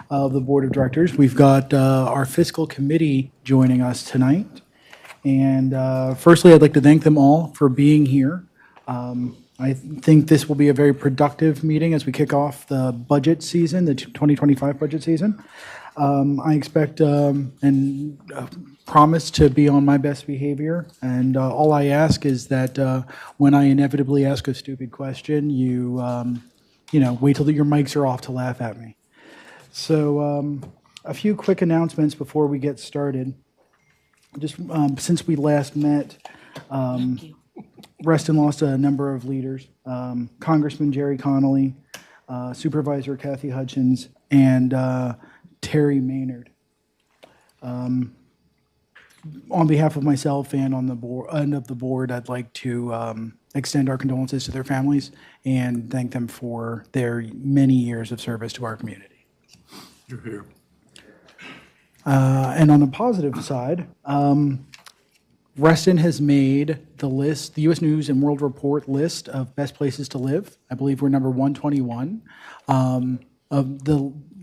of the Board of Directors. We've got our Fiscal Committee joining us tonight. And firstly, I'd like to thank them all for being here. I think this will be a very productive meeting as we kick off the budget season, the 2025 budget season. I expect and promise to be on my best behavior. And all I ask is that when I inevitably ask a stupid question, you wait till your mics are off to laugh at me. So a few quick announcements before we get started. Just since we last met, Reston lost a number of leaders. Congressman Jerry Connolly, Supervisor Kathy Hutchins, and Terry Maynard. On behalf of myself and on the board, of the board, I'd like to extend our condolences to their families and thank them for their many years of service to our community. You're here. And on the positive side, Reston has made the list, the U.S. News and World Report list of best places to live. I believe we're number 121.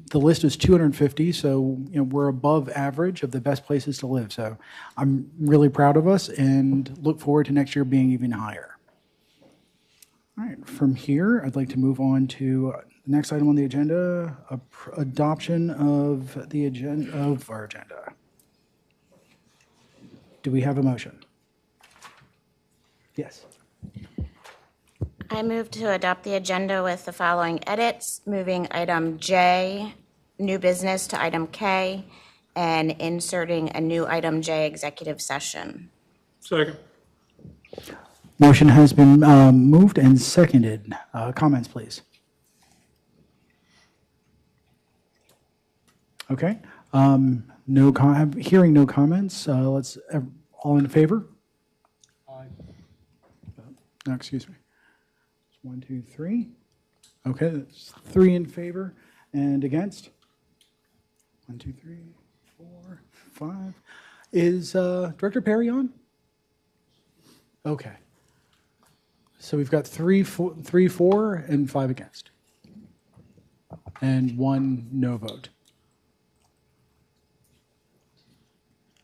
The list is 250, so we're above average of the best places to live. So I'm really proud of us and look forward to next year being even higher. All right, from here, I'd like to move on to the next item on the agenda, adoption of the agenda of our agenda. Do we have a motion? Yes. I move to adopt the agenda with the following edits, moving item J, new business, to item K, and inserting a new item J, executive session. Second. Motion has been moved and seconded. Comments, please. Okay. Hearing no comments. Let's all in favor? Aye. No, excuse me. It's 1, 2, 3. Okay, that's 3 in favor and against. 1, 2, 3, 4, 5. Is Director Perry on? Okay. So we've got 3, 4, and 5 against, and 1 no vote.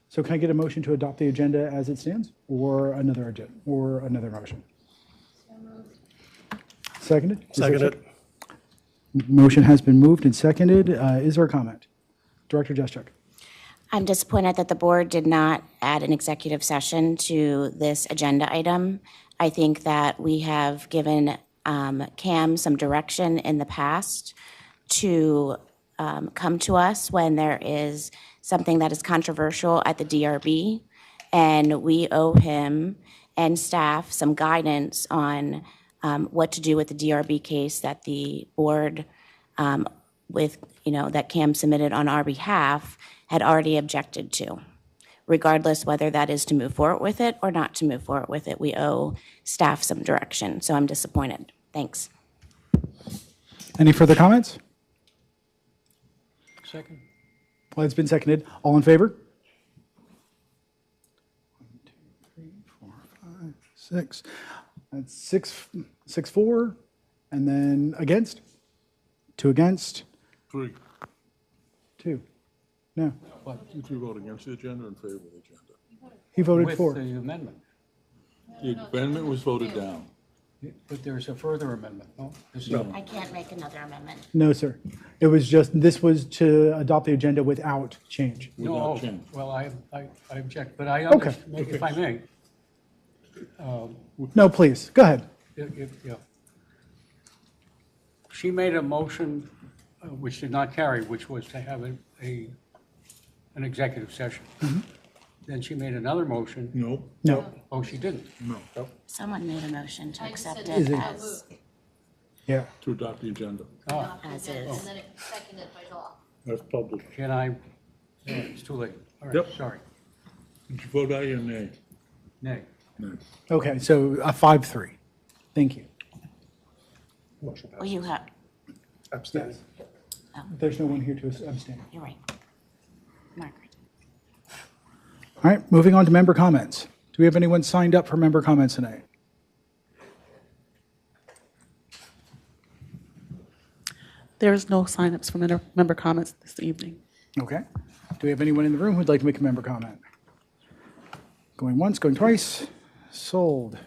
So can I get a motion to adopt the agenda as it stands, or another agenda, or another motion? So moved. Seconded? Seconded. Motion has been moved and seconded. Is there a comment? Director Juszczyk. I'm disappointed that the board did not add an executive session to this agenda item. I think that we have given CAM some direction in the past to come to us when there is something that is controversial at the DRB, and we owe him and staff some guidance on what to do with the DRB case that the board, that CAM submitted on our behalf, had already objected to. Regardless whether that is to move forward with it or not to move forward with it, we owe staff some direction, so I'm disappointed. Thanks. Any further comments? Second. Well, it's been seconded. All in favor? 1, 2, 3, 4, 5, 6. That's 6, 4. And then against? 2 against? 3. 2. No. What? Did you vote against the agenda or in favor of the agenda? He voted With for. the amendment. The amendment was voted down. But there's a further amendment, no? This is- No. I can't make another amendment. No, sir. It was just, this was to adopt the agenda without change. Without No, change. well, I object, but I, Okay. if I may. No, please, go ahead. Yeah. She made a motion which did not carry, which was to have an executive session. Then she made another motion. No. No. Oh, she didn't? No. Someone made a motion to accept Is it it- as Yeah. To adopt the agenda. Ah, is. And then it's seconded by Joel. That's public. can I, it's too late. All right, Yep. sorry. Did you vote aye or nay? Nay. Nay. Okay, so a 5-3. Thank you. Well, you have, Yes. There's no one here to abstain. you're right. Margaret. All right, moving on to member comments. Do we have anyone signed up for member comments tonight? There is no signups for member comments this evening. Okay. Do we have anyone in the room who'd like to make a member comment? Going once, going twice. Sold.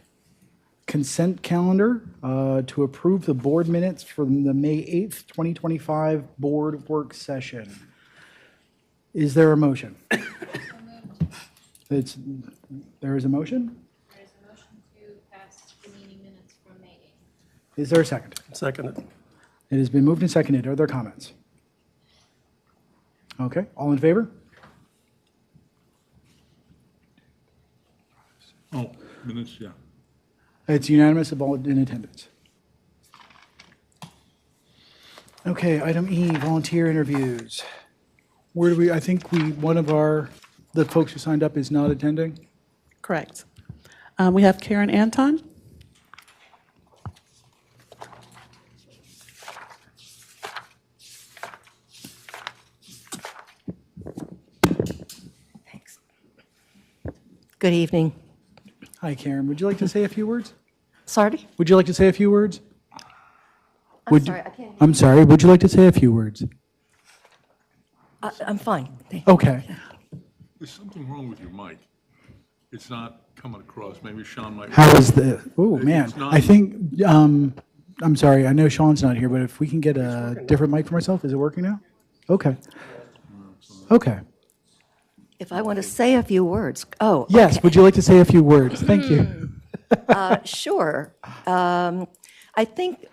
Consent calendar to approve the board minutes from the May 8th, 2025 board work session. Is there a motion? There is a motion? There is a motion to pass the meeting minutes from May 8th. Is there a second? Second. It has been moved and seconded. Are there comments? Okay, all in favor? Oh, minutes, yeah. It's unanimous of all in attendance. Okay, item E, volunteer interviews. Where do we, I think one of the folks who signed up is not attending. Correct. We have Karen Anton. Thanks. Good evening. Hi, Karen. Would you like to say a few words? Sorry? Would you like to say a few words? I'm sorry, I can't. I'm sorry, would you like to say a few words? I'm fine. Okay. There's something wrong with your mic. It's not coming across. Maybe Sean might. How is the, oh, If man. it's not- I think, I'm sorry, I know Sean's not here, but if we can get a different mic for myself, is it working now? Okay. Okay. If I want to say a few words, Yes, okay. would you like to say a few words? Thank you. Sure. I think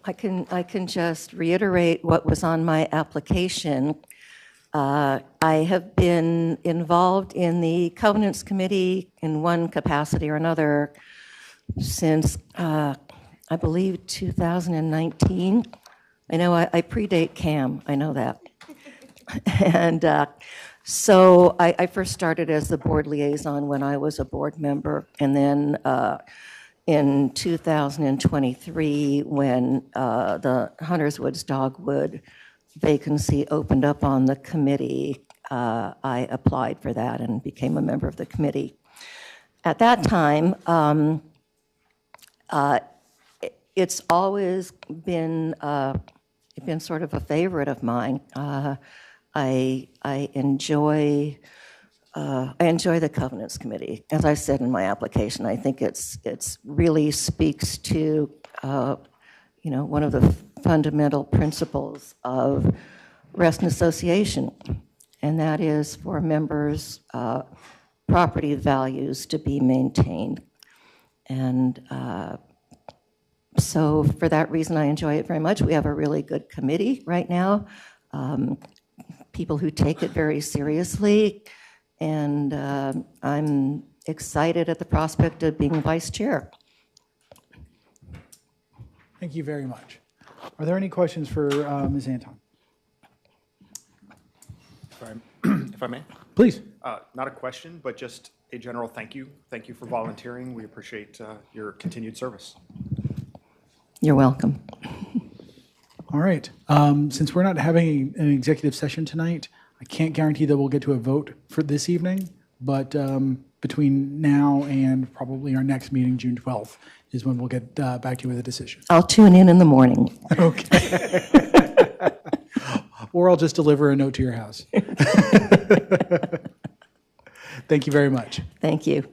I can just reiterate what was on my application. I have been involved in the Covenants Committee in one capacity or another since, I believe, 2019. I know I predate Cam, I know that. And so I first started as the board liaison when I was a board member, and then in 2023, when the Hunters Woods Dogwood vacancy opened up on the committee, I applied for that and became a member of the committee. At that time, it's always been sort of a favorite of mine. I enjoy the Covenants Committee. As I said in my application, I think it's really speaks to one of the fundamental principles of rest and association, and that is for members' property values to be maintained. And so for that reason, I enjoy it very much. We have a really good committee right now. People who take it very seriously, and I'm excited at the prospect of being vice chair. Thank you very much. Are there any questions for Ms. Anton? If I may? Please. Not a question, but just a general thank you. Thank you for volunteering. We appreciate your continued service. You're welcome. All right. Since we're not having an executive session tonight, I can't guarantee that we'll get to a vote for this evening, but between now and probably our next meeting, June 12th, is when we'll get back to you with a decision. I'll tune in the morning. Okay. Or I'll just deliver a note to your house. Thank you very much. Thank you.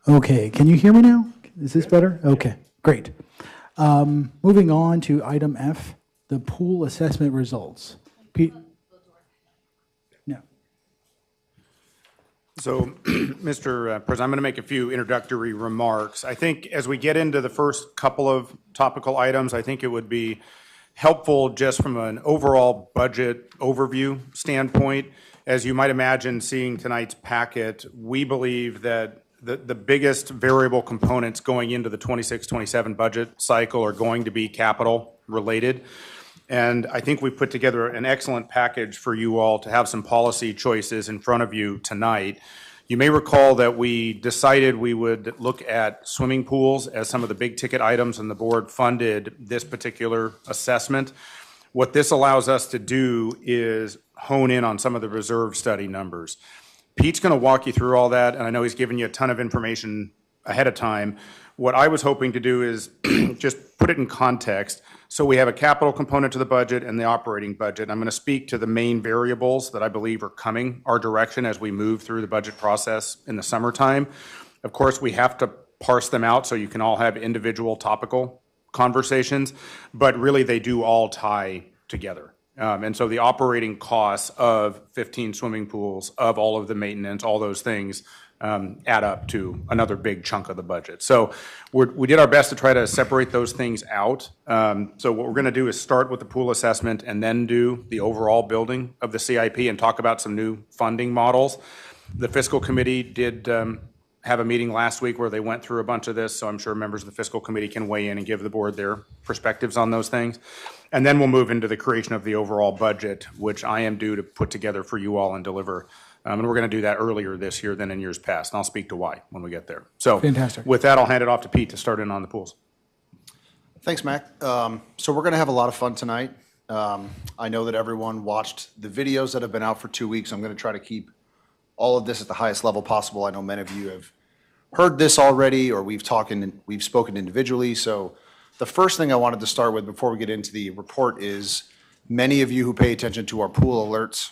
Okay, can you hear me now? Is this better? Okay, great. Moving on to item F, the pool assessment results. Pete? No. So, Mr. President, I'm going to make a few introductory remarks. I think as we get into the first couple of topical items, I think it would be helpful just from an overall budget overview standpoint. As you might imagine, seeing tonight's packet, we believe that the biggest variable components going into the 26-27 budget cycle are going to be capital related. And I think we put together an excellent package for you all to have some policy choices in front of you tonight. You may recall that we decided we would look at swimming pools as some of the big ticket items, and the board funded this particular assessment. What this allows us to do is hone in on some of the reserve study numbers. Pete's going to walk you through all that, and I know he's given you a ton of information ahead of time. What I was hoping to do is just put it in context. So we have a capital component to the budget and the operating budget. I'm going to speak to the main variables that I believe are coming our direction as we move through the budget process in the summertime. Of course, we have to parse them out so you can all have individual topical conversations, but really they do all tie together. And so the operating costs of 15 swimming pools, of all of the maintenance, all those things add up to another big chunk of the budget. So we did our best to try to separate those things out. So what we're going to do is start with the pool assessment and then do the overall building of the CIP and talk about some new funding models. The Fiscal Committee did have a meeting last week where they went through a bunch of this, so I'm sure members of the Fiscal Committee can weigh in and give the board their perspectives on those things. And then we'll move into the creation of the overall budget, which I am due to put together for you all and deliver. And we're going to do that earlier this year than in years past, and I'll speak to why when we get there. So Fantastic. With that, I'll hand it off to Pete to start in on the pools. Thanks, Mac. So we're going to have a lot of fun tonight. I know that everyone watched the videos that have been out for 2 weeks. I'm going to try to keep all of this at the highest level possible. I know many of you have heard this already, or we've spoken individually. So the first thing I wanted to start with before we get into the report is many of you who pay attention to our pool alerts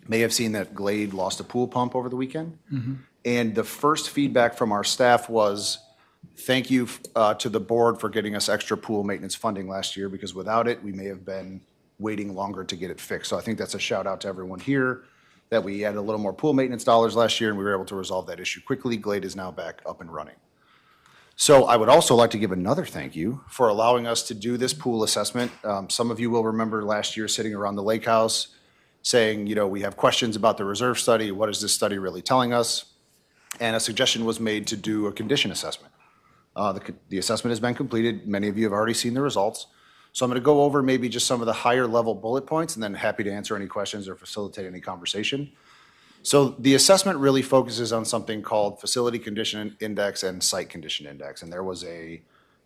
may have seen that Glade lost a pool pump over the weekend. And the first feedback from our staff was, thank you to the board for getting us extra pool maintenance funding last year, because without it, we may have been waiting longer to get it fixed. So I think that's a shout out to everyone here that we added a little more pool maintenance dollars last year and we were able to resolve that issue quickly. Glade is now back up and running. So I would also like to give another thank you for allowing us to do this pool assessment. Some of you will remember last year sitting around the lake house saying, we have questions about the reserve study. What is this study really telling us? And a suggestion was made to do a condition assessment. The assessment has been completed. Many of you have already seen the results. So I'm going to go over maybe just some of the higher level bullet points and then happy to answer any questions or facilitate any conversation. So the assessment really focuses on something called Facility Condition Index and Site Condition Index. And there was a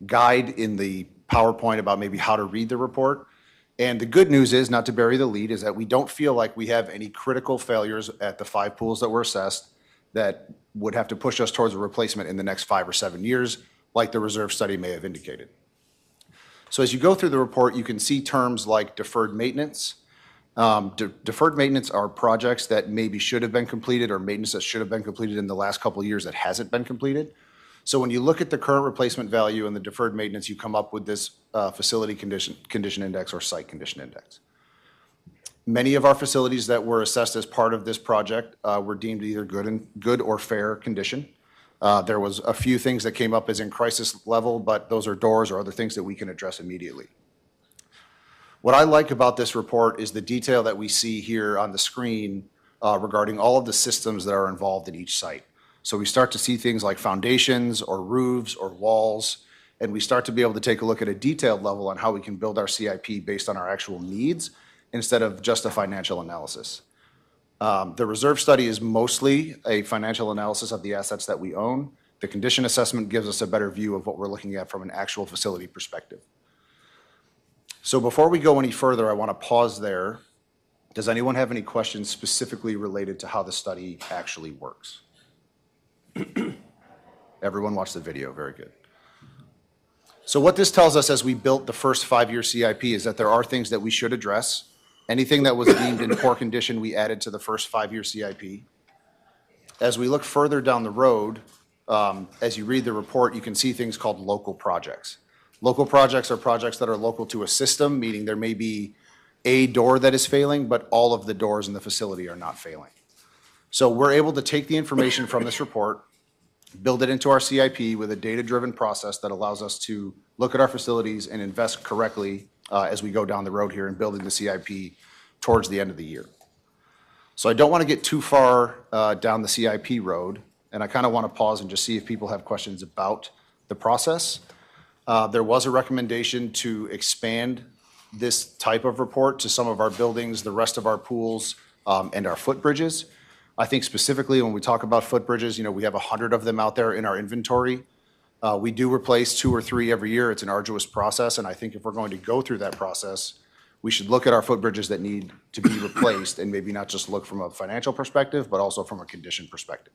guide in the PowerPoint about maybe how to read the report. And the good news is, not to bury the lead, is that we don't feel like we have any critical failures at the 5 pools that were assessed that would have to push us towards a replacement in the next 5 or 7 years, like the reserve study may have indicated. So as you go through the report, you can see terms like deferred maintenance. Deferred maintenance are projects that maybe should have been completed or maintenance that should have been completed in the last couple of years that hasn't been completed. So when you look at the current replacement value and the deferred maintenance, you come up with this facility condition index or site condition index. Many of our facilities that were assessed as part of this project were deemed either good or fair condition. There was a few things that came up as in crisis level, but those are doors or other things that we can address immediately. What I like about this report is the detail that we see here on the screen regarding all of the systems that are involved in each site. So we start to see things like foundations or roofs or walls, and we start to be able to take a look at a detailed level on how we can build our CIP based on our actual needs instead of just a financial analysis. The reserve study is mostly a financial analysis of the assets that we own. The condition assessment gives us a better view of what we're looking at from an actual facility perspective. So before we go any further, I want to pause there. Does anyone have any questions specifically related to how the study actually works? Everyone watched the video, very good. So what this tells us as we built the first 5-year CIP is that there are things that we should address. Anything that was deemed in poor condition, we added to the first 5-year CIP. As we look further down the road, as you read the report, you can see things called local projects. Local projects are projects that are local to a system, meaning there may be a door that is failing, but all of the doors in the facility are not failing. So we're able to take the information from this report, build it into our CIP with a data-driven process that allows us to look at our facilities and invest correctly as we go down the road here and building the CIP towards the end of the year. So I don't want to get too far down the CIP road, and I kind of want to pause and just see if people have questions about the process. There was a recommendation to expand this type of report to some of our buildings, the rest of our pools, and our footbridges. I think specifically when we talk about footbridges, we have 100 of them out there in our inventory. We do replace 2 or 3 every year. It's an arduous process, and I think if we're going to go through that process, we should look at our footbridges that need to be replaced and maybe not just look from a financial perspective, but also from a condition perspective.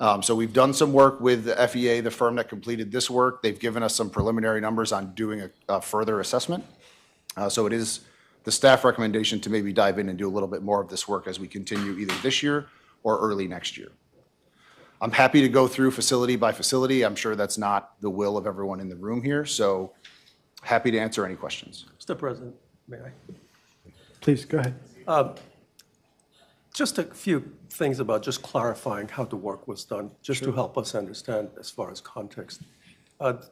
So we've done some work with the FEA, the firm that completed this work. They've given us some preliminary numbers on doing a further assessment. So it is the staff recommendation to maybe dive in and do a little bit more of this work as we continue either this year or early next year. I'm happy to go through facility by facility. I'm sure that's not the will of everyone in the room here, so happy to answer any questions. Mr. President, may I? Please, go ahead. Just a few things about just clarifying how the work was done, just to help us understand as far as context.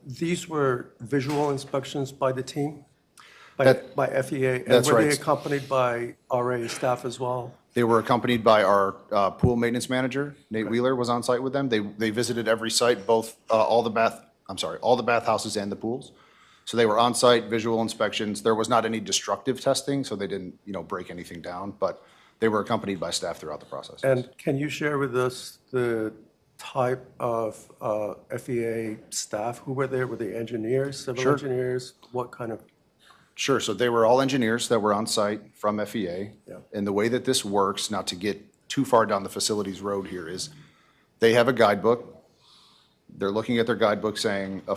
These were visual inspections by the team, by FEA? That's And were they right. accompanied by RA staff as well? They were accompanied by our pool maintenance manager, Nate Wheeler was on site with them. They visited every site, both all the bathhouses and the pools. So they were on site, visual inspections. There was not any destructive testing, so they didn't, break anything down, but they were accompanied by staff throughout the process. And can you share with us the type of FEA staff who were there? Were they engineers, civil Sure. engineers? What kind of? Sure, so they were all engineers that were on site from FEA. Yeah. And the way that this works, not to get too far down the facilities road here, is they have a guidebook. They're looking at their guidebook saying a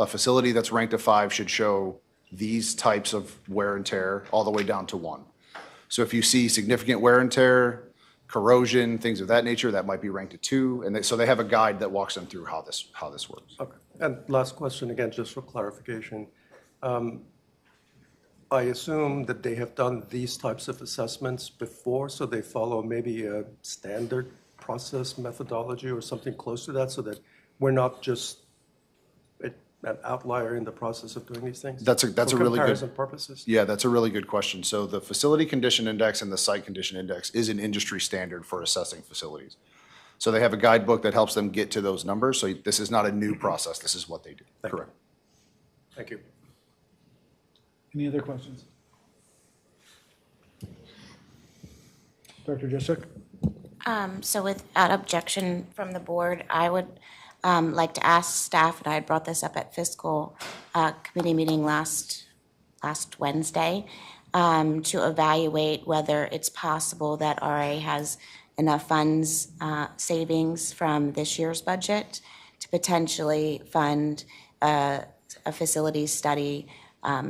facility that's ranked a 5 should show these types of wear and tear all the way down to 1. So if you see significant wear and tear, corrosion, things of that nature, that might be ranked a 2. And so they have a guide that walks them through how this works. Okay. And last question, again, just for clarification. I assume that they have done these types of assessments before, so they follow maybe a standard process methodology or something close to that, so that we're not just an outlier in the process of doing these things? That's a really good. For comparison purposes? Yeah, that's a really good question. So the Facility Condition Index and the Site Condition Index is an industry standard for assessing facilities. So they have a guidebook that helps them get to those numbers. So this is not a new process. This is what they do. Correct. Thank you. Any other questions? Dr. Jessic? So without objection from the board, I would like to ask staff, and I had brought this up at Fiscal Committee meeting last Wednesday, to evaluate whether it's possible that RA has enough funds, savings from this year's budget to potentially fund a facilities study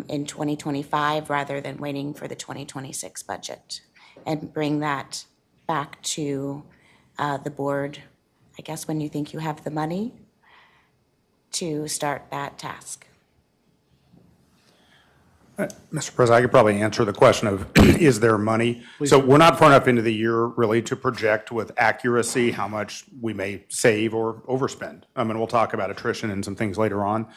in 2025 rather than waiting for the 2026 budget, and bring that back to the board, I guess, when you think you have the money to start that task. Mr. President, I could probably answer the question of, is there money? So we're not far enough into the year really to project with accuracy how much we may save or overspend. And we'll talk about attrition and some things later on.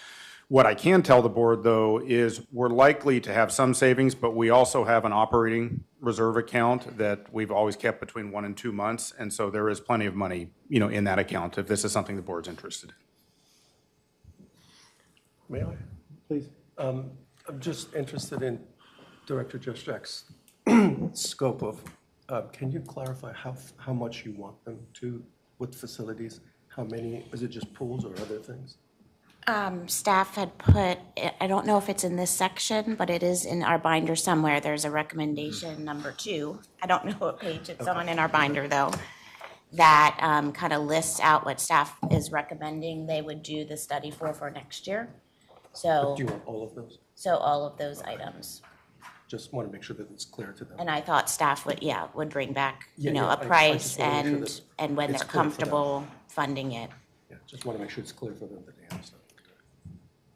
What I can tell the board, though, is we're likely to have some savings, but we also have an operating reserve account that we've always kept between 1 and 2 months. And so there is plenty of money, in that account if this is something the board's interested in. May I? Please. I'm just interested in Director Juszczyk's scope of, can you clarify how much you want them to, with facilities? How many, is it just pools or other things? Staff had put, I don't know if it's in this section, but it is in our binder somewhere. There's a recommendation number 2. I don't know what page it's on in our binder, though, that kind of lists out what staff is recommending they would do the study for next year. So, Do you want all of those? so all of those items. Just want to make sure that it's clear to them. And I thought staff would bring back, Yeah, a I price just wanna make sure and, that and when it's they're clear for them. comfortable funding it. Yeah, just want to make sure it's clear for them that they understand.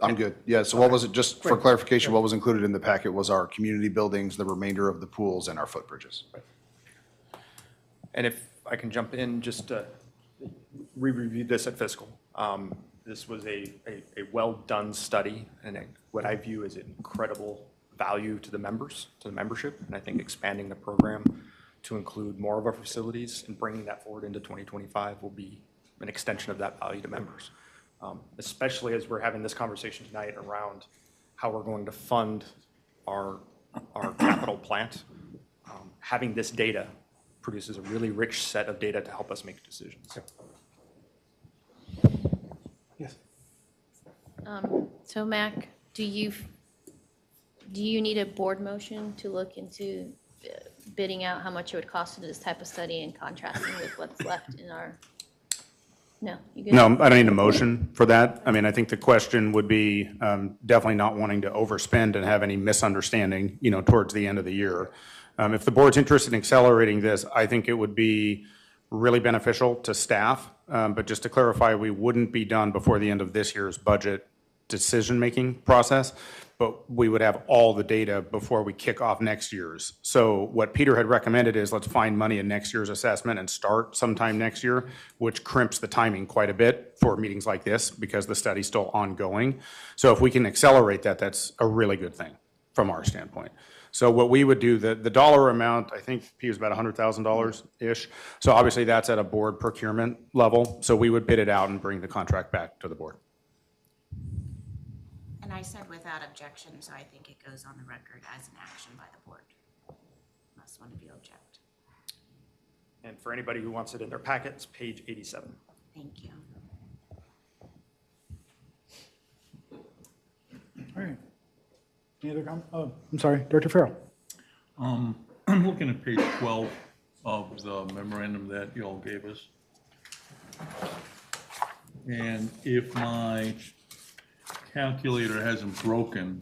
I'm good. Yeah, so what was it, just for clarification, what was included in the packet was our community buildings, the remainder of the pools, and our footbridges. And if I can jump in, just we reviewed this at Fiscal. This was a well-done study, and what I view as incredible value to the members, to the membership, and I think expanding the program to include more of our facilities and bringing that forward into 2025 will be an extension of that value to members. Especially as we're having this conversation tonight around how we're going to fund our capital plant. Having this data produces a really rich set of data to help us make decisions. Yes. So Mac, do you need a board motion to look into bidding out how much it would cost to do this type of study and contrasting with what's left in our No, you good? No, I don't need a motion for that. I mean, I think the question would be definitely not wanting to overspend and have any misunderstanding, towards the end of the year. If the board's interested in accelerating this, I think it would be really beneficial to staff. But just to clarify, we wouldn't be done before the end of this year's budget decision-making process, but we would have all the data before we kick off next year's. So what Peter had recommended is let's find money in next year's assessment and start sometime next year, which crimps the timing quite a bit for meetings like this because the study's still ongoing. So if we can accelerate that, that's a really good thing from our standpoint. So what we would do, the dollar amount, I think P was about $100,000-ish. So obviously that's at a board procurement level. So we would bid it out and bring the contract back to the board. And I said without objection, so I think it goes on the record as an action by the board, unless one of you object. And for anybody who wants it in their packets, page 87. Thank you. All right. Any other comments? Oh, I'm sorry, Director Farrell. I'm looking at page 12 of the memorandum that you all gave us. And if my calculator hasn't broken,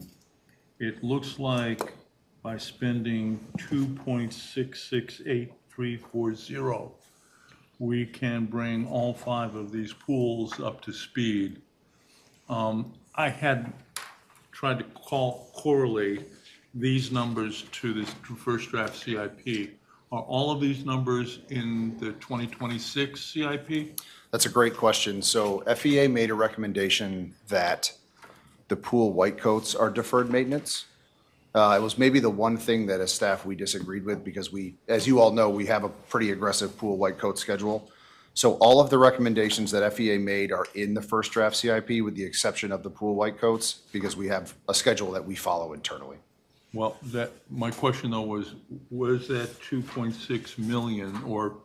it looks like by spending 2.668340, we can bring all 5 of these pools up to speed. I had tried to correlate these numbers to this first draft CIP. Are all of these numbers in the 2026 CIP? That's a great question. So FEA made a recommendation that the pool white coats are deferred maintenance. It was maybe the one thing that as staff we disagreed with because we, as you all know, we have a pretty aggressive pool white coat schedule. So all of the recommendations that FEA made are in the first draft CIP with the exception of the pool white coats because we have a schedule that we follow internally. Well, my question though was that 2.6 million, or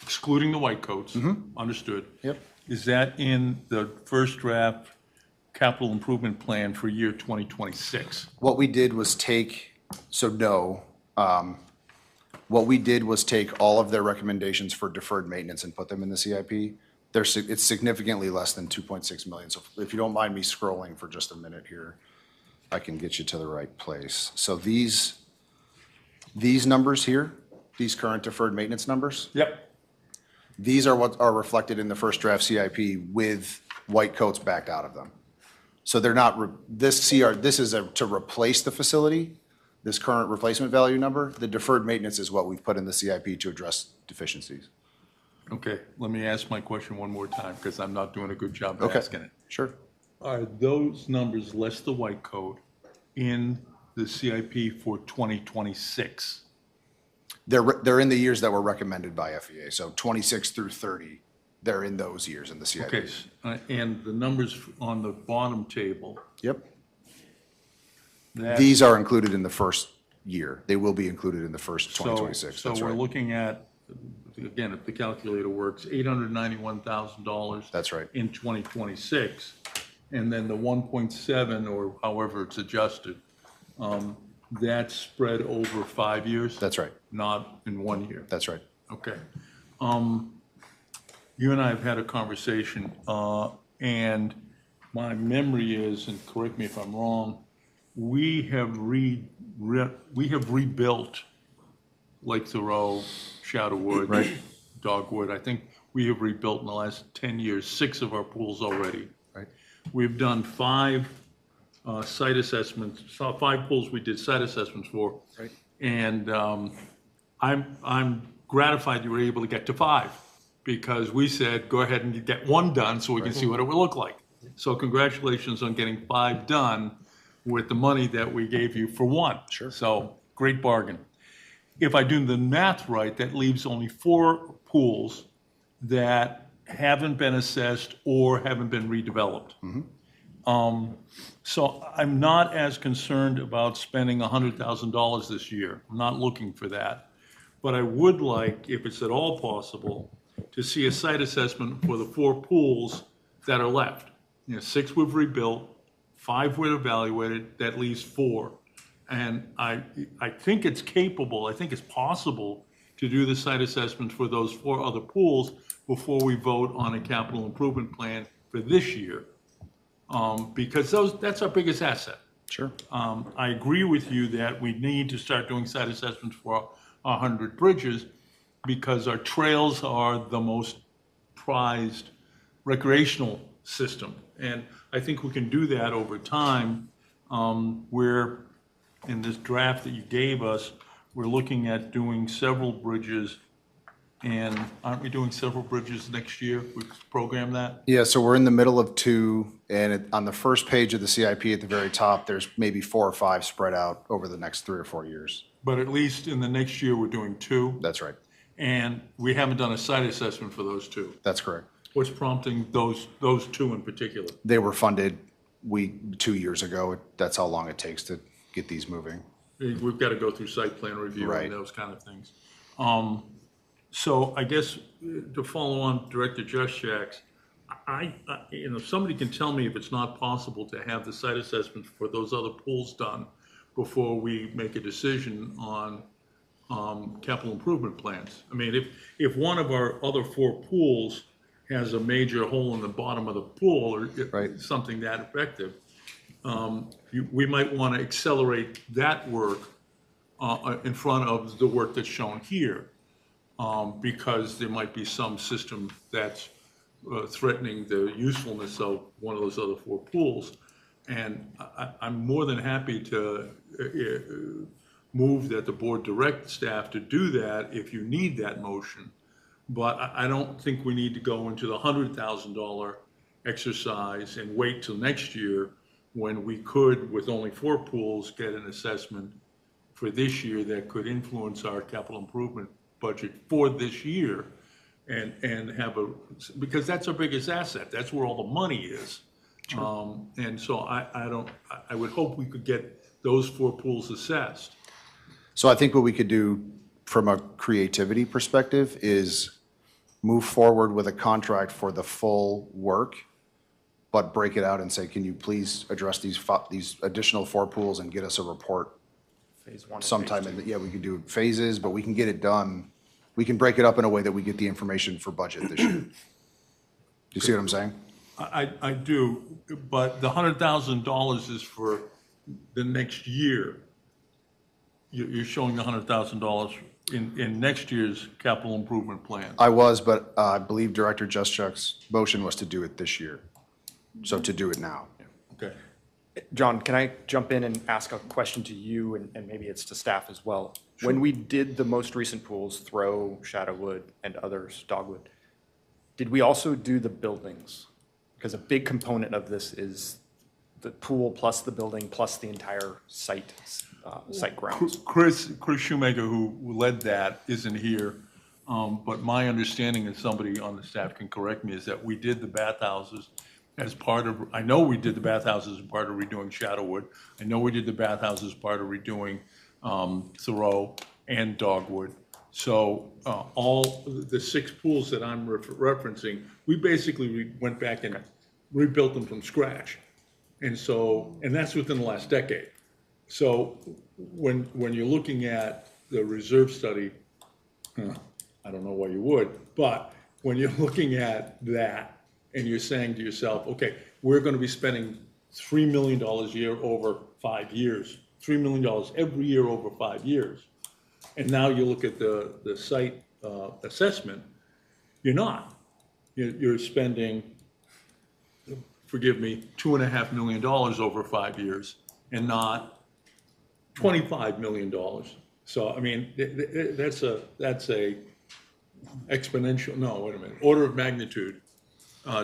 excluding the white coats, understood? Yep. Is that in the first draft capital improvement plan for year 2026? What we did was what we did was take all of their recommendations for deferred maintenance and put them in the CIP. It's significantly less than 2.6 million. So if you don't mind me scrolling for just a minute here, I can get you to the right place. So these numbers here, these current deferred maintenance numbers, Yep. these are what are reflected in the first draft CIP with white coats backed out of them. So they're not, this is to replace the facility, this current replacement value number. The deferred maintenance is what we've put in the CIP to address deficiencies. Okay, let me ask my question one more time because I'm not doing a good job Okay. asking it. Sure. Are those numbers less the white coat in the CIP for 2026? They're in the years that were recommended by FEA. So 26 through 30, they're in those years in the CIP. Okay, and the numbers on the bottom table, Yep. that. These are included in the first year. They will be included in the first 2026. So That's we're right. looking at, again, if the calculator works, $891,000. That's right. In 2026, and then the 1.7, or however it's adjusted, that's spread over 5 years? That's right. Not in 1 year? That's right. Okay. You and I have had a conversation, and my memory is, and correct me if I'm wrong, we have rebuilt Lake Thoreau, Shadowwood, Dogwood. I think we have rebuilt in the last 10 years 6 of our pools already. Right. We've done 5 site assessments, 5 pools we did site assessments for. Right. And I'm gratified you were able to get to 5 because we said, go ahead and get 1 done so we can see what it would look like. So congratulations on getting 5 done with the money that we gave you for 1. Sure. So great bargain. If I do the math right, that leaves only 4 pools that haven't been assessed or haven't been redeveloped. So I'm not as concerned about spending $100,000 this year. I'm not looking for that. But I would like, if it's at all possible, to see a site assessment for the 4 pools that are left. 6 we've rebuilt, 5 were evaluated, that leaves 4. And I think it's capable, I think it's possible to do the site assessment for those 4 other pools before we vote on a capital improvement plan for this year. Because that's our biggest asset. Sure. I agree with you that we need to start doing site assessments for 100 bridges because our trails are the most prized recreational system. And I think we can do that over time. Where in this draft that you gave us, we're looking at doing several bridges. And aren't we doing several bridges next year? We programmed that? Yeah, so we're in the middle of 2, and on the first page of the CIP at the very top, there's maybe 4 or 5 spread out over the next 3 or 4 years. But at least in the next year, we're doing 2. That's right. And we haven't done a site assessment for those 2. That's correct. What's prompting those 2 in particular? They were funded 2 years ago. That's how long it takes to get these moving. We've got to go through site plan review Right. and those kind of things. So I guess to follow on Director Juszczyk's, somebody can tell me if it's not possible to have the site assessment for those other pools done before we make a decision on capital improvement plans. I mean, if one of our other 4 pools has a major hole in the bottom of the pool or Right. something that effective, we might want to accelerate that work in front of the work that's shown here, because there might be some system that's threatening the usefulness of one of those other 4 pools. And I'm more than happy to move that the board direct staff to do that if you need that motion. But I don't think we need to go into the $100,000 exercise and wait till next year when we could, with only 4 pools, get an assessment for this year that could influence our capital improvement budget for this year and have because that's our biggest asset. That's where all the money is. Sure. And so I would hope we could get those 4 pools assessed. So I think what we could do from a creativity perspective is move forward with a contract for the full work, but break it out and say, can you please address these additional 4 pools and get us a report Phase 1 and sometime phase 2. yeah, we can do phases, but we can get it done. We can break it up in a way that we get the information for budget this year. Do you see what I'm saying? I do, but the $100,000 is for the next year. You're showing the $100,000 in next year's capital improvement plan. I was, but I believe Director Juszczyk's motion was to do it this year. So to do it now. Okay. John, can I jump in and ask a question to you, and maybe it's to staff as well? Sure. When we did the most recent pools, Thoreau, Shadowwood, and others, Dogwood, did we also do the buildings? Because a big component of this is the pool plus the building plus the entire site grounds. Chris Shoemaker, who led that, isn't here. But my understanding, and somebody on the staff can correct me, is that we did the bathhouses as part of, I know we did the bathhouses as part of redoing Shadowwood. I know we did the bathhouses as part of redoing Thoreau and Dogwood. So all the 6 pools that I'm referencing, we basically went back and rebuilt them from scratch. And so, and that's within the last decade. So when you're looking at the reserve study, I don't know why you would, but when you're looking at that and you're saying to yourself, okay, we're going to be spending $3 million a year over 5 years, $3 million every year over 5 years. And now you look at the site assessment, you're not. You're spending, forgive me, $2.5 million over 5 years and not $25 million. So, I mean, that's a exponential, no, wait a minute, order of magnitude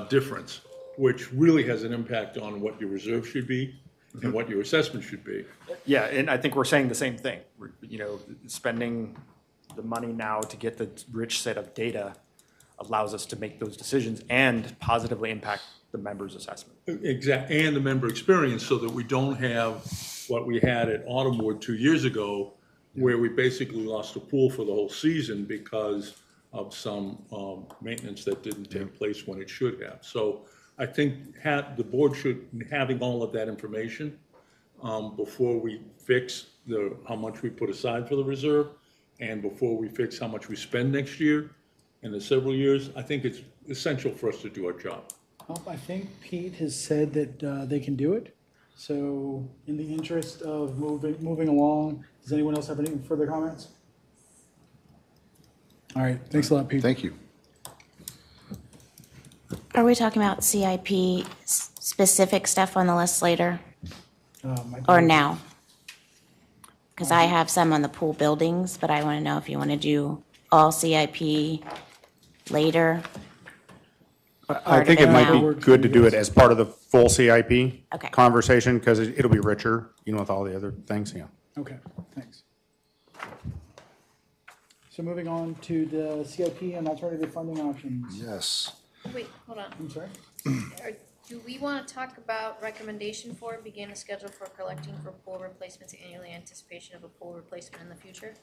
difference, which really has an impact on what your reserve should be and what your assessment should be. Yeah, and I think we're saying the same thing. We're, spending the money now to get the rich set of data allows us to make those decisions and positively impact the member's assessment. Exactly, and the member experience, so that we don't have what we had at Autumnwood 2 years ago, where we basically lost a pool for the whole season because of some maintenance that didn't take place when it should have. So I think the board should, having all of that information before we fix how much we put aside for the reserve, and before we fix how much we spend next year and the several years, I think it's essential for us to do our job. I think Pete has said that they can do it. So in the interest of moving along, does anyone else have any further comments? All right, thanks a lot, Pete. Thank you. Are we talking about CIP specific stuff on the list later or now? Because I have some on the pool buildings, but I want to know if you want to do all CIP later. I think it might be good to do it as part of the full CIP Okay. conversation, because it'll be richer, with all the other things, yeah. Okay, thanks. So moving on to the CIP and alternative funding options. Yes. Wait, hold on. I'm sorry? Do we want to talk about recommendation for begin a schedule for collecting for pool replacements annually in anticipation of a pool replacement in the future?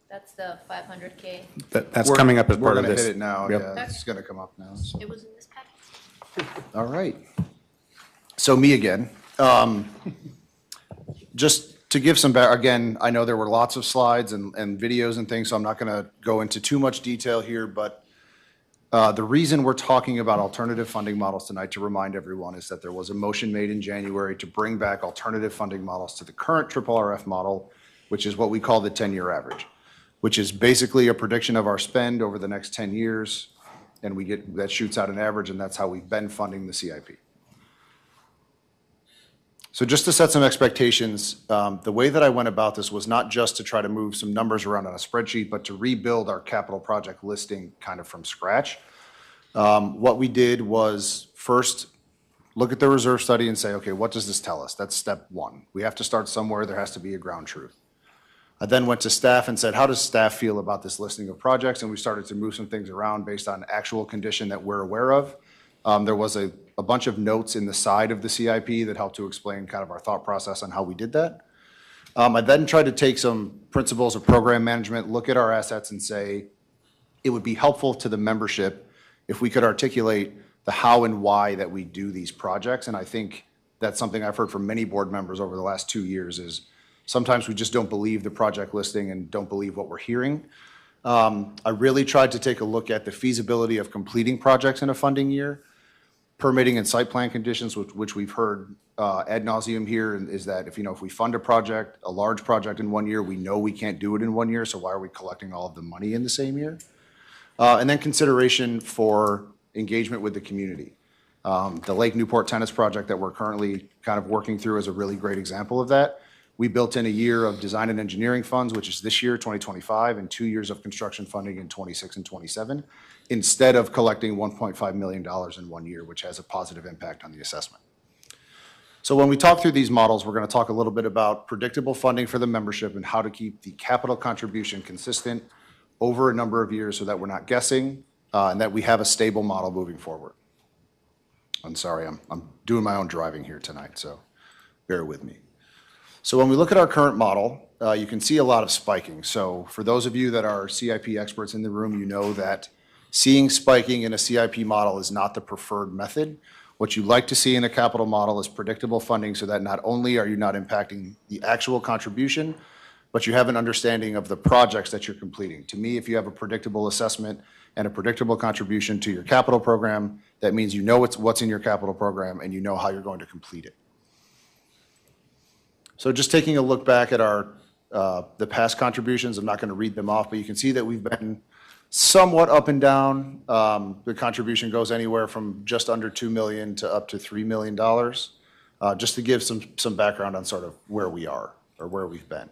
That's the 500K. That's coming up as part of We're this. gonna hit it now, Yep. yeah, it's gonna come up now, so. It was in this package. All right. So me again. Just to give some again, I know there were lots of slides and videos and things, so I'm not going to go into too much detail here, but the reason we're talking about alternative funding models tonight, to remind everyone, is that there was a motion made in January to bring back alternative funding models to the current RRF model, which is what we call the 10-year average, which is basically a prediction of our spend over the next 10 years, and that shoots out an average, and that's how we've been funding the CIP. So just to set some expectations, the way that I went about this was not just to try to move some numbers around on a spreadsheet, but to rebuild our capital project listing kind of from scratch. What we did was first look at the reserve study and say, okay, what does this tell us? That's step one. We have to start somewhere. There has to be a ground truth. I then went to staff and said, how does staff feel about this listing of projects? And we started to move some things around based on actual condition that we're aware of. There was a bunch of notes in the side of the CIP that helped to explain kind of our thought process on how we did that. I then tried to take some principles of program management, look at our assets and say, it would be helpful to the membership if we could articulate the how and why that we do these projects. And I think that's something I've heard from many board members over the last 2 years is sometimes we just don't believe the project listing and don't believe what we're hearing. I really tried to take a look at the feasibility of completing projects in a funding year. Permitting and site plan conditions, which we've heard ad nauseum here, is that if we fund a large project in 1 year, we know we can't do it in 1 year, so why are we collecting all of the money in the same year? And then consideration for engagement with the community. The Lake Newport Tennis project that we're currently kind of working through is a really great example of that. We built in a year of design and engineering funds, which is this year, 2025, and 2 years of construction funding in 26 and 27, instead of collecting $1.5 million in 1 year, which has a positive impact on the assessment. So when we talk through these models, we're going to talk a little bit about predictable funding for the membership and how to keep the capital contribution consistent over a number of years so that we're not guessing and that we have a stable model moving forward. I'm sorry, I'm doing my own driving here tonight, so bear with me. So when we look at our current model, you can see a lot of spiking. So for those of you that are CIP experts in the room, you know that seeing spiking in a CIP model is not the preferred method. What you like to see in a capital model is predictable funding so that not only are you not impacting the actual contribution, but you have an understanding of the projects that you're completing. To me, if you have a predictable assessment and a predictable contribution to your capital program, that means you know what's in your capital program and you know how you're going to complete it. So just taking a look back at the past contributions, I'm not going to read them off, but you can see that we've been somewhat up and down. The contribution goes anywhere from just under $2 million to up to $3 million, just to give some background on sort of where we are or where we've been.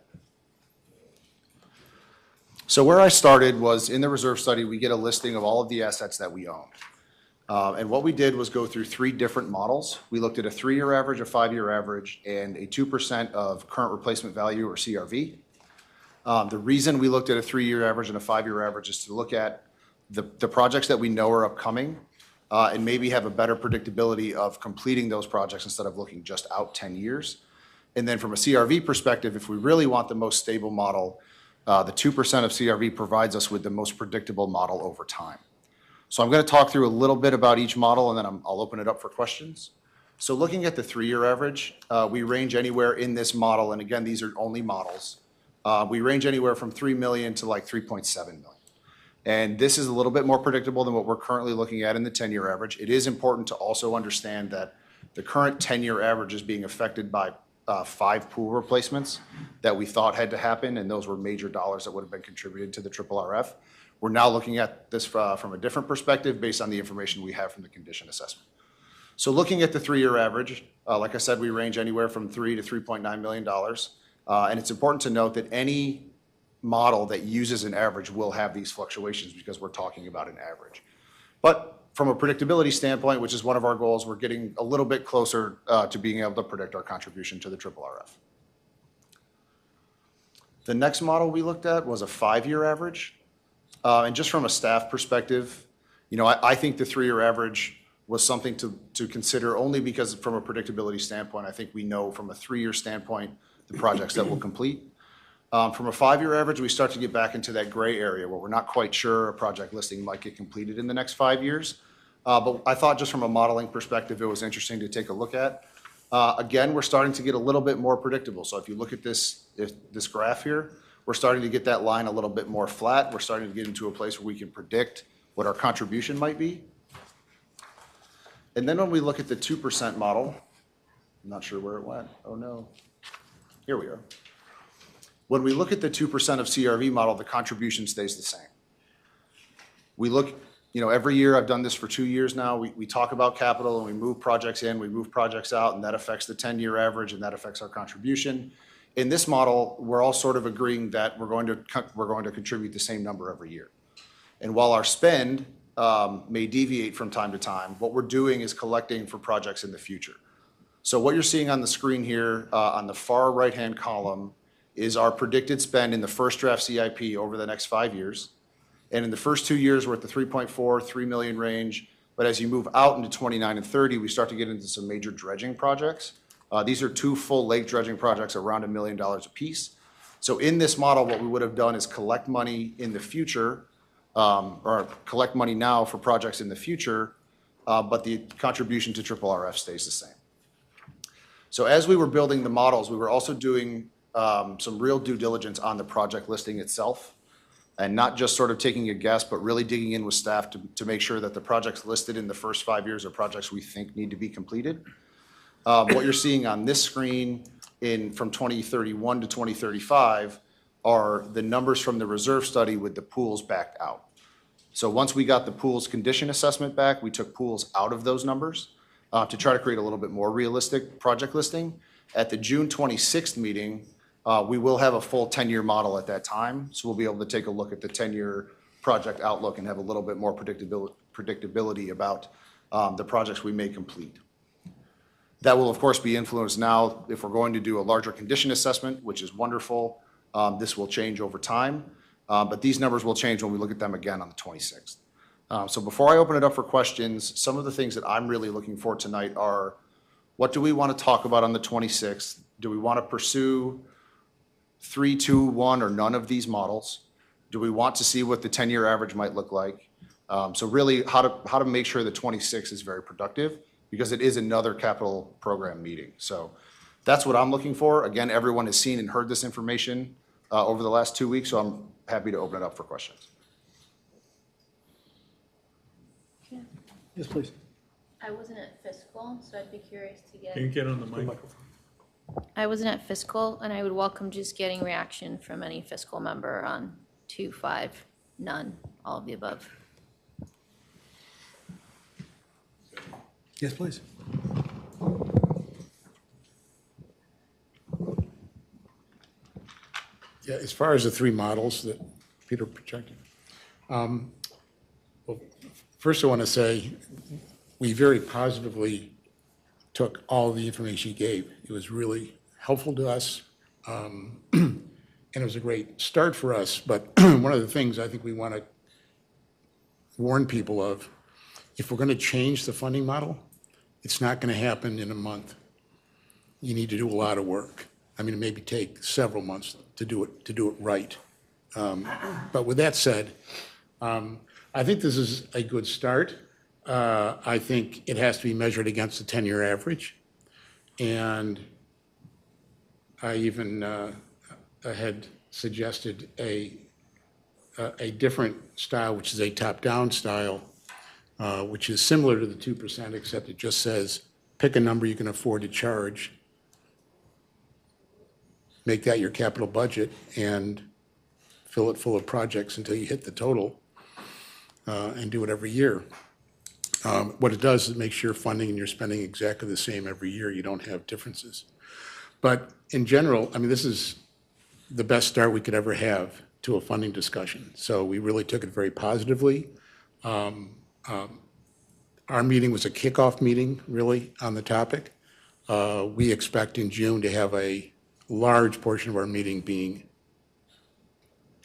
So where I started was in the reserve study, we get a listing of all of the assets that we own. And what we did was go through 3 different models. We looked at a 3-year average, a 5-year average, and a 2% of current replacement value, or CRV. The reason we looked at a 3-year average and a 5-year average is to look at the projects that we know are upcoming and maybe have a better predictability of completing those projects instead of looking just out 10 years. And then from a CRV perspective, if we really want the most stable model, the 2% of CRV provides us with the most predictable model over time. So I'm going to talk through a little bit about each model, and then I'll open it up for questions. So looking at the 3-year average, we range anywhere in this model, and again, these are only models, We range anywhere from 3 million to like 3.7 million. And this is a little bit more predictable than what we're currently looking at in the 10-year average. It is important to also understand that the current 10-year average is being affected by 5 pool replacements that we thought had to happen, and those were major dollars that would have been contributed to the RRF. We're now looking at this from a different perspective based on the information we have from the condition assessment. So looking at the 3-year average, like I said, we range anywhere from $3 to $3.9 million. And it's important to note that any model that uses an average will have these fluctuations because we're talking about an average. But from a predictability standpoint, which is one of our goals, we're getting a little bit closer to being able to predict our contribution to the RRF. The next model we looked at was a 5-year average. And just from a staff perspective, I think the 3-year average was something to consider only because from a predictability standpoint, I think we know from a 3-year standpoint the projects that will complete. From a 5-year average, we start to get back into that gray area where we're not quite sure a project listing might get completed in the next 5 years. But I thought just from a modeling perspective, it was interesting to take a look at. Again, we're starting to get a little bit more predictable. So if you look at this graph here, we're starting to get that line a little bit more flat. We're starting to get into a place where we can predict what our contribution might be. And then when we look at the 2% model, I'm not sure where it went. Oh, no. Here we are. When we look at the 2% of CRV model, the contribution stays the same. We look, every year, I've done this for 2 years now, we talk about capital and we move projects in, we move projects out, and that affects the 10-year average and that affects our contribution. In this model, we're all sort of agreeing that we're going to contribute the same number every year. And while our spend may deviate from time to time, what we're doing is collecting for projects in the future. So what you're seeing on the screen here on the far right-hand column is our predicted spend in the first draft CIP over the next 5 years. And in the first 2 years, we're at the 3 million range. But as you move out into 29 and 30, we start to get into some major dredging projects. These are 2 full lake dredging projects around $1 million apiece. So in this model, what we would have done is collect money in the future, or collect money now for projects in the future, but the contribution to RRF stays the same. So as we were building the models, we were also doing some real due diligence on the project listing itself, and not just sort of taking a guess, but really digging in with staff to make sure that the projects listed in the first 5 years are projects we think need to be completed. What you're seeing on this screen from 2031 to 2035 are the numbers from the reserve study with the pools backed out. So once we got the pools condition assessment back, we took pools out of those numbers to try to create a little bit more realistic project listing. At the June 26th meeting, we will have a full 10-year model at that time. So we'll be able to take a look at the 10-year project outlook and have a little bit more predictability about the projects we may complete. That will, of course, be influenced now if we're going to do a larger condition assessment, which is wonderful. This will change over time, but these numbers will change when we look at them again on the 26th. So before I open it up for questions, some of the things that I'm really looking for tonight are, what do we want to talk about on the 26th? Do we want to pursue 3, 2, 1, or none of these models? Do we want to see what the 10-year average might look like? So really how to make sure the 26th is very productive, because it is another capital program meeting. So that's what I'm looking for. Again, everyone has seen and heard this information over the last 2 weeks, so I'm happy to open it up for questions. Yes, please. I wasn't at fiscal, so I'd be curious to get. Can you get on the mic? I wasn't at fiscal, and I would welcome just getting reaction from any fiscal member on 2, 5, none, all of the above. Yes, please. Yeah, as far as the 3 models that Peter projected, well, first I want to say we very positively took all the information he gave. It was really helpful to us, and it was a great start for us. But one of the things I think we want to warn people of, if we're going to change the funding model, it's not going to happen in a month. You need to do a lot of work. I mean, it maybe take several months to do it right. But with that said, I think this is a good start. I think it has to be measured against the 10-year average. And I even had suggested a different style, which is a top-down style, which is similar to the 2%, except it just says, pick a number you can afford to charge, make that your capital budget, and fill it full of projects until you hit the total, and do it every year. What it does is it makes your funding and your spending exactly the same every year. You don't have differences. But in general, I mean, this is the best start we could ever have to a funding discussion. So we really took it very positively. Our meeting was a kickoff meeting, really, on the topic. We expect in June to have a large portion of our meeting being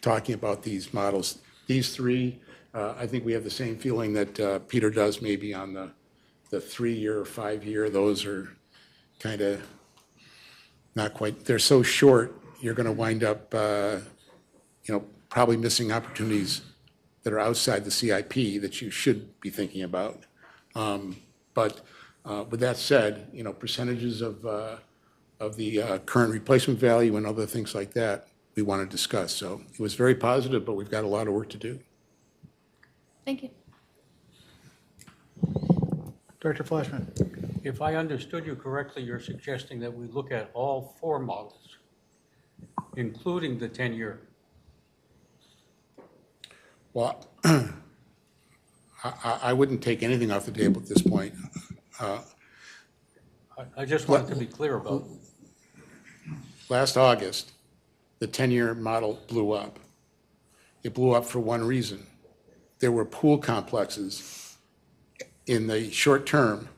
talking about these models. These three, I think we have the same feeling that Peter does maybe on the 3-year or 5-year. Those are kind of not quite, they're so short, you're going to wind up, probably missing opportunities that are outside the CIP that you should be thinking about. But with that said, percentages of the current replacement value and other things like that we want to discuss. So it was very positive, but we've got a lot of work to do. Thank you. Director Flashman. If I understood you correctly, you're suggesting that we look at all 4 models, including the 10-year. Well, I wouldn't take anything off the table at this point. I just wanted to be clear about. Last August, the 10-year model blew up. It blew up for one reason. There were pool complexes in the short term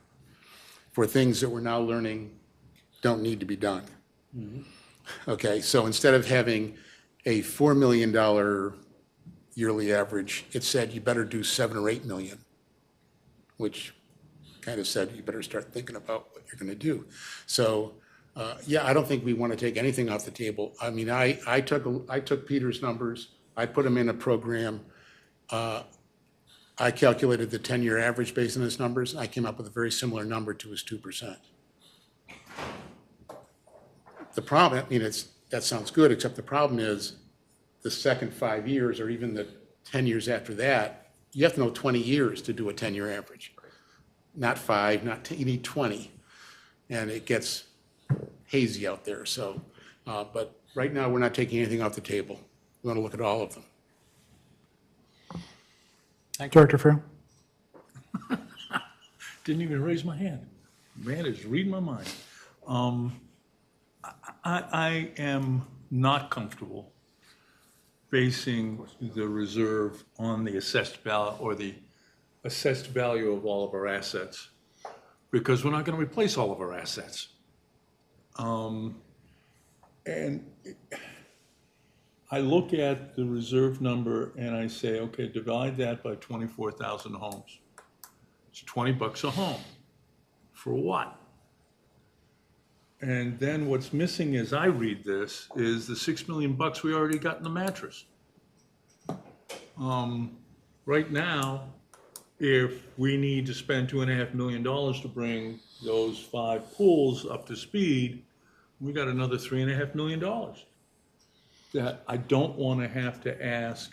for things that we're now learning don't need to be done. Okay, so instead of having a $4 million yearly average, it said you better do 7 or 8 million, which kind of said you better start thinking about what you're going to do. So, yeah, I don't think we want to take anything off the table. I mean, I took Peter's numbers, I put them in a program. I calculated the 10-year average based on his numbers, and I came up with a very similar number to his 2%. The problem, I mean, that sounds good, except the problem is the second 5 years, or even the 10 years after that, you have to know 20 years to do a 10-year average. Not 5, not 10, you need 20. And it gets hazy out there, so. But right now, we're not taking anything off the table. We want to look at all of them. Director Farrell. Didn't even raise my hand. Man is reading my mind. I am not comfortable basing the reserve on the assessed value or the assessed value of all of our assets, because we're not going to replace all of our assets. And I look at the reserve number and I say, okay, divide that by 24,000 homes. It's $20 a home. For what? And then what's missing as I read this is the $6 million we already got in the mattress. Right now, if we need to spend $2.5 million to bring those 5 pools up to speed, we got another $3.5 million that I don't want to have to ask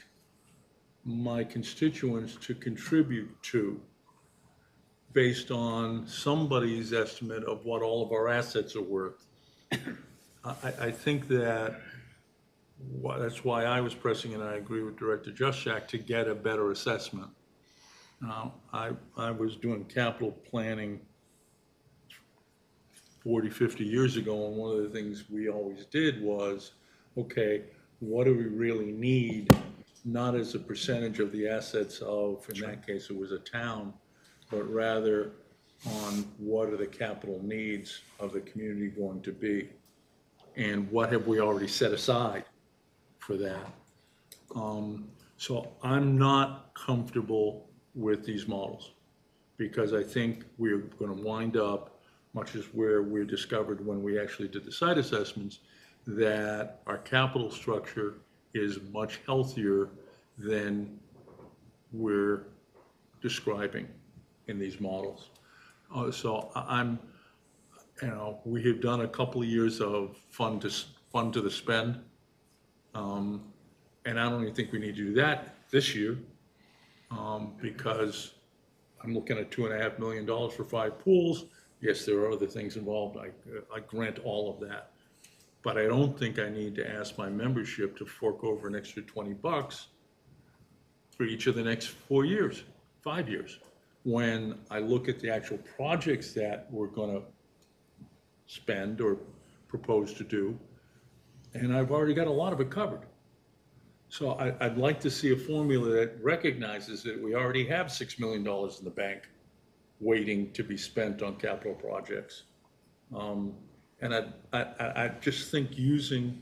my constituents to contribute to based on somebody's estimate of what all of our assets are worth. I think that that's why I was pressing, and I agree with Director Juszczak, to get a better assessment. Now, I was doing capital planning 40, 50 years ago, and one of the things we always did was, okay, what do we really need, not as a percentage of the assets of, in that case, it was a town, but rather on what are the capital needs of the community going to be, and what have we already set aside for that. So I'm not comfortable with these models, because I think we're going to wind up, much as where we discovered when we actually did the site assessments, that our capital structure is much healthier than we're describing in these models. So we have done a couple of years of fund to the spend, And I don't even think we need to do that this year, because I'm looking at $2.5 million for 5 pools. Yes, there are other things involved. I grant all of that. But I don't think I need to ask my membership to fork over an extra $20 for each of the next 4 years, 5 years. When I look at the actual projects that we're gonna spend or propose to do, and I've already got a lot of it covered. So I'd like to see a formula that recognizes that we already have $6 million in the bank waiting to be spent on capital projects. And I just think using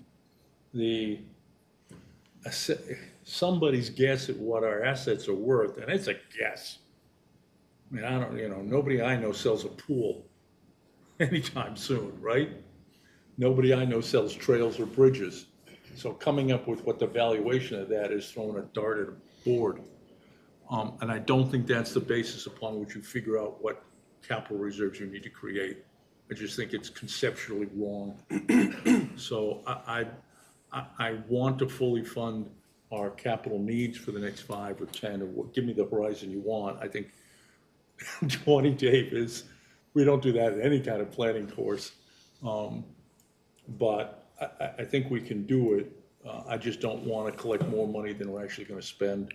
somebody's guess at what our assets are worth, and it's a guess. I mean, nobody I know sells a pool anytime soon, right? Nobody I know sells trails or bridges. So coming up with what the valuation of that is, throwing a dart at a board. And I don't think that's the basis upon which you figure out what capital reserves you need to create. I just think it's conceptually wrong. So I want to fully fund our capital needs for the next 5 or 10, or give me the horizon you want. I think 20, Dave, is, we don't do that in any kind of planning course. But I think we can do it. I just don't want to collect more money than we're actually going to spend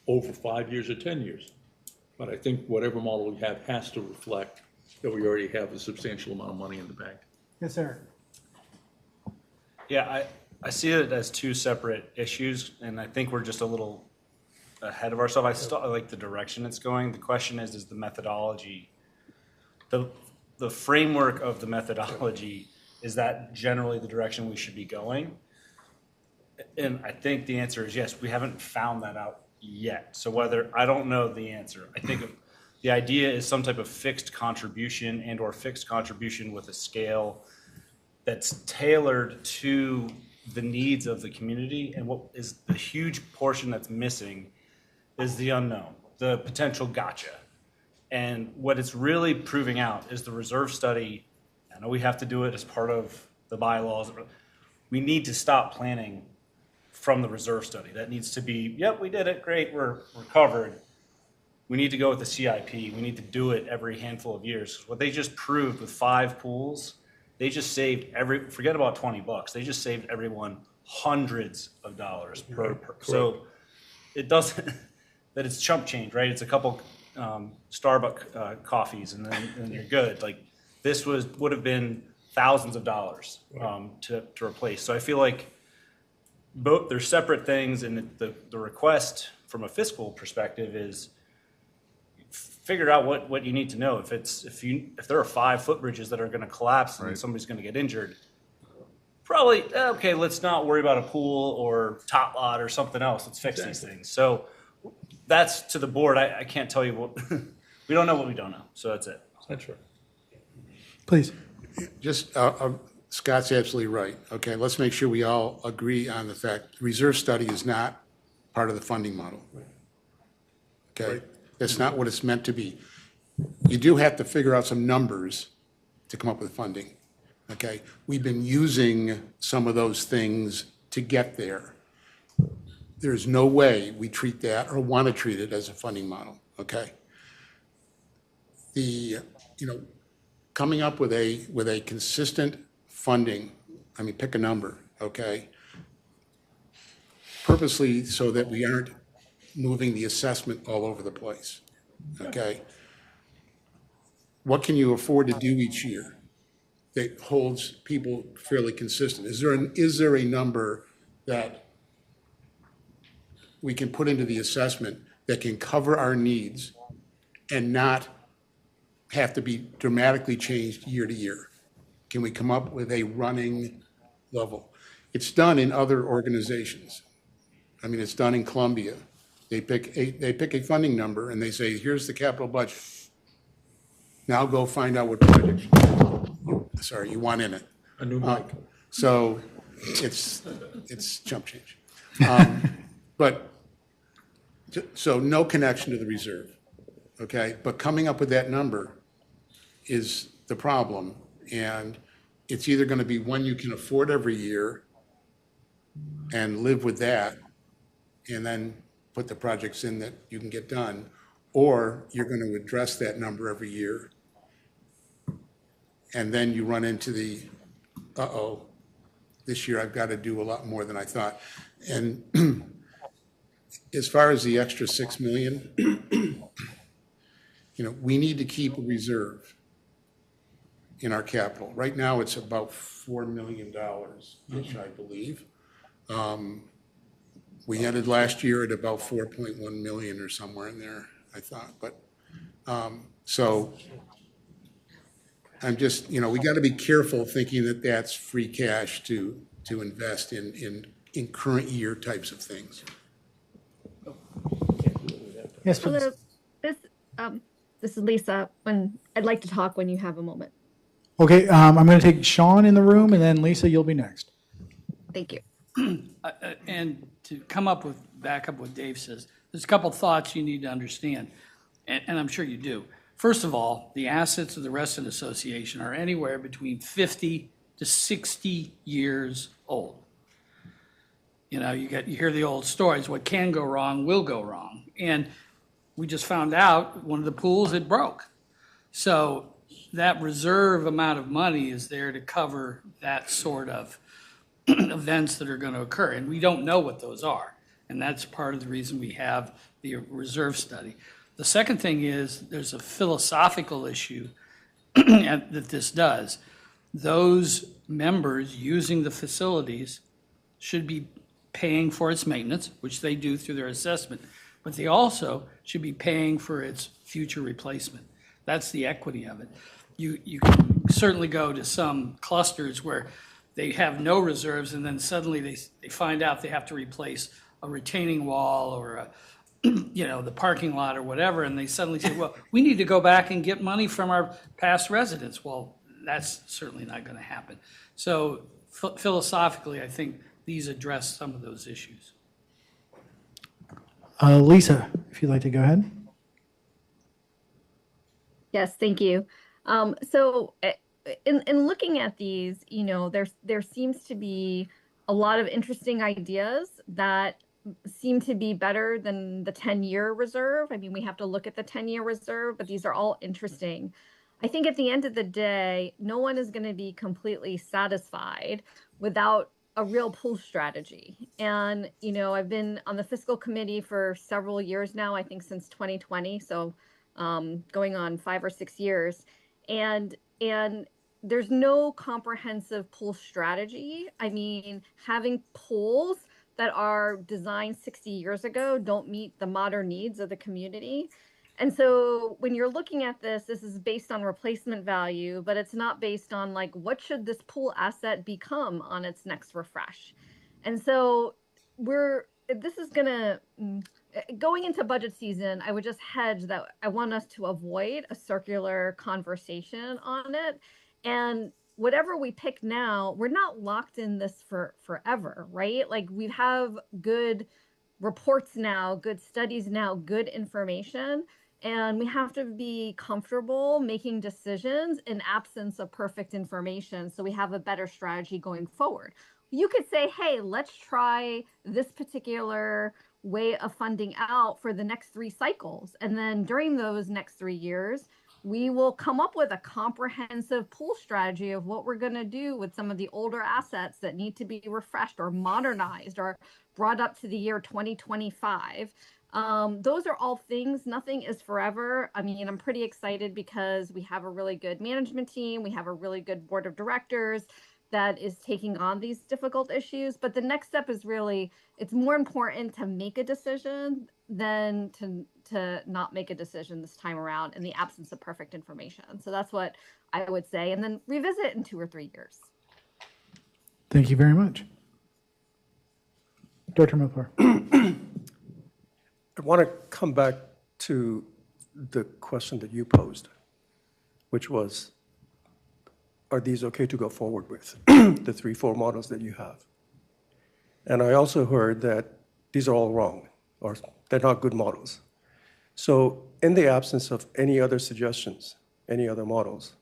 over 5 years or 10 years. But I think whatever model we have has to reflect that we already have a substantial amount of money in the bank. Yes, sir. Yeah, I see it as 2 separate issues, and I think we're just a little ahead of ourselves. I like the direction it's going. The question is the methodology, the framework of the methodology, is that generally the direction we should be going? And I think the answer is yes. We haven't found that out yet. So I don't know the answer. I think the idea is some type of fixed contribution or fixed contribution with a scale that's tailored to the needs of the community. And what is the huge portion that's missing is the unknown, the potential gotcha. And what it's really proving out is the reserve study. I know we have to do it as part of the bylaws. We need to stop planning from the reserve study. That needs to be, yep, we did it, great, we're covered. We need to go with the CIP. We need to do it every handful of years. What they just proved with 5 pools, they just saved forget about $20. They just saved everyone hundreds of dollars per. So it doesn't, that it's chump change, right? It's a couple Starbucks coffees and then you're good. Like, this would have been thousands of dollars to replace. So I feel like both, they're separate things, and the request from a fiscal perspective is figure out what you need to know. If there are 5 footbridges that are going to collapse and somebody's going to get injured, probably okay. Let's not worry about a pool or top lot or something else. Let's fix these things. So that's to the board. I can't tell you what we don't know what we don't know. So that's it. That's right. Please. Just, Scott's absolutely right. Okay, let's make sure we all agree on the fact, reserve study is not part of the funding model. Okay, that's not what it's meant to be. You do have to figure out some numbers to come up with funding. Okay, we've been using some of those things to get there. There's no way we treat that or want to treat it as a funding model. Okay, coming up with a consistent funding, I mean, pick a number, okay? Purposely so that we aren't moving the assessment all over the place, okay? What can you afford to do each year that holds people fairly consistent? Is there a number that we can put into the assessment that can cover our needs and not have to be dramatically changed year to year? Can we come up with a running level? It's done in other organizations. I mean, it's done in Columbia. They pick a funding number and they say, here's the capital budget. Now go find out what projects you want in it. A new mic. So it's chump change. So no connection to the reserve, okay? But coming up with that number is the problem. And it's either going to be one you can afford every year, and live with that, and then put the projects in that you can get done, or you're going to address that number every year. And then you run into the, uh-oh, this year I've got to do a lot more than I thought. And as far as the extra 6 million, we need to keep a reserve in our capital. Right now, it's about $4 million-ish, I believe. We ended last year at about 4.1 million or somewhere in there, I thought. But so I'm just, we got to be careful thinking that that's free cash to invest in current year types of things. Yes, please. Hello, this is Lisa, and I'd like to talk when you have a moment. Okay, I'm going to take Sean in the room, and then Lisa, you'll be next. Thank you. And to back up what Dave says, there's a couple thoughts you need to understand, and I'm sure you do. First of all, the assets of the Restaurant Association are anywhere between 50 to 60 years old. You hear the old stories, what can go wrong will go wrong. And we just found out one of the pools, it broke. So that reserve amount of money is there to cover that sort of events that are going to occur. And we don't know what those are. And that's part of the reason we have the reserve study. The second thing is there's a philosophical issue that this does. Those members using the facilities should be paying for its maintenance, which they do through their assessment, but they also should be paying for its future replacement. That's the equity of it. You can certainly go to some clusters where they have no reserves, and then suddenly they find out they have to replace a retaining wall or the parking lot or whatever, and they suddenly say, well, we need to go back and get money from our past residents. Well, that's certainly not going to happen. So philosophically, I think these address some of those issues. Lisa, if you'd like to go ahead. Yes, thank you. So in looking at these, there seems to be a lot of interesting ideas that seem to be better than the 10-year reserve. I mean, we have to look at the 10-year reserve, but these are all interesting. I think at the end of the day, no one is going to be completely satisfied without a real pool strategy. And, I've been on the Fiscal Committee for several years now, I think since 2020, so going on 5 or 6 years. And there's no comprehensive pool strategy. I mean, having pools that are designed 60 years ago don't meet the modern needs of the community. And so when you're looking at this is based on replacement value, but it's not based on what should this pool asset become on its next refresh. And so this is gonna, going into budget season, I would just hedge that I want us to avoid a circular conversation on it. And whatever we pick now, we're not locked in this for forever, right? We have good reports now, good studies now, good information. And we have to be comfortable making decisions in absence of perfect information so we have a better strategy going forward. You could say, hey, let's try this particular way of funding out for the next 3 cycles. And then during those next 3 years, we will come up with a comprehensive pool strategy of what we're going to do with some of the older assets that need to be refreshed or modernized or brought up to the year 2025. Those are all things. Nothing is forever. I mean, I'm pretty excited because we have a really good management team. We have a really good board of directors that is taking on these difficult issues. But the next step is really, it's more important to make a decision than to not make a decision this time around in the absence of perfect information. So that's what I would say. And then revisit in 2 or 3 years. Thank you very much. Director Millar. I want to come back to the question that you posed, which was, are these okay to go forward with, the 3-4 models that you have? And I also heard that these are all wrong, or they're not good models. So in the absence of any other suggestions, any other models,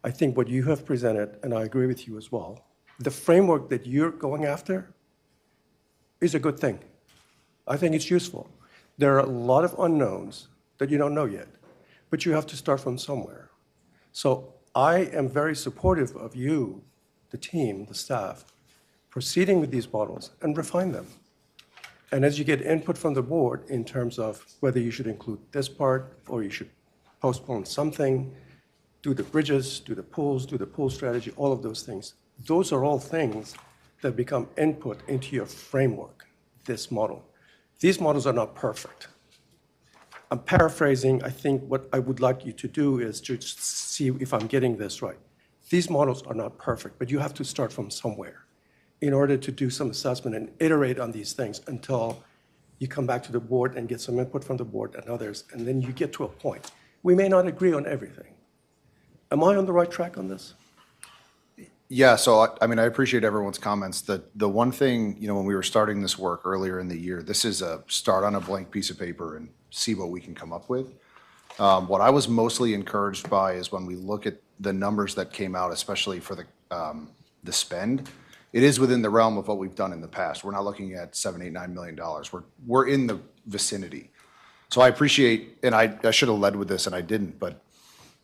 I think what you have presented, and I agree with you as well, the framework that you're going after is a good thing. I think it's useful. There are a lot of unknowns that you don't know yet, but you have to start from somewhere. So I am very supportive of you, the team, the staff, proceeding with these models and refine them. And as you get input from the board in terms of whether you should include this part or you should postpone something, do the bridges, do the pools, do the pool strategy, all of those things. Those are all things that become input into your framework, this model. These models are not perfect. I'm paraphrasing. I think what I would like you to do is just see if I'm getting this right. These models are not perfect, but you have to start from somewhere in order to do some assessment and iterate on these things until you come back to the board and get some input from the board and others, and then you get to a point. We may not agree on everything. Am I on the right track on this? Yeah, so I mean, I appreciate everyone's comments. The one thing, you know, when we were starting this work earlier in the year, this is a start on a blank piece of paper and see what we can come up with. What I was mostly encouraged by is when we look at the numbers that came out, especially for the spend, it is within the realm of what we've done in the past. We're not looking at $7, $8, $9 million. We're in the vicinity. So I appreciate, and I should have led with this and I didn't, but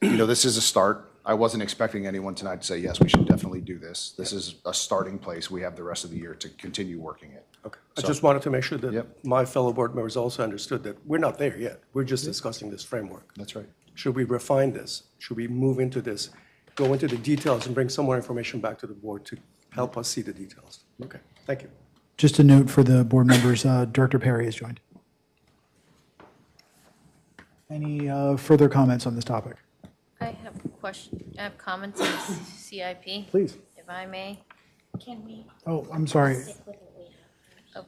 you know, this is a start. I wasn't expecting anyone tonight to say, yes, we should definitely do this. This is a starting place. We have the rest of the year to continue working it. Okay. I just wanted to make sure that my fellow board members also understood that we're not there yet. We're just discussing this framework. That's right. Should we refine this? Should we move into this, go into the details and bring some more information back to the board to help us see the details? Okay, thank you. Just a note for the board members, Director Perry has joined. Any further comments on this topic? I have a question, I have comments on the CIP. Please. If I may. Can we Oh, I'm sorry. stick with what we have? Oh,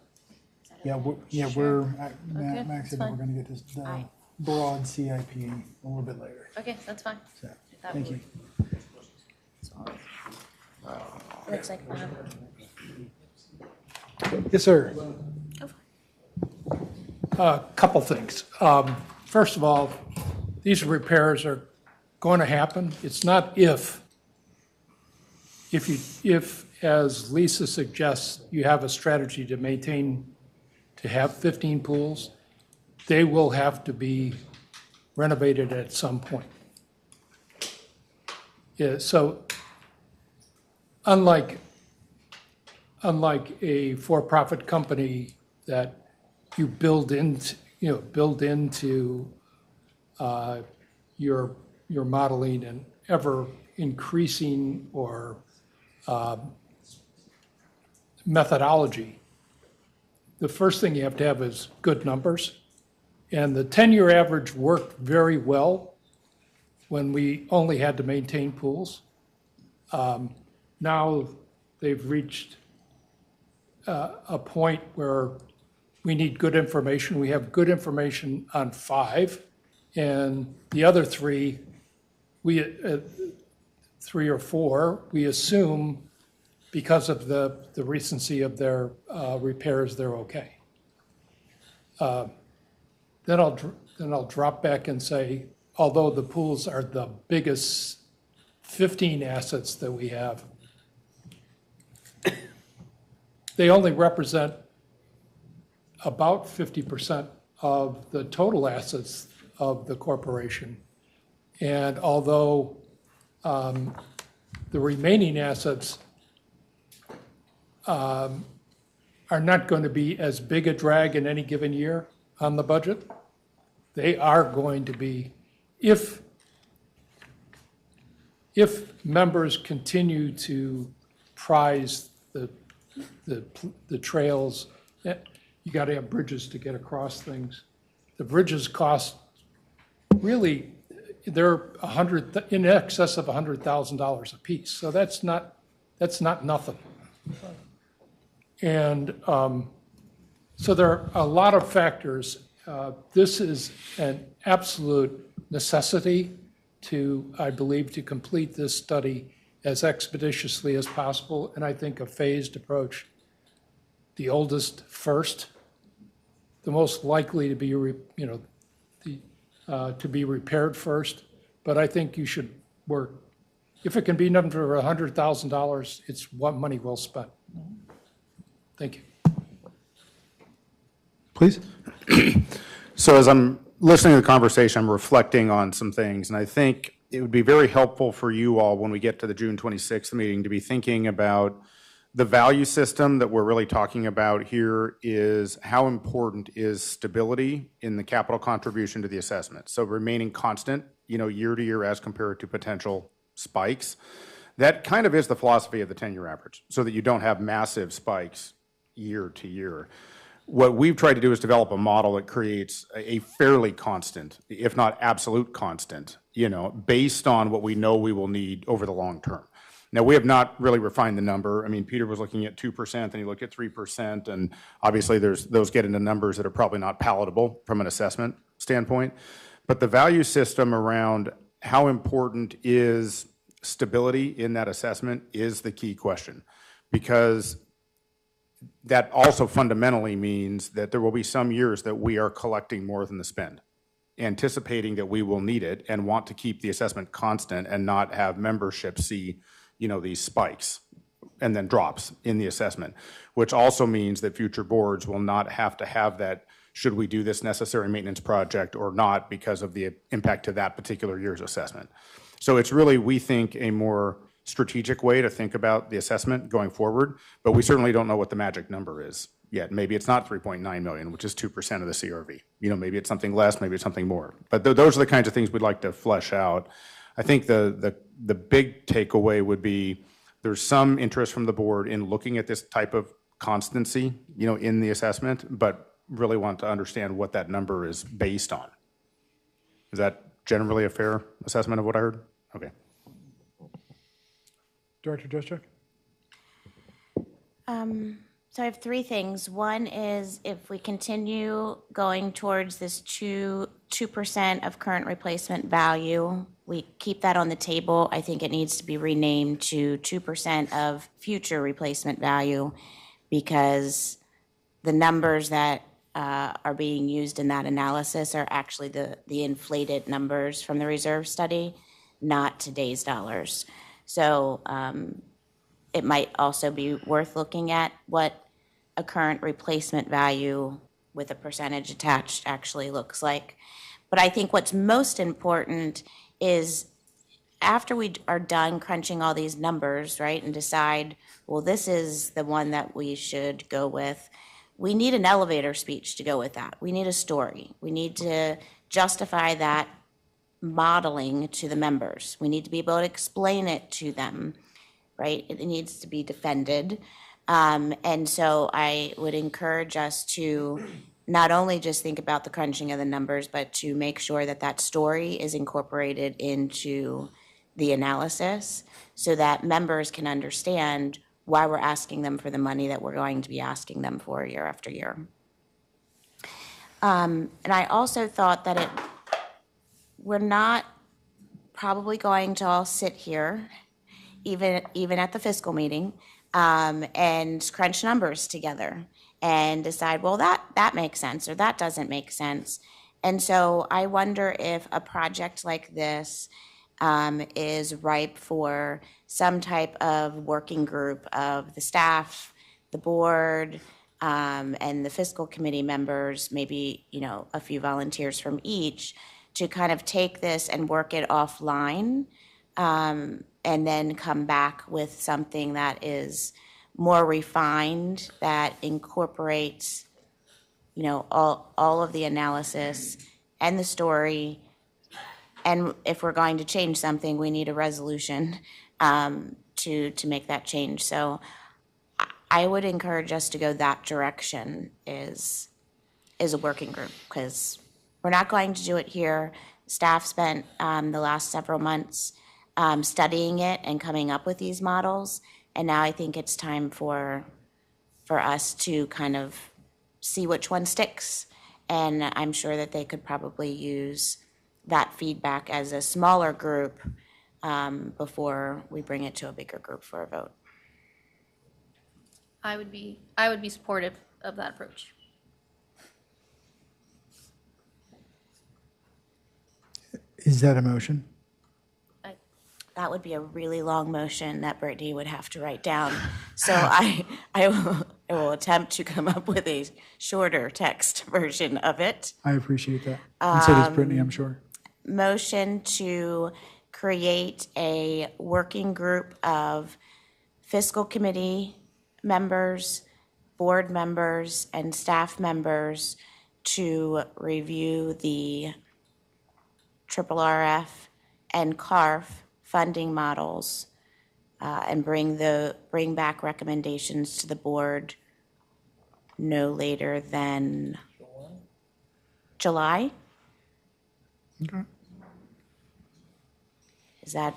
Max that's said that we're fine. going to get this Aye. broad CIP a little bit later. Okay, that's fine. So, I thought thank we you. Looks like, Yes, sir. Couple things. First of all, these repairs are going to happen. It's not if. If, as Lisa suggests, you have a strategy to maintain, to have 15 pools, they will have to be renovated at some point. Yeah, so unlike a for-profit company that you build into your modeling and ever increasing or methodology, the first thing you have to have is good numbers. And the 10-year average worked very well when we only had to maintain pools. Now they've reached a point where we need good information. We have good information on 5, and the other 3, 3 or 4, we assume because of the recency of their repairs, they're okay. Then I'll drop back and say, although the pools are the biggest 15 assets that we have, they only represent about 50% of the total assets of the corporation. And although the remaining assets are not going to be as big a drag in any given year on the budget, they are going to be, if members continue to prize the trails, you got to have bridges to get across things. The bridges cost really, they're in excess of $100,000 a piece. So that's not nothing. And so there are a lot of factors. This is an absolute necessity to, I believe, to complete this study as expeditiously as possible. And I think a phased approach, the oldest first, the most likely to be, to be repaired first. But I think you should work. If it can be done for $100,000, it's money well spent. Thank you. Please. So as I'm listening to the conversation, I'm reflecting on some things, and I think it would be very helpful for you all when we get to the June 26th meeting to be thinking about the value system that we're really talking about here is how important is stability in the capital contribution to the assessment. So remaining constant, year to year as compared to potential spikes. That kind of is the philosophy of the 10-year average, so that you don't have massive spikes year to year. What we've tried to do is develop a model that creates a fairly constant, if not absolute constant, based on what we know we will need over the long term. Now, we have not really refined the number. I mean, Peter was looking at 2%, and he looked at 3%, and obviously those get into numbers that are probably not palatable from an assessment standpoint. But the value system around how important is stability in that assessment is the key question, because that also fundamentally means that there will be some years that we are collecting more than the spend, anticipating that we will need it and want to keep the assessment constant and not have membership see, these spikes and then drops in the assessment, which also means that future boards will not have to have that, should we do this necessary maintenance project or not, because of the impact to that particular year's assessment. So it's really, we think, a more strategic way to think about the assessment going forward, but we certainly don't know what the magic number is yet. Maybe it's not 3.9 million, which is 2% of the CRV. Maybe it's something less, maybe it's something more. But those are the kinds of things we'd like to flesh out. I think the big takeaway would be there's some interest from the board in looking at this type of constancy, in the assessment, but really want to understand what that number is based on. Is that generally a fair assessment of what I heard? Okay. Director Joshczuk? So I have three things. One is if we continue going towards this 2% of current replacement value, we keep that on the table. I think it needs to be renamed to 2% of future replacement value, because the numbers that are being used in that analysis are actually the inflated numbers from the reserve study, not today's dollars. So it might also be worth looking at what a current replacement value with a percentage attached actually looks like. But I think what's most important is after we are done crunching all these numbers, right, and decide, well, this is the one that we should go with, we need an elevator speech to go with that. We need a story. We need to justify that modeling to the members. We need to be able to explain it to them, right? It needs to be defended. And so I would encourage us to not only just think about the crunching of the numbers, but to make sure that that story is incorporated into the analysis so that members can understand why we're asking them for the money that we're going to be asking them for year after year. And I also thought that we're not probably going to all sit here, even at the fiscal meeting, and crunch numbers together and decide, well, that makes sense or that doesn't make sense. And so I wonder if a project like this is ripe for some type of working group of the staff, the board, and the fiscal committee members, maybe, a few volunteers from each, to kind of take this and work it offline, and then come back with something that is more refined, that incorporates, all of the analysis and the story. And if we're going to change something, we need a resolution to make that change. So I would encourage us to go that direction is a working group, because we're not going to do it here. Staff spent the last several months studying it and coming up with these models. And now I think it's time for us to kind of see which one sticks. And I'm sure that they could probably use that feedback as a smaller group before we bring it to a bigger group for a vote. I would be supportive of that approach. Is that a motion? That would be a really long motion that Brittany would have to write down. So I I will attempt to come up with a shorter text version of it. I appreciate that. And so does Brittany, I'm sure. Motion to create a working group of fiscal committee members, board members, and staff members to review the RRF and CARF funding models and bring back recommendations to the board no later than July? Okay. Is that,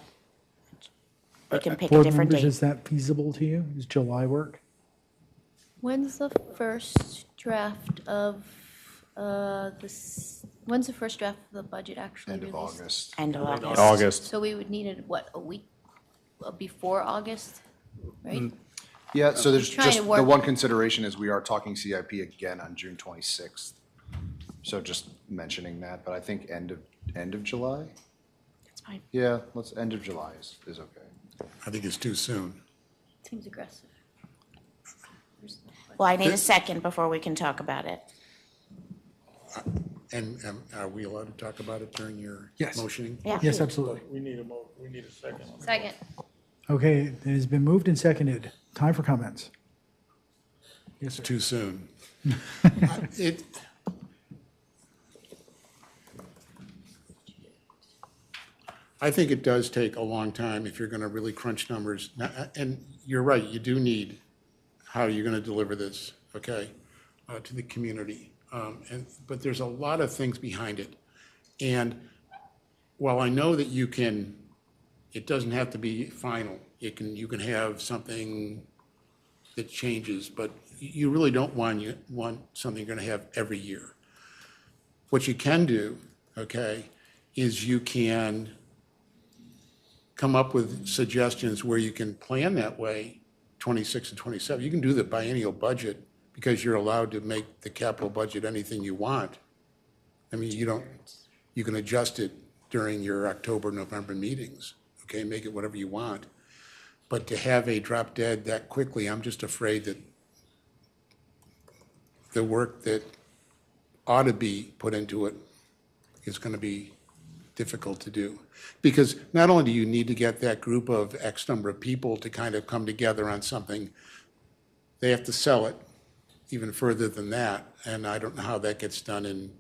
we can pick a Board different members, date. is that feasible to you? Does July work? When's the first draft of when's the first draft of the budget actually End of released? August. End of August. August. So we would need it, what, a week before August, right? Yeah, so there's Trying to just, the work- one consideration is we are talking CIP again on June 26th. So just mentioning that, but I think end of July? That's fine. Yeah, end of July is okay. I think it's too soon. Seems aggressive. Well, I need a second before we can talk about it. And are we allowed to talk about it during your Yes. motioning? Yeah. Yes, absolutely. We need a second. Second. Okay, it has been moved and seconded. Time for comments. Yes, sir. Too soon. It, I think it does take a long time if you're going to really crunch numbers. And you're right, you do need how you're going to deliver this, okay, to the community. But there's a lot of things behind it. And while I know that you can, it doesn't have to be final. You can have something that changes, but you really don't want something you're going to have every year. What you can do, okay, is you can come up with suggestions where you can plan that way, 26 and 27. You can do the biennial budget because you're allowed to make the capital budget anything you want. I mean, you can adjust it during your October, November meetings, okay, make it whatever you want. But to have a drop dead that quickly, I'm just afraid that the work that ought to be put into it is going to be difficult to do. Because not only do you need to get that group of X number of people to kind of come together on something, they have to sell it even further than that. And I don't know how that gets done in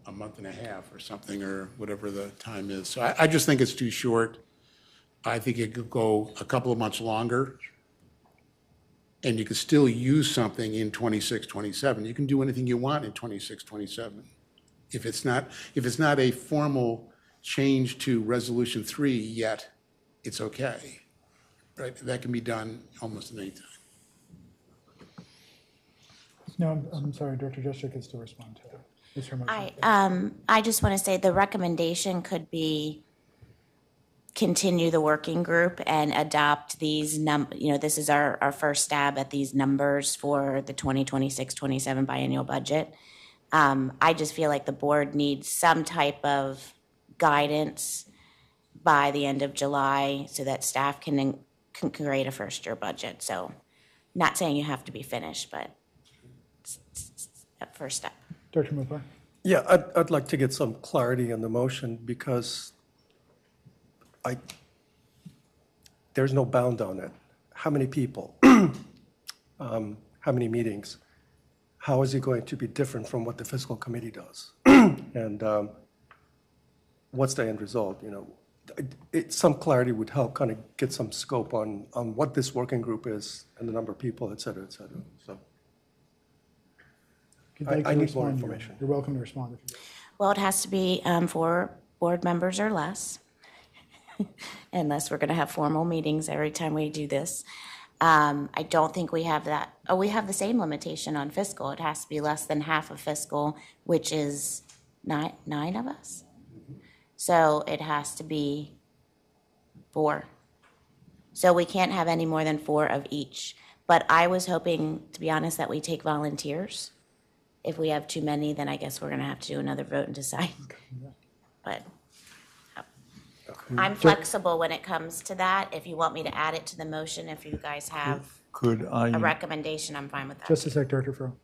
a month and a half or something, or whatever the time is. So I just think it's too short. I think it could go a couple of months longer. And you could still use something in 26, 27. You can do anything you want in 26, 27. If it's not a formal change to Resolution 3 yet, it's okay, right? That can be done almost at any time. No, I'm sorry, Director Jester gets to respond to it. It's her motion. I just want to say the recommendation could be continue the working group and adopt these this is our first stab at these numbers for the 2026-27 biennial budget. I just feel like the board needs some type of guidance by the end of July so that staff can create a first-year budget. So not saying you have to be finished, but it's a first step. Director Mupar? Yeah, I'd like to get some clarity on the motion because there's no bound on it. How many people? How many meetings? How is it going to be different from what the fiscal committee does? And what's the end result, some clarity would help kind of get some scope on what this working group is and the number of people, et cetera, so. If you'd like I to need more respond, information. You're welcome to respond. If you Well, it has to be 4 board members or less, unless we're going to have formal meetings every time we do this. I don't think we have that. Oh, we have the same limitation on fiscal. It has to be less than half of fiscal, which is nine of us. So it has to be 4. So we can't have any more than 4 of each. But I was hoping, to be honest, that we take volunteers. If we have too many, then I guess we're going to have to do another vote and decide. But I'm flexible when it comes to that. If you want me to add it to the motion, if you guys have Could a I, recommendation, I'm fine with that. Just a sec, Director Farrell.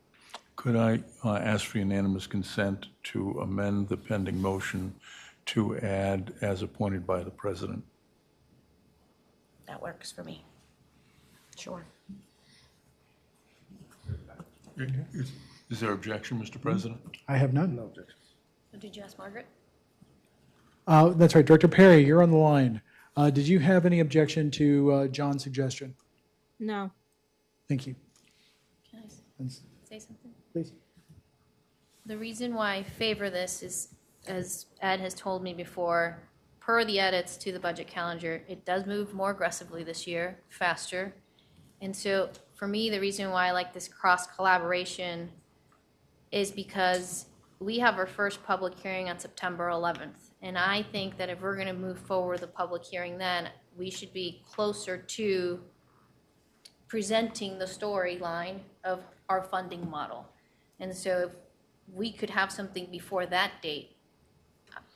could I ask for unanimous consent to amend the pending motion to add as appointed by the president? That works for me. Sure. Is there objection, Mr. President? I have none. Did you ask Margaret? That's right. Director Perry, you're on the line. Did you have any objection to John's suggestion? No. Thank you. Can I say something? Please. The reason why I favor this is, as Ed has told me before, per the edits to the budget calendar, it does move more aggressively this year, faster. And so for me, the reason why I like this cross collaboration is because we have our first public hearing on September 11th. And I think that if we're going to move forward with a public hearing then, we should be closer to presenting the storyline of our funding model. And so if we could have something before that date,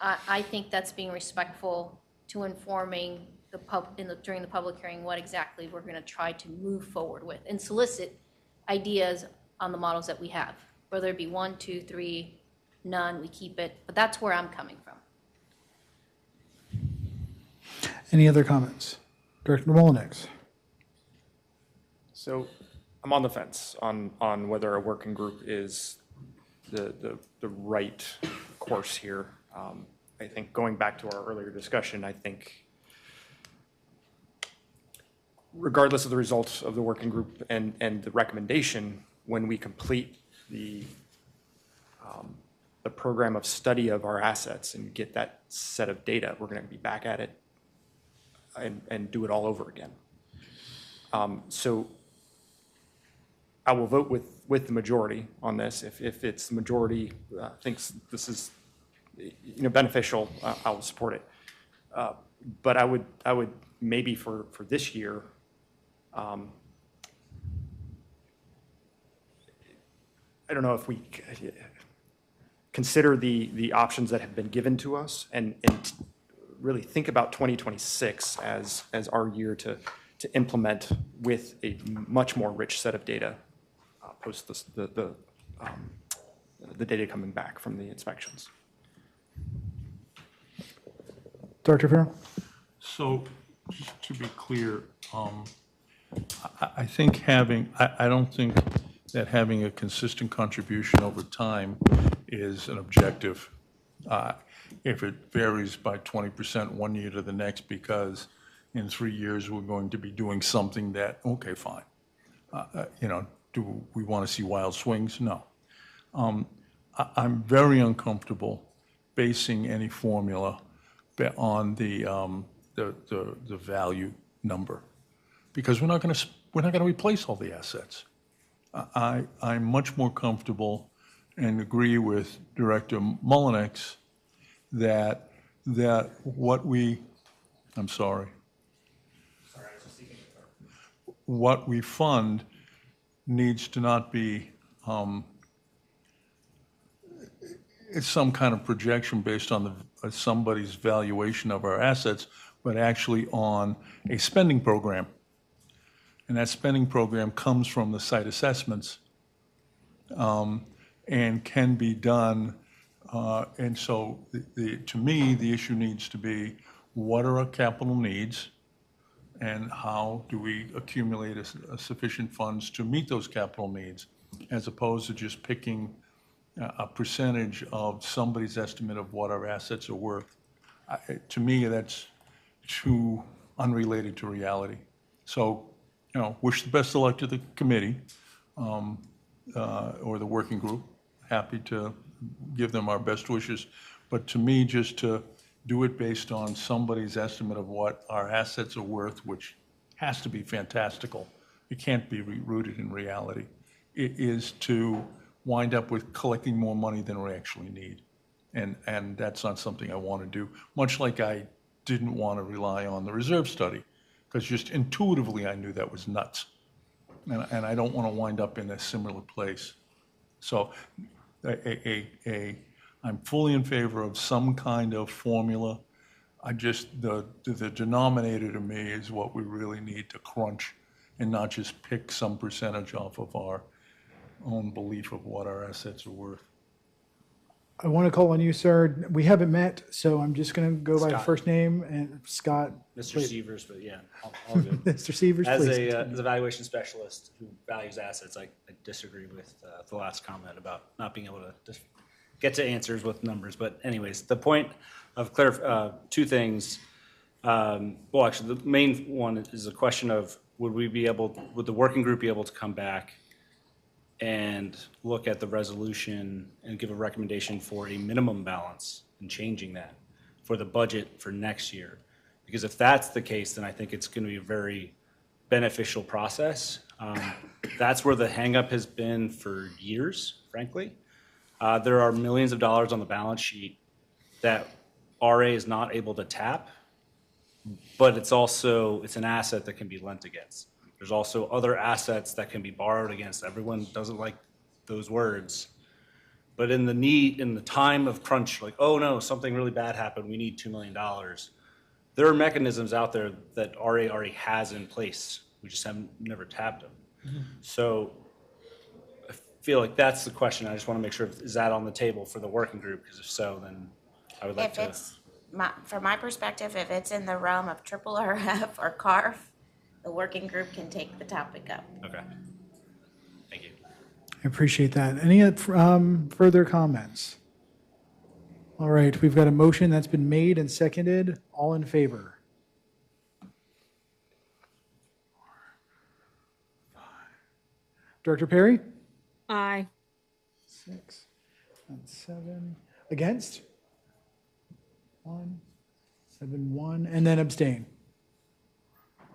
I think that's being respectful to informing during the public hearing what exactly we're going to try to move forward with and solicit ideas on the models that we have. Whether it be 1, 2, 3, none, we keep it. But that's where I'm coming from. Any other comments? Director Mullinex. So I'm on the fence on whether a working group is the right course here. I think going back to our earlier discussion, I think regardless of the results of the working group and the recommendation, when we complete the program of study of our assets and get that set of data, we're going to be back at it and do it all over again. So I will vote with the majority on this. If it's the majority thinks this is beneficial, I will support it. But I would maybe for this year, I don't know if we consider the options that have been given to us and really think about 2026 as our year to implement with a much more rich set of data post the data coming back from the inspections. Director Farrell. So, just to be clear, I think I don't think that having a consistent contribution over time is an objective. If it varies by 20% one year to the next because in 3 years we're going to be doing something that, okay, fine. Do we want to see wild swings? No. I'm very uncomfortable basing any formula on the value number because we're not going to replace all the assets. I'm much more comfortable and agree with Director Mullinex that what we fund needs to not be it's some kind of projection based on somebody's valuation of our assets, but actually on a spending program. And that spending program comes from the site assessments and can be done. And so to me, the issue needs to be what are our capital needs and how do we accumulate a sufficient funds to meet those capital needs as opposed to just picking a percentage of somebody's estimate of what our assets are worth. To me, that's too unrelated to reality. So, wish the best of luck to the committee or the working group. Happy to give them our best wishes. But to me, just to do it based on somebody's estimate of what our assets are worth, which has to be fantastical. It can't be rooted in reality. It is to wind up with collecting more money than we actually need. And that's not something I want to do, much like I didn't want to rely on the reserve study, because just intuitively I knew that was nuts. And I don't want to wind up in a similar place. So I'm fully in favor of some kind of formula I just, the denominator to me is what we really need to crunch and not just pick some percentage off of our own belief of what our assets are worth. I want to call on you, sir. We haven't met, so I'm just going to go by Scott. first name, and Scott. Mr. please. Severs, but yeah, all good. Mr. Severs, As please. as a valuation specialist who values assets, I disagree with the last comment about not being able to just get to answers with numbers. But anyways, the point of two things. Well, actually, the main one is a question of would the working group be able to come back and look at the resolution and give a recommendation for a minimum balance and changing that for the budget for next year? Because if that's the case, then I think it's going to be a very beneficial process. That's where the hangup has been for years, frankly. There are millions of dollars on the balance sheet that RA is not able to tap, but it's an asset that can be lent against. There's also other assets that can be borrowed against. Everyone doesn't like those words. But in the time of crunch, like, oh no, something really bad happened, we need $2 million. There are mechanisms out there that RA already has in place. We just have never tapped them. So I feel like that's the question. I just want to make sure, is that on the table for the working group? Because if so, then I would like If to. it's, from my perspective, if it's in the realm of triple RF or CARF, the working group can take the topic up. Okay. Thank you. I appreciate that. Any further comments? All right, we've got a motion that's been made and seconded. All in favor? Director Perry? Aye. 6 and 7. Against? 1, 7, 1, and then abstain.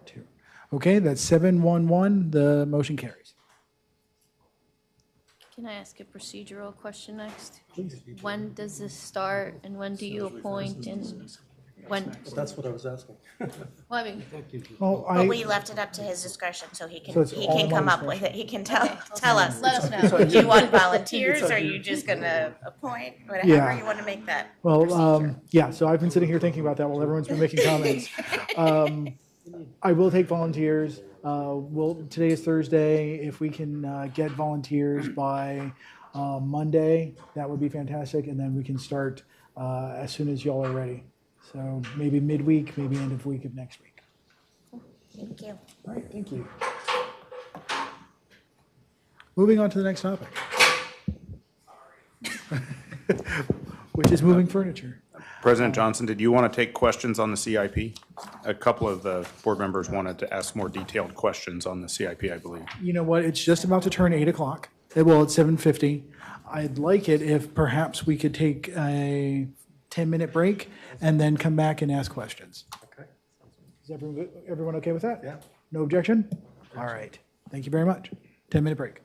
2. Okay, that's 7-1-1. The motion carries. Can I ask a procedural question next? Please. When does this start and when do you appoint and when? That's what I was asking. Well, I mean, Well, But we left it up to his discretion, so he So can, it's he all can my come up with discretion. it. He can tell us. let us know. Do you want volunteers, or are you just gonna appoint, whatever Yeah. you want to make that Well, procedure? yeah, so I've been sitting here thinking about that while everyone's been making comments. I will take volunteers. Today is Thursday. If we can get volunteers by Monday, that would be fantastic, and then we can start as soon as y'all are ready. So maybe midweek, maybe end of week of next week. Thank you. All right, thank you. Moving on to the next topic, which is moving furniture. President Johnson, did you want to take questions on the CIP? A couple of the board members wanted to ask more detailed questions on the CIP, I believe. You know what, it's just about to turn 8 o'clock. Well, it's 7:50. I'd like it if perhaps we could take a 10-minute break and then come back and ask questions. Okay. Is everyone okay with that? Yeah. No objection? All right. Thank you very much. 10-minute break.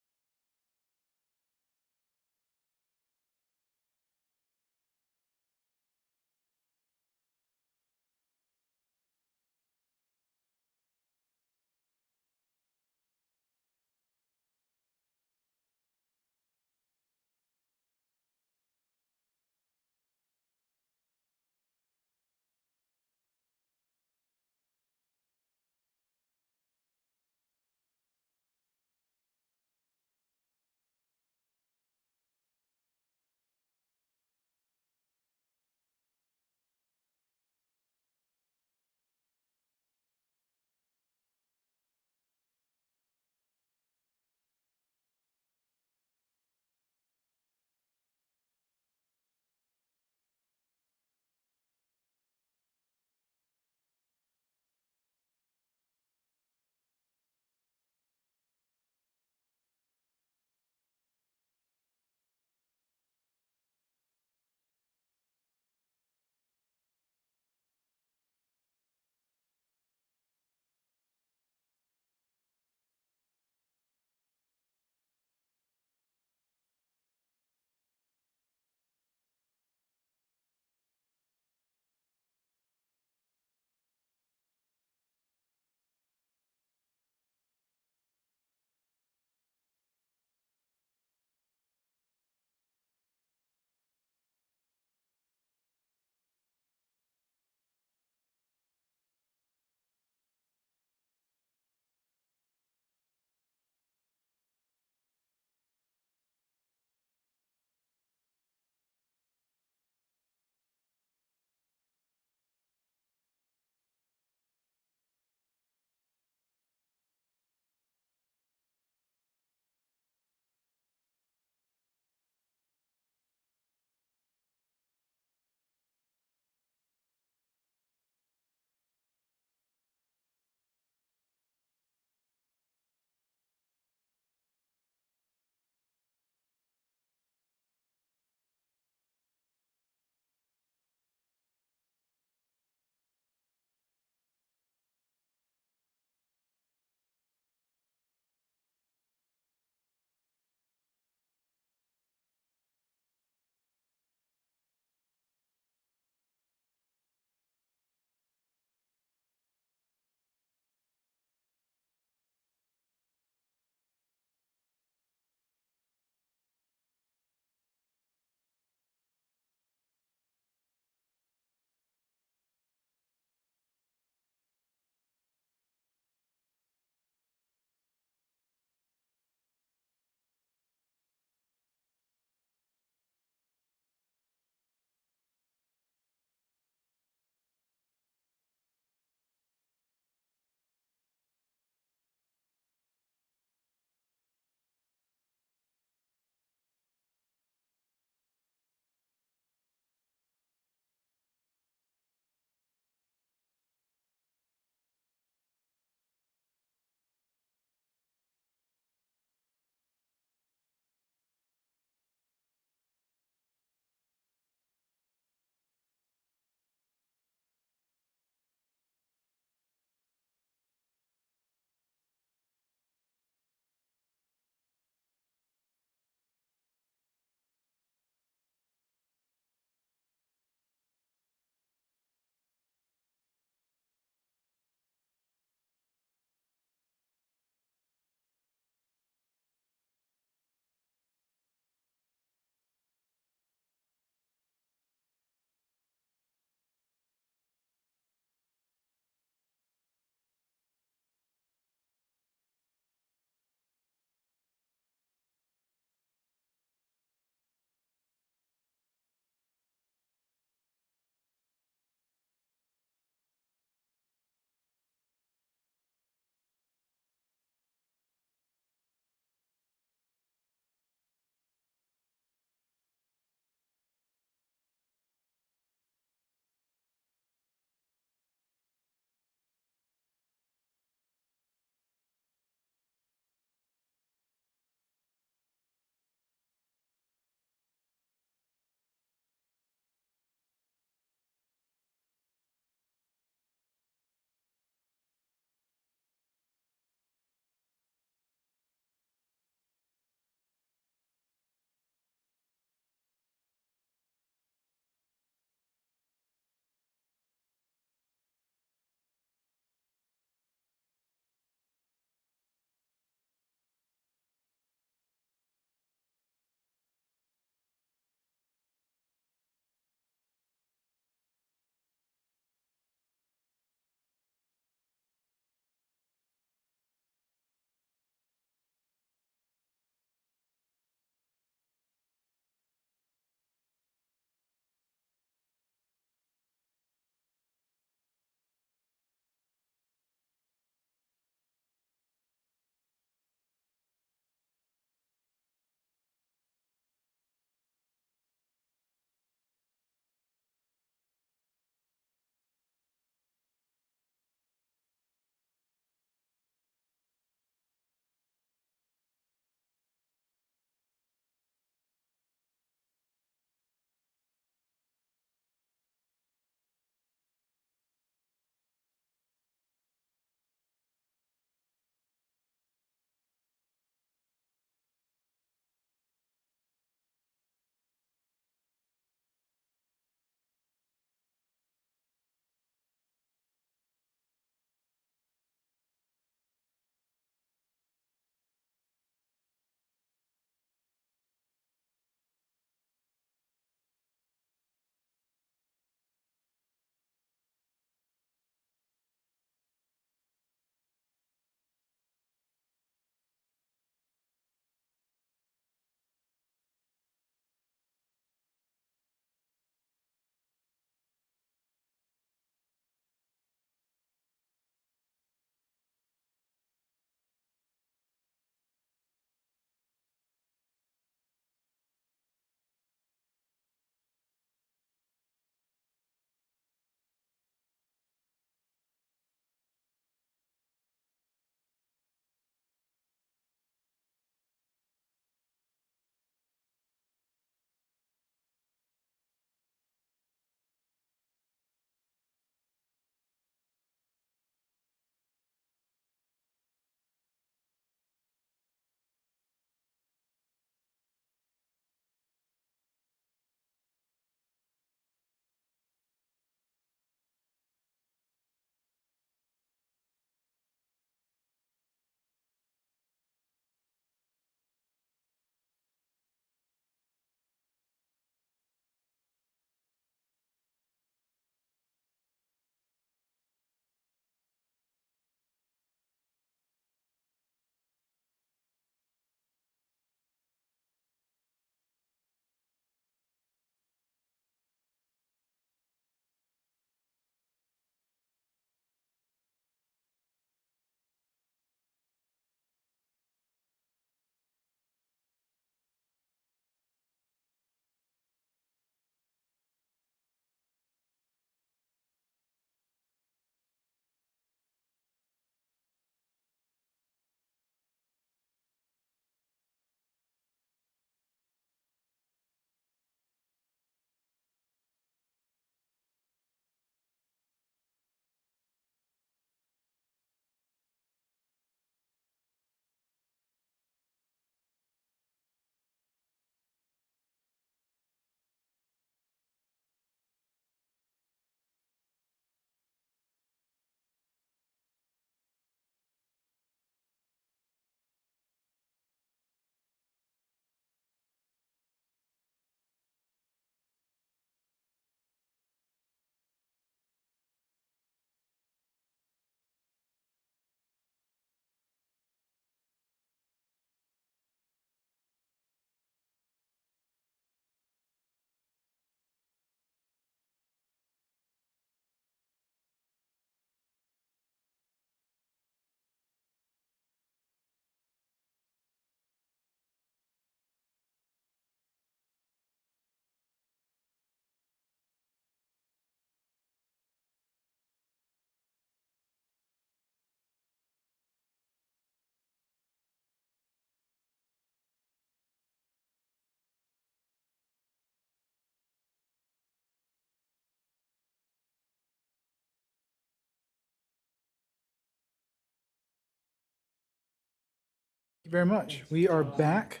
you very much. We are back.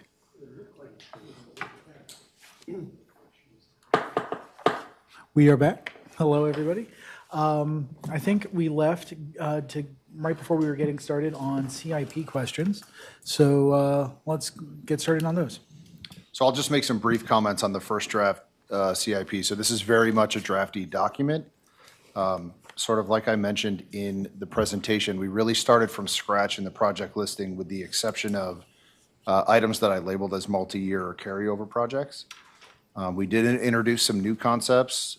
We are back. Hello, everybody. I think we left right before we were getting started on CIP questions. So let's get started on those. So I'll just make some brief comments on the first draft CIP. So this is very much a drafty document. Sort of like I mentioned in the presentation, we really started from scratch in the project listing with the exception of items that I labeled as multi-year or carryover projects. We did introduce some new concepts,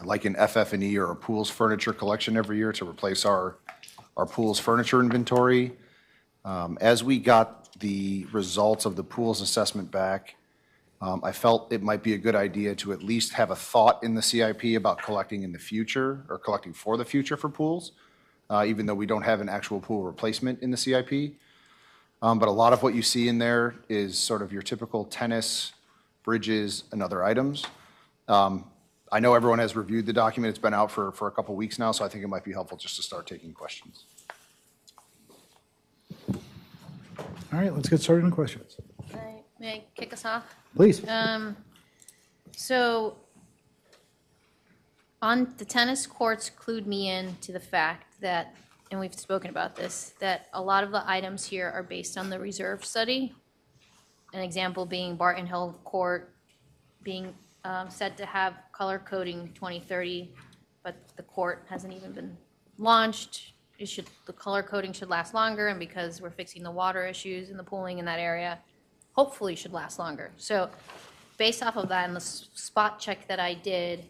like an FF&E or a pools furniture collection every year to replace our pools furniture inventory. As we got the results of the pools assessment back, I felt it might be a good idea to at least have a thought in the CIP about collecting in the future or collecting for the future for pools, even though we don't have an actual pool replacement in the CIP. But a lot of what you see in there is sort of your typical tennis, bridges, and other items. I know everyone has reviewed the document. It's been out for a couple weeks now, so I think it might be helpful just to start taking questions. All right, let's get started on questions. May I kick us off? Please. So on the tennis courts clued me in to the fact that, and we've spoken about this, that a lot of the items here are based on the reserve study. An example being Barton Hill Court being said to have color coding 2030, but the court hasn't even been launched. The color coding should last longer, and because we're fixing the water issues and the pooling in that area, hopefully should last longer. So based off of that and the spot check that I did,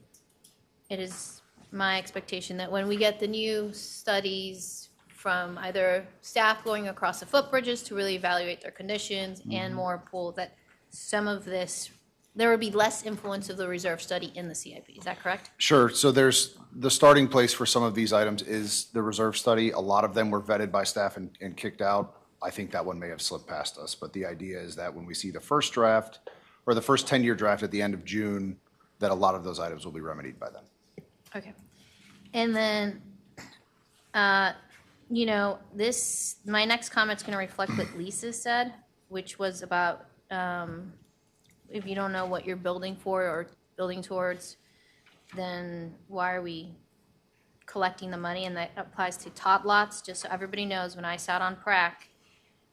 it is my expectation that when we get the new studies from either staff going across the footbridges to really evaluate their conditions and more pool, that some of this, there would be less influence of the reserve study in the CIP. Is that correct? Sure. So there's the starting place for some of these items is the reserve study. A lot of them were vetted by staff and kicked out. I think that one may have slipped past us, but the idea is that when we see the first draft or the first 10-year draft at the end of June, that a lot of those items will be remedied by then. Okay. And then, my next comment's going to reflect what Lisa said, which was about if you don't know what you're building for or building towards, then why are we collecting the money? And that applies to tot lots, just so everybody knows, when I sat on PrAC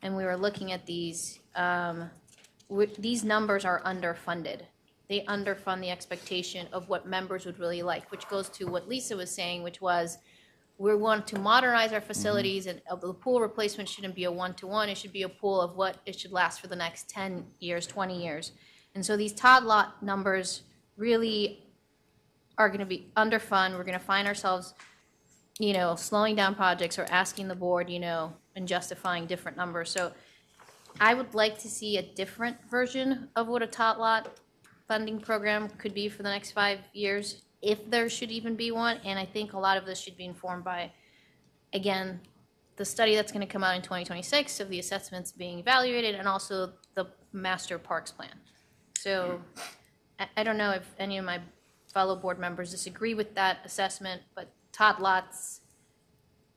and we were looking at these numbers are underfunded. They underfund the expectation of what members would really like, which goes to what Lisa was saying, which was we want to modernize our facilities, and the pool replacement shouldn't be a one-to-one. It should be a pool of what it should last for the next 10 years, 20 years. And so these tot lot numbers really are going to be underfunded. We're going to find ourselves, slowing down projects or asking the board, and justifying different numbers. So I would like to see a different version of what a tot lot funding program could be for the next 5 years, if there should even be one. And I think a lot of this should be informed by, again, the study that's going to come out in 2026 of the assessments being evaluated, and also the master parks plan. So I don't know if any of my fellow board members disagree with that assessment, but tot lots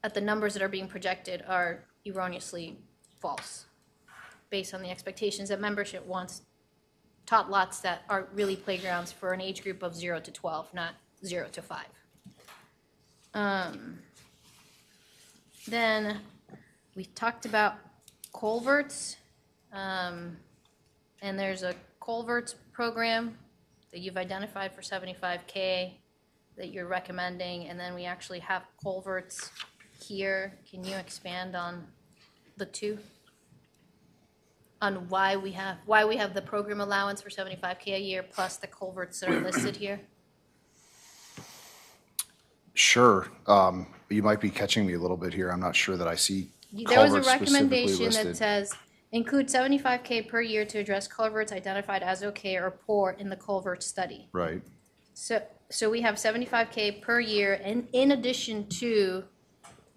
at the numbers that are being projected are erroneously false, based on the expectations that membership wants tot lots that are really playgrounds for an age group of 0 to 12, not 0 to 5. Then we talked about culverts, and there's a culverts program that you've identified for $75K that you're recommending, and then we actually have culverts here. Can you expand on the two? On why we have the program allowance for $75K a year plus the culverts that are listed here? Sure. You might be catching me a little bit here. I'm not sure that I see There was a culverts specifically recommendation that listed. says include $75K per year to address culverts identified as okay or poor in the culvert study. Right. So we have $75K per year in addition to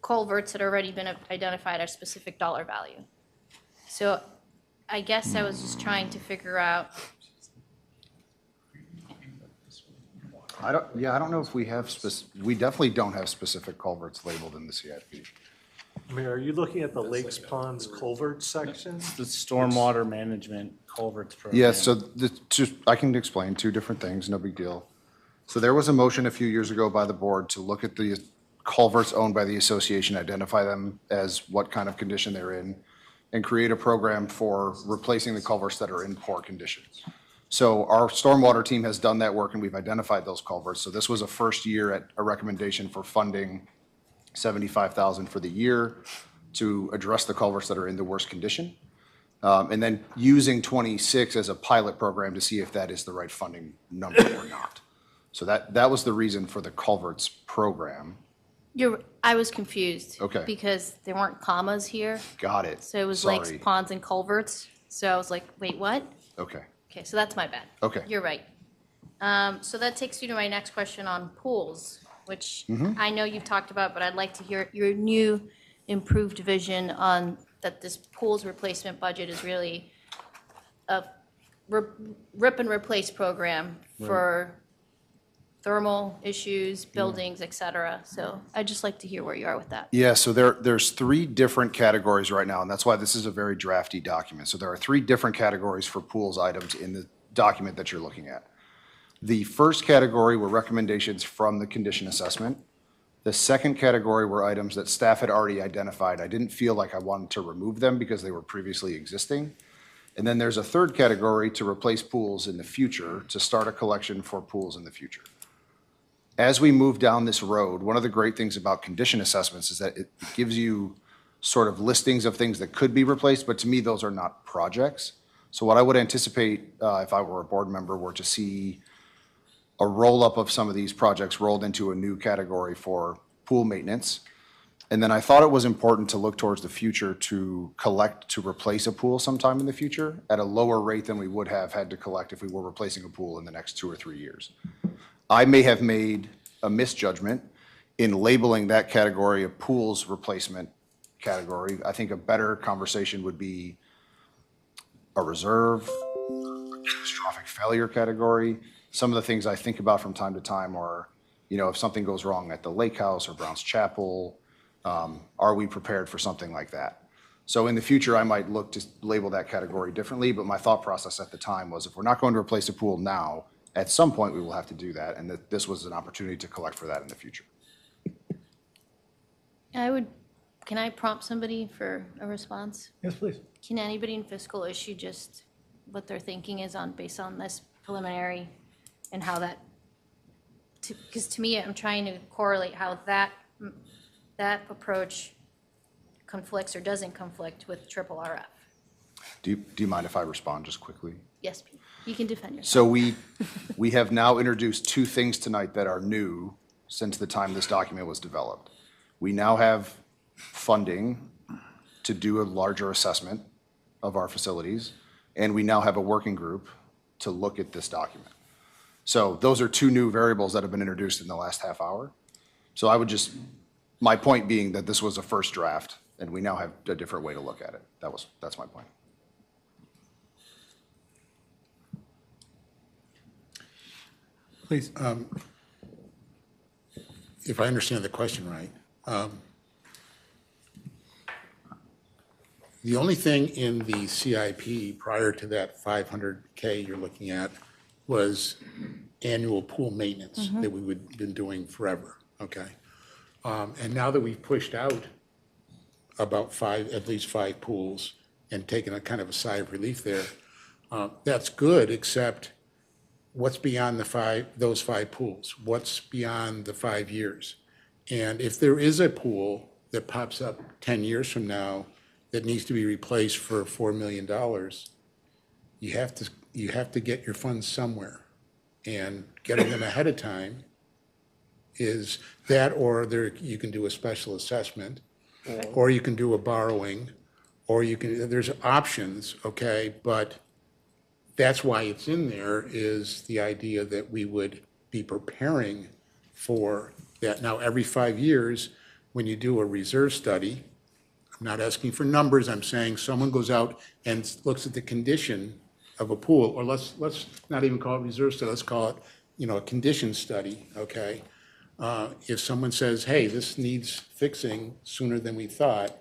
culverts that have already been identified at a specific dollar value. So I guess I was just trying to figure out. I don't know if we have we definitely don't have specific culverts labeled in the CIP. Mayor, are you looking at the lakes, ponds, culvert section? The stormwater management culverts program. Yeah, so I can explain two different things, no big deal. So there was a motion a few years ago by the board to look at the culverts owned by the association, identify them as what kind of condition they're in, and create a program for replacing the culverts that are in poor condition. So our stormwater team has done that work and we've identified those culverts. So this was a first year at a recommendation for funding $75,000 for the year to address the culverts that are in the worst condition. And then using 26 as a pilot program to see if that is the right funding number or not. So that was the reason for the culverts program. I was confused. Okay. Because there weren't commas here. Got it. So it was Sorry. lakes, ponds, and culverts. So I was like, wait, what? Okay. Okay, so that's my bad. Okay. You're right. So that takes you to my next question on pools, which I know you've talked about, but I'd like to hear your new improved vision on that this pools replacement budget is really a rip and replace program for thermal issues, buildings, et cetera. So I'd just like to hear where you are with that. Yeah, so there's three different categories right now, and that's why this is a very drafty document. So there are three different categories for pools items in the document that you're looking at. The first category were recommendations from the condition assessment. The second category were items that staff had already identified. I didn't feel like I wanted to remove them because they were previously existing. And then there's a third category to replace pools in the future, to start a collection for pools in the future. As we move down this road, one of the great things about condition assessments is that it gives you sort of listings of things that could be replaced, but to me, those are not projects. So what I would anticipate, if I were a board member, were to see a roll-up of some of these projects rolled into a new category for pool maintenance. And then I thought it was important to look towards the future to collect to replace a pool sometime in the future at a lower rate than we would have had to collect if we were replacing a pool in the next 2 or 3 years. I may have made a misjudgment in labeling that category a pools replacement category. I think a better conversation would be a reserve, a catastrophic failure category. Some of the things I think about from time to time are, if something goes wrong at the lake house or Brown's Chapel, are we prepared for something like that? So in the future, I might look to label that category differently, but my thought process at the time was if we're not going to replace a pool now, at some point we will have to do that, and that this was an opportunity to collect for that in the future. Can I prompt somebody for a response? Yes, please. Can anybody in fiscal issue just what their thinking is based on this preliminary and how that, because to me, I'm trying to correlate how that approach conflicts or doesn't conflict with triple RF. Do you mind if I respond just quickly? Yes, Pete. You can defend yourself. So we have now introduced two things tonight that are new since the time this document was developed. We now have funding to do a larger assessment of our facilities, and we now have a working group to look at this document. So those are two new variables that have been introduced in the last half hour. So I would my point being that this was a first draft, and we now have a different way to look at it. That's my point. Please. If I understand the question right, the only thing in the CIP prior to that 500K you're looking at was annual pool maintenance that we would been doing forever, okay? And now that we've pushed out about at least five pools and taken a kind of a sigh of relief there, that's good, except what's beyond those five pools? What's beyond the 5 years? And if there is a pool that pops up 10 years from now that needs to be replaced for $4 million, you have to get your funds somewhere. And getting them ahead of time is that, or you can do a special assessment, or you can do a borrowing, or there's options, okay? But that's why it's in there, is the idea that we would be preparing for that. Now, every 5 years, when you do a reserve study, I'm not asking for numbers, I'm saying someone goes out and looks at the condition of a pool, or let's not even call it reserve study, let's call it, a condition study, okay? If someone says, hey, this needs fixing sooner than we thought,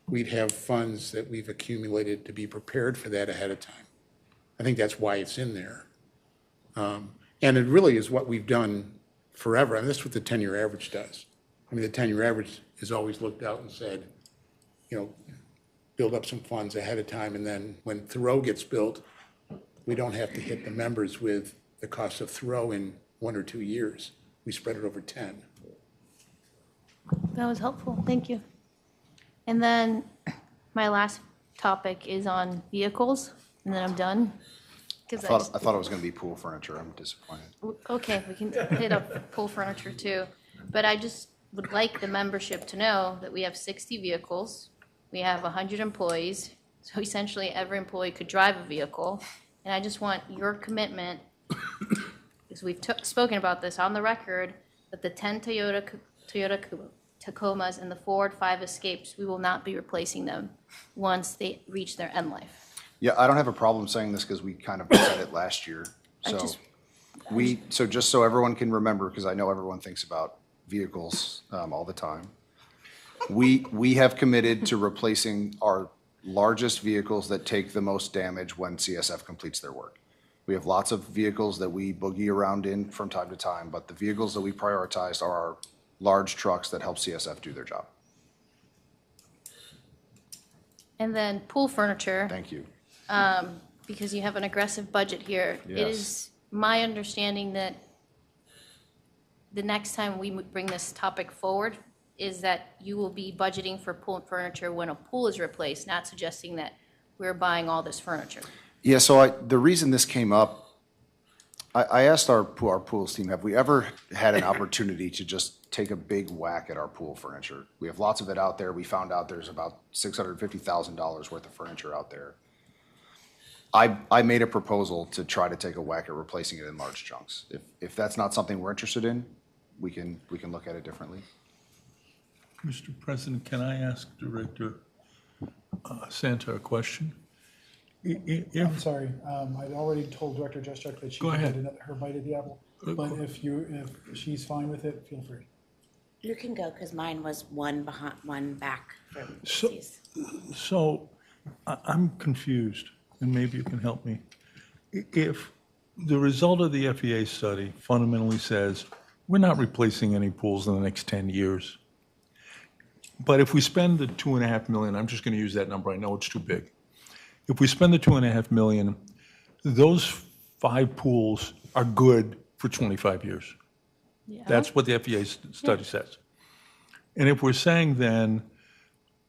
we'd have funds that we've accumulated to be prepared for that ahead of time. I think that's why it's in there. And it really is what we've done forever, and that's what the 10-year average does. I mean, the 10-year average has always looked out and said, you know, build up some funds ahead of time, and then when Thoreau gets built, we don't have to hit the members with the cost of Thoreau in 1 or 2 years. We spread it over 10. That was helpful, thank you. And then my last topic is on vehicles, and then I'm done. I thought it was going to be pool furniture. I'm disappointed. Okay, we can hit up pool furniture too, but I just would like the membership to know that we have 60 vehicles, we have 100 employees, so essentially every employee could drive a vehicle, and I just want your commitment, because we've spoken about this on the record, that the 10 Toyota Tacomas and the Ford 5 Escapes, we will not be replacing them once they reach their end life. Yeah, I don't have a problem saying this because we kind of said it last year. So just so everyone can remember, because I know everyone thinks about vehicles all the time. We have committed to replacing our largest vehicles that take the most damage when CSF completes their work. We have lots of vehicles that we boogie around in from time to time, but the vehicles that we prioritized are our large trucks that help CSF do their job. And then pool furniture. Thank you. Because you have an aggressive budget here. It Yes. is my understanding that the next time we bring this topic forward is that you will be budgeting for pool furniture when a pool is replaced, not suggesting that we're buying all this furniture. Yeah, so the reason this came up, I asked our pools team, have we ever had an opportunity to just take a big whack at our pool furniture? We have lots of it out there. We found out there's about $650,000 worth of furniture out there. I made a proposal to try to take a whack at replacing it in large chunks. If that's not something we're interested in, we can look at it differently. Mr. President, can I ask Director Santa a question? I'm sorry, I'd already told Director Juszczyk that she Go could ahead. get her bite of the apple, but if she's fine with it, feel free. You can go, because mine was one behind, one back from So- Dixie's. So I'm confused, and maybe you can help me. If the result of the FEA study fundamentally says, we're not replacing any pools in the next 10 years, but if we spend the 2.5 million, I'm just going to use that number, I know it's too big. If we spend the 2.5 million, those 5 pools are good for 25 years. Yeah. That's what the FEA study says. And if we're saying then,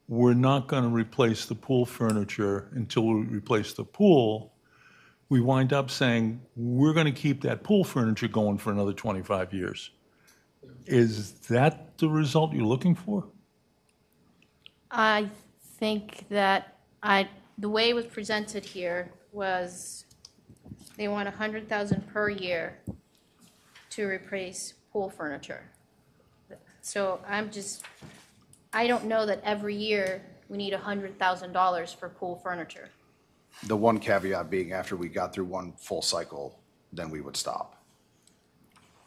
we're not going to replace the pool furniture until we replace the pool, we wind up saying, we're going to keep that pool furniture going for another 25 years. Is that the result you're looking for? I think that the way it was presented here was they want 100,000 per year to replace pool furniture. So I don't know that every year we need $100,000 for pool furniture. The one caveat being after we got through one full cycle, then we would stop.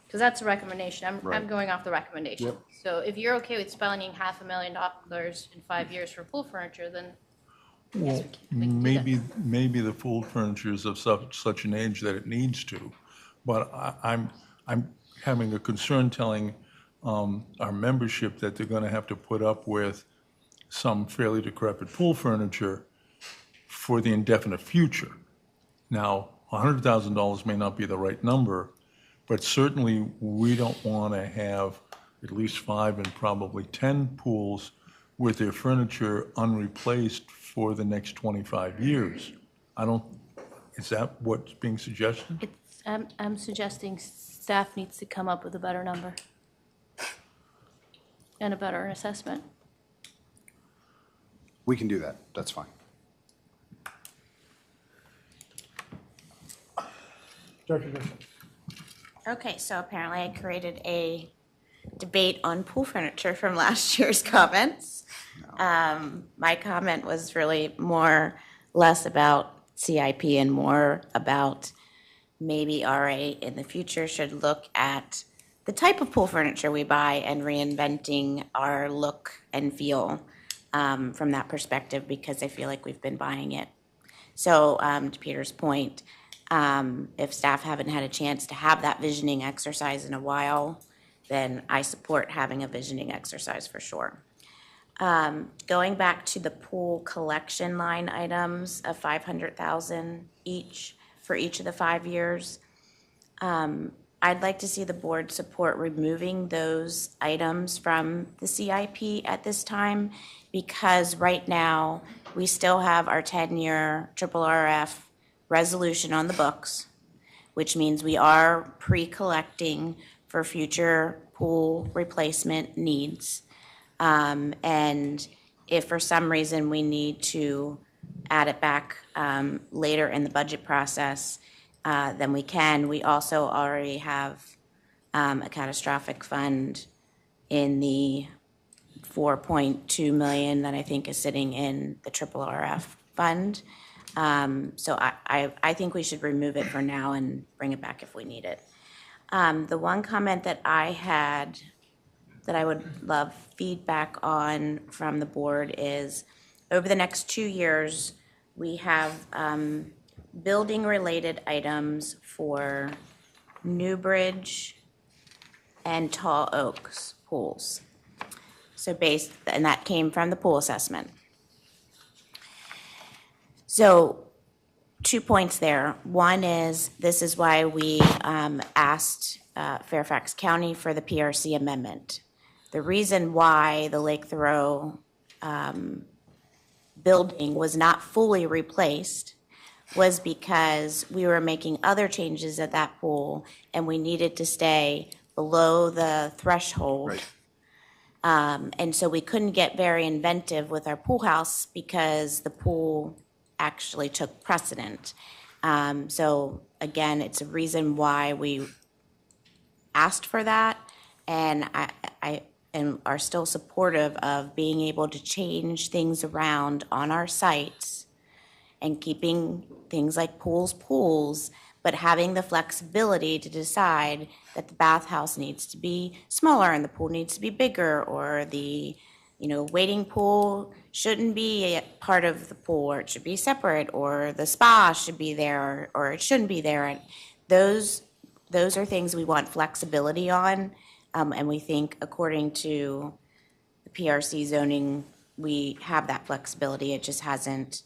Because that's a recommendation. I'm Right. going off the recommendation. Yep. So if you're okay with spending $500,000 in 5 years for pool furniture, then Well, maybe the pool furniture is of such an age that it needs to, but I'm having a concern telling our membership that they're going to have to put up with some fairly decrepit pool furniture for the indefinite future. Now, $100,000 may not be the right number, but certainly we don't want to have at least 5 and probably 10 pools with their furniture unreplaced for the next 25 years. Is that what's being suggested? I'm suggesting staff needs to come up with a better number and a better assessment. We can do that. That's fine. Director Juszczyk. Okay, so apparently I created a debate on pool furniture from last year's comments. My comment was really less about CIP and more about maybe RA in the future should look at the type of pool furniture we buy and reinventing our look and feel from that perspective, because I feel like we've been buying it. So to Peter's point, if staff haven't had a chance to have that visioning exercise in a while, then I support having a visioning exercise for sure. Going back to the pool collection line items of $500,000 each for each of the 5 years, I'd like to see the board support removing those items from the CIP at this time, because right now we still have our 10-year RRF resolution on the books, which means we are pre-collecting for future pool replacement needs. And if for some reason we need to add it back later in the budget process, then we can. We also already have a catastrophic fund in the $4.2 million that I think is sitting in the RRF fund. So I think we should remove it for now and bring it back if we need it. The one comment that I had that I would love feedback on from the board is, over the next 2 years, we have building-related items for Newbridge and Tall Oaks pools. So and that came from the pool assessment. So 2 points there. One is, this is why we asked Fairfax County for the PRC amendment. The reason why the Lake Thoreau building was not fully replaced was because we were making other changes at that pool and we needed to stay below the threshold. Right. And so we couldn't get very inventive with our pool house because the pool actually took precedent. So again, it's a reason why we asked for that, and I are still supportive of being able to change things around on our sites and keeping things like pools, but having the flexibility to decide that the bathhouse needs to be smaller and the pool needs to be bigger, or the wading pool shouldn't be a part of the pool, or it should be separate, or the spa should be there, or it shouldn't be there. And those are things we want flexibility on, and we think according to the PRC zoning, we have that flexibility. It just hasn't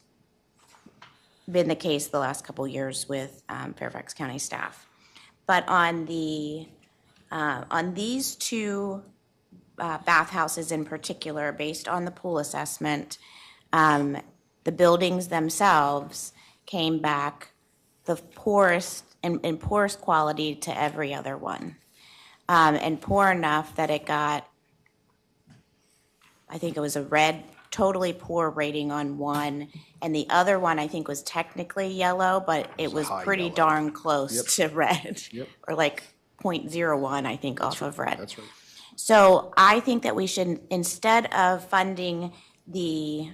been the case the last couple years with Fairfax County staff. But on these two bathhouses in particular, based on the pool assessment, the buildings themselves came back the poorest in poorest quality to every other one, and poor enough that it got, I think it was a red, totally poor rating on one, and the other one I think was technically yellow, but it was pretty yellow. darn close to red, Yep. or like 0.01, I think, off of red. That's right. So I think that we should, instead of funding the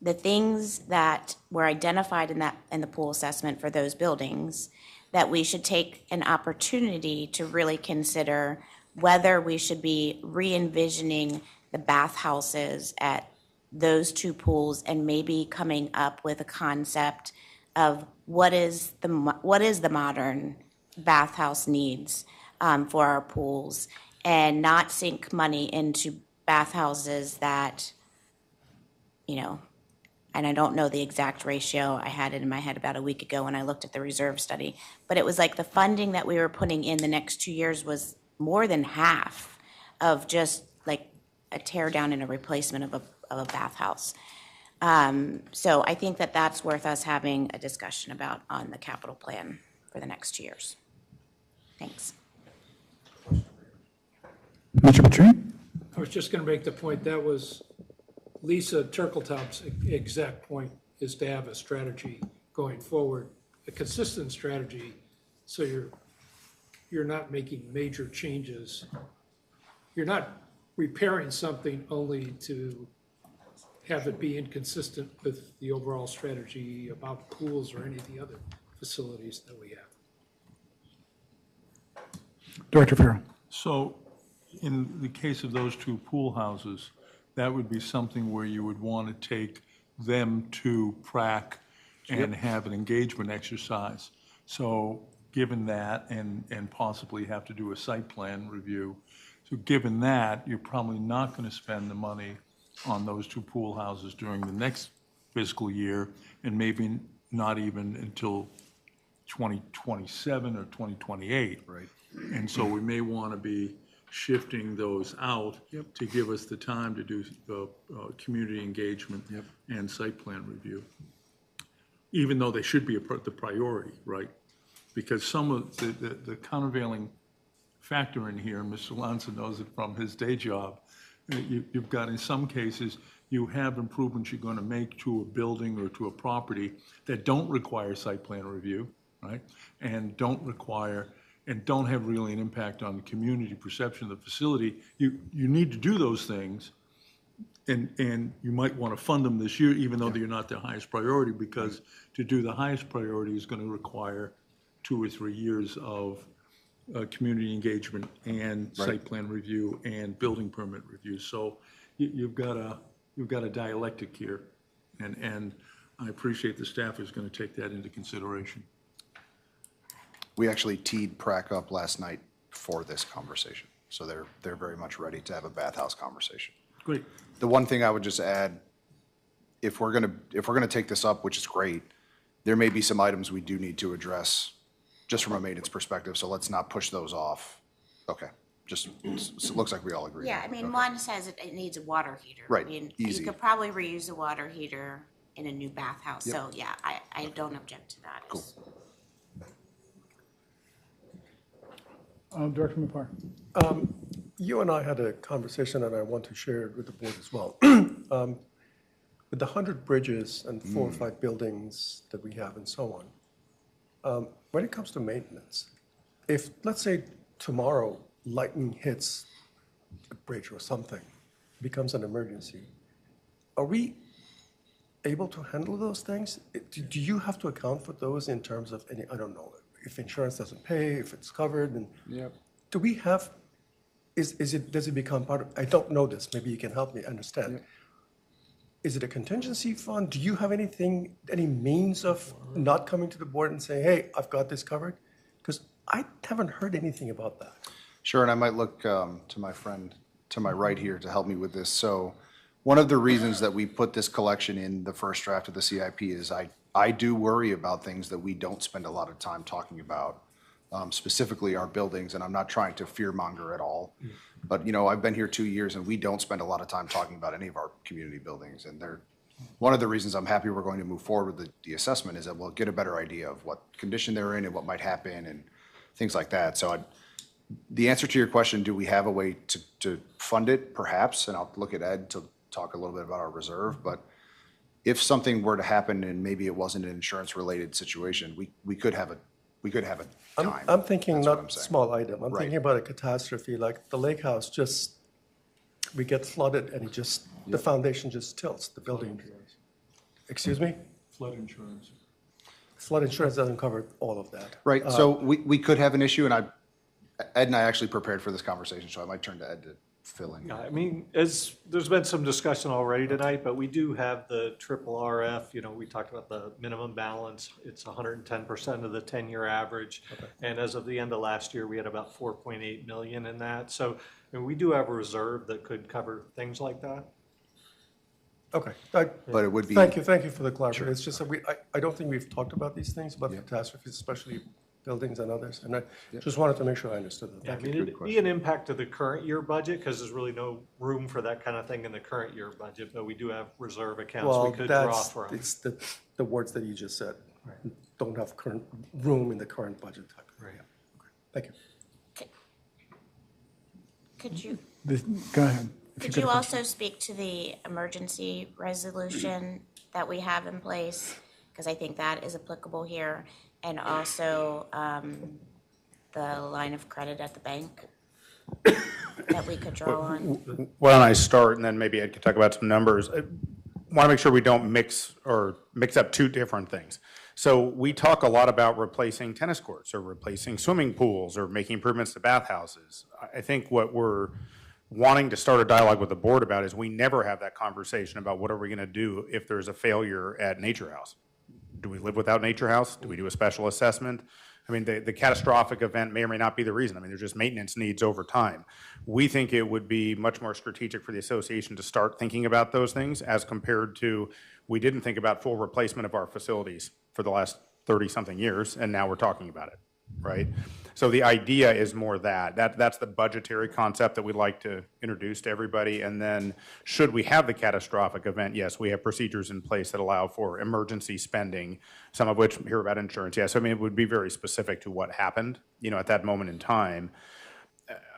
things that were identified in the pool assessment for those buildings, that we should take an opportunity to really consider whether we should be re-envisioning the bathhouses at those two pools, and maybe coming up with a concept of what is the modern bathhouse needs for our pools, and not sink money into bathhouses that, and I don't know the exact ratio. I had it in my head about a week ago when I looked at the reserve study, but it was like the funding that we were putting in the next 2 years was more than half of just like a tear down and a replacement of a bathhouse. So I think that that's worth us having a discussion about on the capital plan for the next 2 years. Thanks. Mr. Petrie? I was just going to make the point, that was Lisa Turkletop's exact point, is to have a strategy going forward, a consistent strategy, so you're not making major changes. You're not repairing something only to have it be inconsistent with the overall strategy about pools or any of the other facilities that we have. Director Farrell. So in the case of those two pool houses, that would be something where you would want to take them to prac and have an engagement exercise. So given that, and possibly have to do a site plan review, so given that, you're probably not going to spend the money on those two pool houses during the next fiscal year, and maybe not even until 2027 or 2028. Right. And so we may want to be shifting those out to give us the time to do community engagement and site plan review, even though they should be the priority, right? Because some of the countervailing factor in here, and Mr. Lanza knows it from his day job, you've got, in some cases, you have improvements you're going to make to a building or to a property that don't require site plan review, right? And don't have really an impact on the community perception of the facility. You need to do those things, and you might want to fund them this year, even though they're not the highest priority, because to do the highest priority is going to require 2 or 3 years of community engagement and site plan review and building permit review. So you've got a dialectic here, and I appreciate the staff is going to take that into consideration. We actually teed prac up last night for this conversation, so they're very much ready to have a bathhouse conversation. Great. The one thing I would just add, if we're gonna take this up, which is great, there may be some items we do need to address just from a maintenance perspective, so let's not push those off. Okay, just, it looks like we all agree. Yeah, I mean, one says it needs a water heater. Right, I mean, easy. you could probably reuse a water heater in a new bathhouse, so yeah, I don't object to that. Cool. Director Mapar. You and I had a conversation, and I want to share it with the board as well. With the 100 bridges and 4 or 5 buildings that we have and so on, when it comes to maintenance, if, let's say, tomorrow lightning hits a bridge or something, becomes an emergency, are we able to handle those things? Do you have to account for those in terms of any, I don't know, if insurance doesn't pay, if it's covered, and do we have, does it become part of, I don't know this, maybe you can help me understand. Is it a contingency fund? Do you have anything, any means of not coming to the board and saying, hey, I've got this covered? Because I haven't heard anything about that. Sure, and I might look to my friend to my right here to help me with this. So one of the reasons that we put this collection in the first draft of the CIP is I do worry about things that we don't spend a lot of time talking about, specifically our buildings, and I'm not trying to fearmonger at all. But, you know, I've been here 2 years, and we don't spend a lot of time talking about any of our community buildings. And one of the reasons I'm happy we're going to move forward with the assessment is that we'll get a better idea of what condition they're in and what might happen and things like that. So the answer to your question, do we have a way to fund it? Perhaps, and I'll look at Ed to talk a little bit about our reserve. But if something were to happen and maybe it wasn't an insurance-related situation, we could have a time. I'm thinking That's what not I'm saying. small item. I'm Right. thinking about a catastrophe like the lake house. We get flooded and the foundation just tilts. The building. Excuse me. Flood insurance. Flood insurance doesn't cover all of that. Right, so we could have an issue, and Ed and I actually prepared for this conversation, so I might turn to Ed to fill in. Yeah, I mean, there's been some discussion already tonight, but we do have the triple RF, we talked about the minimum balance. It's 110% of the 10-year average. Okay. And as of the end of last year, we had about 4.8 million in that. So we do have a reserve that could cover things like that. Okay. But it would be. Thank you for the clarification. It's just that I don't think we've talked about these things, about catastrophes, especially buildings and others. And I just wanted to make sure I understood that. Yeah, I Thank you. mean, it'd be an impact to the current year budget because there's really no room for that kind of thing in the current year budget, but we do have reserve accounts Well, we could draw that's, from. it's the words that you just said. Don't have current room in the current budget type. Right. Thank you. Could you, Go ahead. could you also speak to the emergency resolution that we have in place? Because I think that is applicable here. And also the line of credit at the bank that we could draw on. Why don't I start, and then maybe Ed could talk about some numbers. I want to make sure we don't mix up two different things. So we talk a lot about replacing tennis courts or replacing swimming pools or making improvements to bathhouses. I think what we're wanting to start a dialogue with the board about is we never have that conversation about what are we going to do if there's a failure at Nature House. Do we live without Nature House? Do we do a special assessment? I mean, the catastrophic event may or may not be the reason. I mean, there's just maintenance needs over time. We think it would be much more strategic for the association to start thinking about those things as compared to, we didn't think about full replacement of our facilities for the last 30-something years, and now we're talking about it, right? So the idea is more that's the budgetary concept that we'd like to introduce to everybody. And then should we have the catastrophic event, yes, we have procedures in place that allow for emergency spending, some of which hear about insurance. Yes, I mean, it would be very specific to what happened, at that moment in time.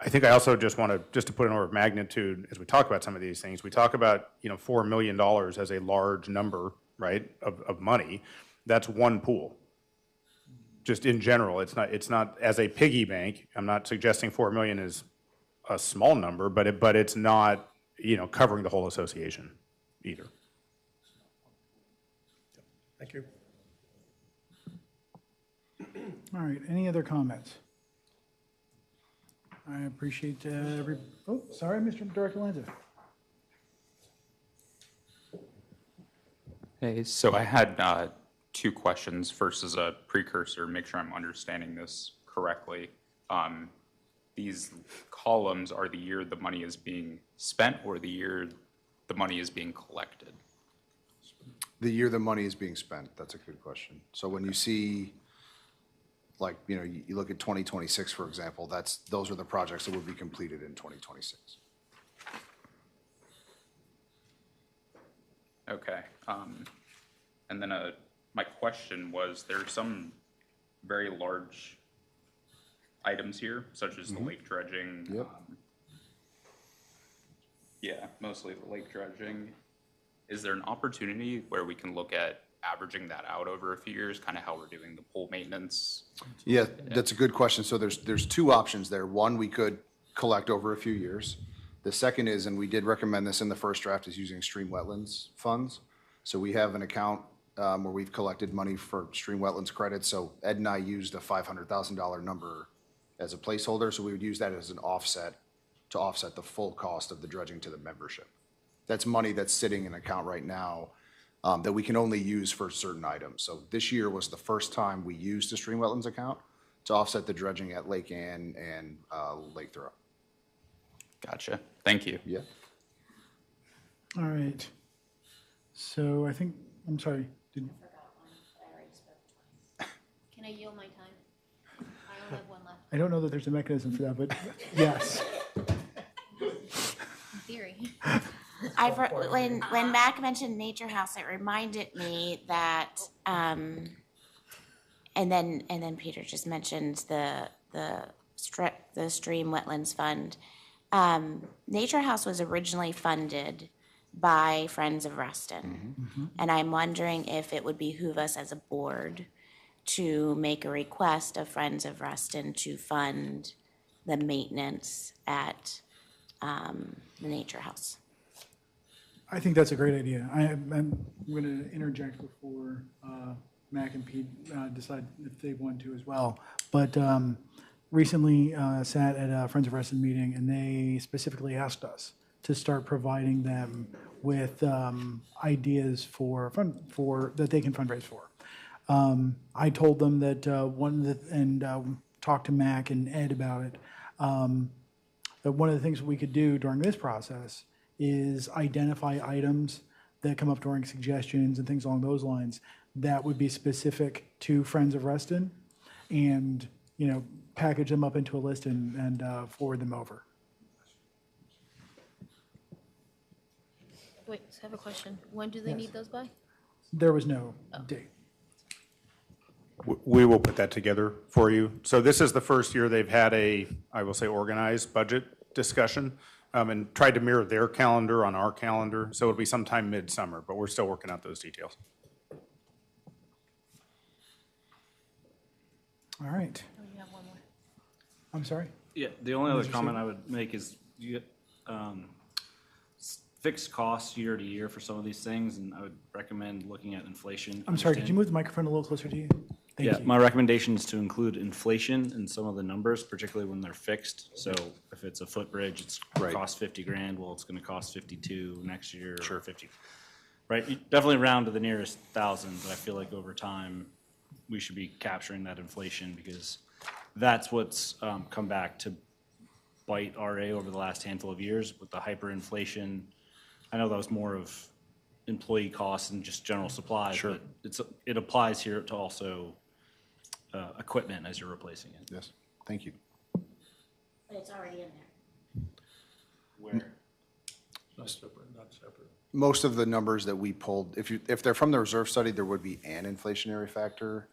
I think I also just want to put an order of magnitude as we talk about some of these things. We talk about, $4 million as a large number, right, of money. That's one pool. Just in general, it's not as a piggy bank. I'm not suggesting 4 million is a small number, but it's not, covering the whole association either. Thank you. All right, any other comments? I appreciate sorry, Mr. Director Lanza. Hey, so I had two questions. First, as a precursor, make sure I'm understanding this correctly. These columns are the year the money is being spent or the year the money is being collected? The year the money is being spent, that's a good question. So when you see, like, you look at 2026, for example, those are the projects that would be completed in 2026. Okay. And then my question was, there are some very large items here, such as the lake dredging. Yep. Yeah, mostly the lake dredging. Is there an opportunity where we can look at averaging that out over a few years, kind of how we're doing the pool maintenance? Yeah, that's a good question. So there's two options there. One, we could collect over a few years. The second is, and we did recommend this in the first draft, is using stream wetlands funds. So we have an account where we've collected money for stream wetlands credits. So Ed and I used a $500,000 number as a placeholder. So we would use that as an offset to offset the full cost of the dredging to the membership. That's money that's sitting in an account right now that we can only use for certain items. So this year was the first time we used the stream wetlands account to offset the dredging at Lake Ann and Lake Thoreau. Gotcha. Thank you. Yeah. All right. So I'm sorry. Can I yield my time? I don't have one left. I don't know that there's a mechanism for that, but yes. In theory. When Mac mentioned Nature House, it reminded me that, and then Peter just mentioned the Stream Wetlands Fund. Nature House was originally funded by Friends of Reston. And I'm wondering if it would behoove us as a board to make a request of Friends of Reston to fund the maintenance at the Nature House. I think that's a great idea. I'm going to interject before Mac and Pete decide if they want to as well. But recently sat at a Friends of Reston meeting, and they specifically asked us to start providing them with ideas for that they can fundraise for. I told them that and talked to Mac and Ed about it. That one of the things we could do during this process is identify items that come up during suggestions and things along those lines that would be specific to Friends of Reston, and package them up into a list and forward them over. Wait, so I have a question. When do they need those by? There was no date. We will put that together for you. So this is the first year they've had I will say, organized budget discussion, and tried to mirror their calendar on our calendar. So it'll be sometime midsummer, but we're still working out those details. All right. Oh, you have one more. I'm sorry? Yeah, the only other Mr. comment Steve? I would make is fixed costs year to year for some of these things, and I would recommend looking at inflation. I'm sorry, could you move the microphone a little closer to you? Thank Yeah, you. my recommendation is to include inflation in some of the numbers, particularly when they're fixed. So if it's a footbridge, it's cost 50 grand, well, it's gonna cost 52 next year, or 50. Right, you definitely round to the nearest thousand, but I feel like over time, we should be capturing that inflation, because that's what's come back to bite RA over the last handful of years with the hyperinflation. I know that was more of employee costs and just general supplies, but it applies here to also equipment as you're replacing it. Yes, thank you. But it's already in there. Where? Not separate, not separate. Most of the numbers that we pulled, if they're from the reserve study, there would be an inflationary factor.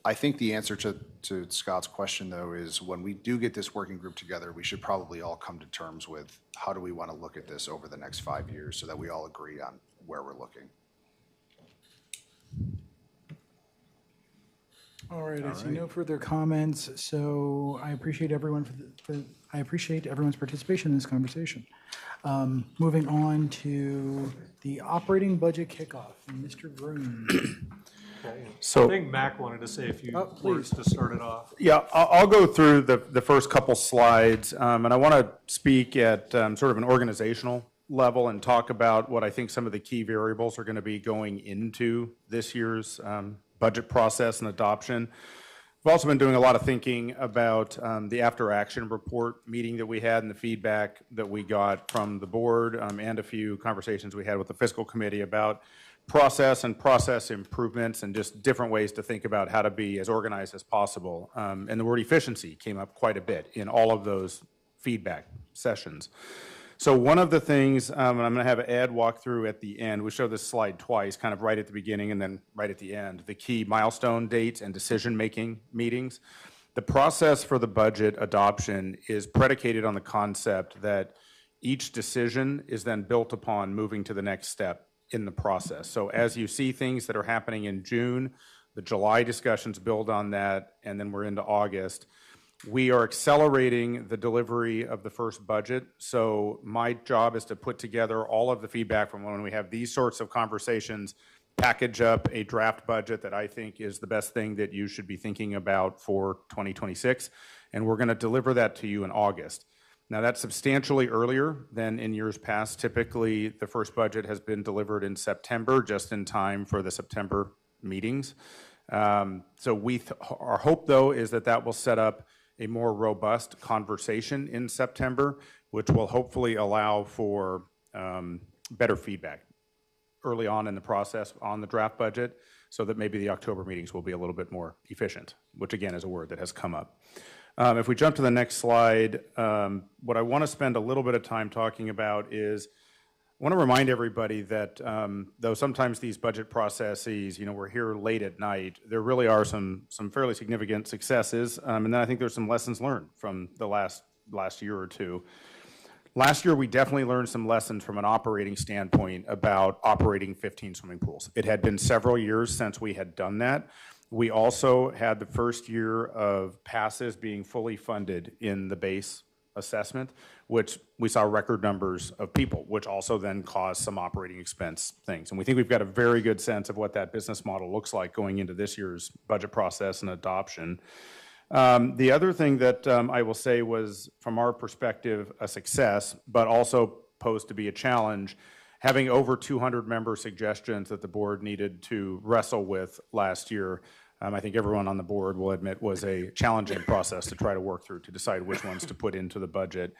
I think the answer to Scott's question, though, is when we do get this working group together, we should probably all come to terms with how do we want to look at this over the next 5 years so that we all agree on where we're looking. All right, I see no further comments, so I appreciate everyone I appreciate everyone's participation in this conversation. Moving on to the operating budget kickoff, Mr. Groom. I think Mac wanted to say a few words to start it off. Yeah, I'll go through the first couple slides, and I want to speak at sort of an organizational level and talk about what I think some of the key variables are going to be going into this year's budget process and adoption. We've also been doing a lot of thinking about the after-action report meeting that we had and the feedback that we got from the board, and a few conversations we had with the Fiscal Committee about process and process improvements and just different ways to think about how to be as organized as possible. And the word efficiency came up quite a bit in all of those feedback sessions. So one of the things, and I'm going to have Ed walk through at the end, we show this slide twice, kind of right at the beginning and then right at the end, the key milestone dates and decision-making meetings. The process for the budget adoption is predicated on the concept that each decision is then built upon moving to the next step in the process. So as you see things that are happening in June, the July discussions build on that, and then we're into August. We are accelerating the delivery of the first budget. So my job is to put together all of the feedback from when we have these sorts of conversations, package up a draft budget that I think is the best thing that you should be thinking about for 2026. And we're going to deliver that to you in August. Now, that's substantially earlier than in years past. Typically, the first budget has been delivered in September, just in time for the September meetings. So our hope, though, is that that will set up a more robust conversation in September, which will hopefully allow for better feedback early on in the process on the draft budget, so that maybe the October meetings will be a little bit more efficient, which again is a word that has come up. If we jump to the next slide, what I want to spend a little bit of time talking about is, I want to remind everybody that though sometimes these budget processes, we're here late at night, there really are some fairly significant successes, and then I think there's some lessons learned from the last year or two. Last year, we definitely learned some lessons from an operating standpoint about operating 15 swimming pools. It had been several years since we had done that. We also had the first year of passes being fully funded in the base assessment, which we saw record numbers of people, which also then caused some operating expense things. And we think we've got a very good sense of what that business model looks like going into this year's budget process and adoption. The other thing that I will say was, from our perspective, a success, but also posed to be a challenge, having over 200 member suggestions that the board needed to wrestle with last year. I think everyone on the board will admit was a challenging process to try to work through to decide which ones to put into the budget.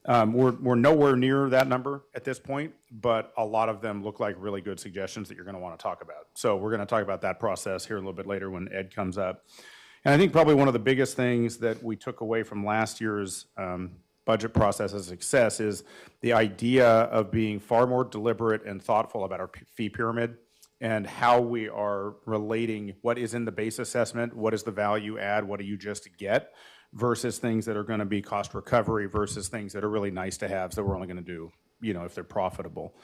We're nowhere near that number at this point, but a lot of them look like really good suggestions that you're going to want to talk about. So we're going to talk about that process here a little bit later when Ed comes up. And I think probably one of the biggest things that we took away from last year's budget process as a success is the idea of being far more deliberate and thoughtful about our fee pyramid and how we are relating what is in the base assessment, what is the value add, what do you just get, versus things that are going to be cost recovery versus things that are really nice to have that we're only going to do, if they're profitable.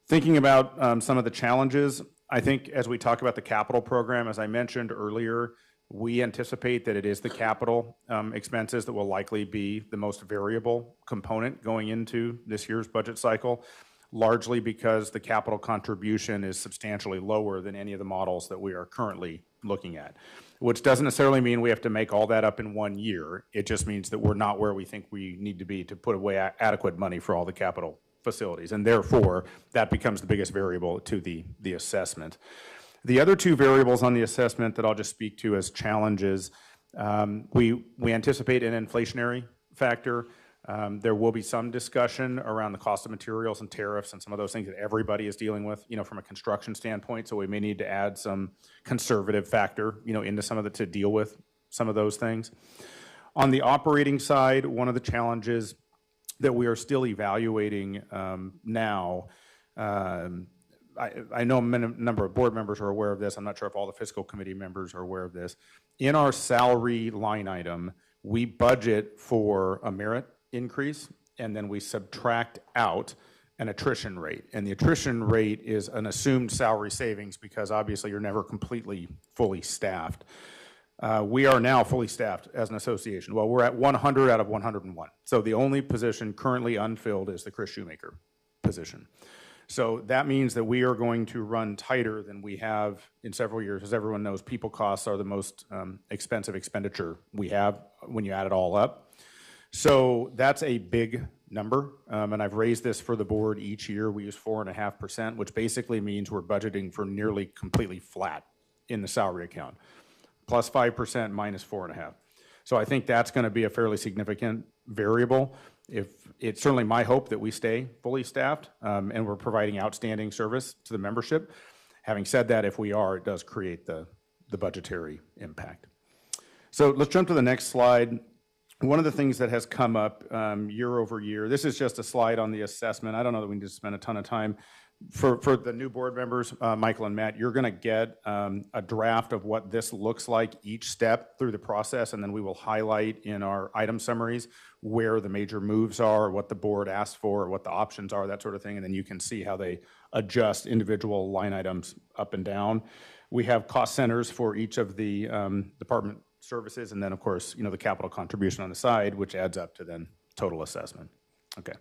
Thinking about some of the challenges, I think as we talk about the capital program, as I mentioned earlier, We anticipate that it is the capital expenses that will likely be the most variable component going into this year's budget cycle, largely because the capital contribution is substantially lower than any of the models that we are currently looking at, which doesn't necessarily mean we have to make all that up in 1 year. It just means that we're not where we think we need to be to put away adequate money for all the capital facilities, and therefore that becomes the biggest variable to the assessment. The other two variables on the assessment that I'll just speak to as challenges, we anticipate an inflationary factor. There will be some discussion around the cost of materials and tariffs and some of those things that everybody is dealing with, from a construction standpoint. So we may need to add some conservative factor, into some of to deal with some of those things. On the operating side, one of the challenges that we are still evaluating now, I know a number of board members are aware of this. I'm not sure if all the fiscal committee members are aware of this. In our salary line item, we budget for a merit increase, and then we subtract out an attrition rate. And the attrition rate is an assumed salary savings because obviously you're never completely fully staffed. We are now fully staffed as an association. Well, we're at 100 out of 101. So the only position currently unfilled is the Chris Shoemaker position. So that means that we are going to run tighter than we have in several years. As everyone knows, people costs are the most expensive expenditure we have when you add it all up. So that's a big number, and I've raised this for the board each year. We use 4.5%, which basically means we're budgeting for nearly completely flat in the salary account, plus 5%, minus 4.5%. So I think that's going to be a fairly significant variable. If it's certainly my hope that we stay fully staffed and we're providing outstanding service to the membership. Having said that, if we are, it does create the budgetary impact. So let's jump to the next slide. One of the things that has come up year over year, this is just a slide on the assessment. I don't know that we need to spend a ton of time. For the new board members, Michael and Matt, you're going to get a draft of what this looks like each step through the process, and then we will highlight in our item summaries where the major moves are, what the board asked for, what the options are, that sort of thing, and then you can see how they adjust individual line items up and down. We have cost centers for each of the department services, and then, of course, the capital contribution on the side, which adds up to then total assessment. Okay.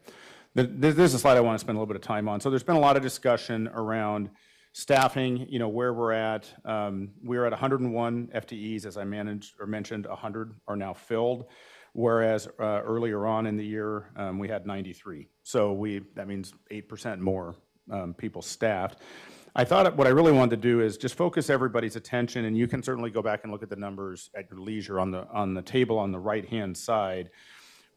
This is a slide I want to spend a little bit of time on. So there's been a lot of discussion around staffing, where we're at. We're at 101 FTEs, as I mentioned, 100 are now filled, whereas earlier on in the year, we had 93. So that means 8% more people staffed. I thought what I really wanted to do is just focus everybody's attention, and you can certainly go back and look at the numbers at your leisure on the table on the right-hand side.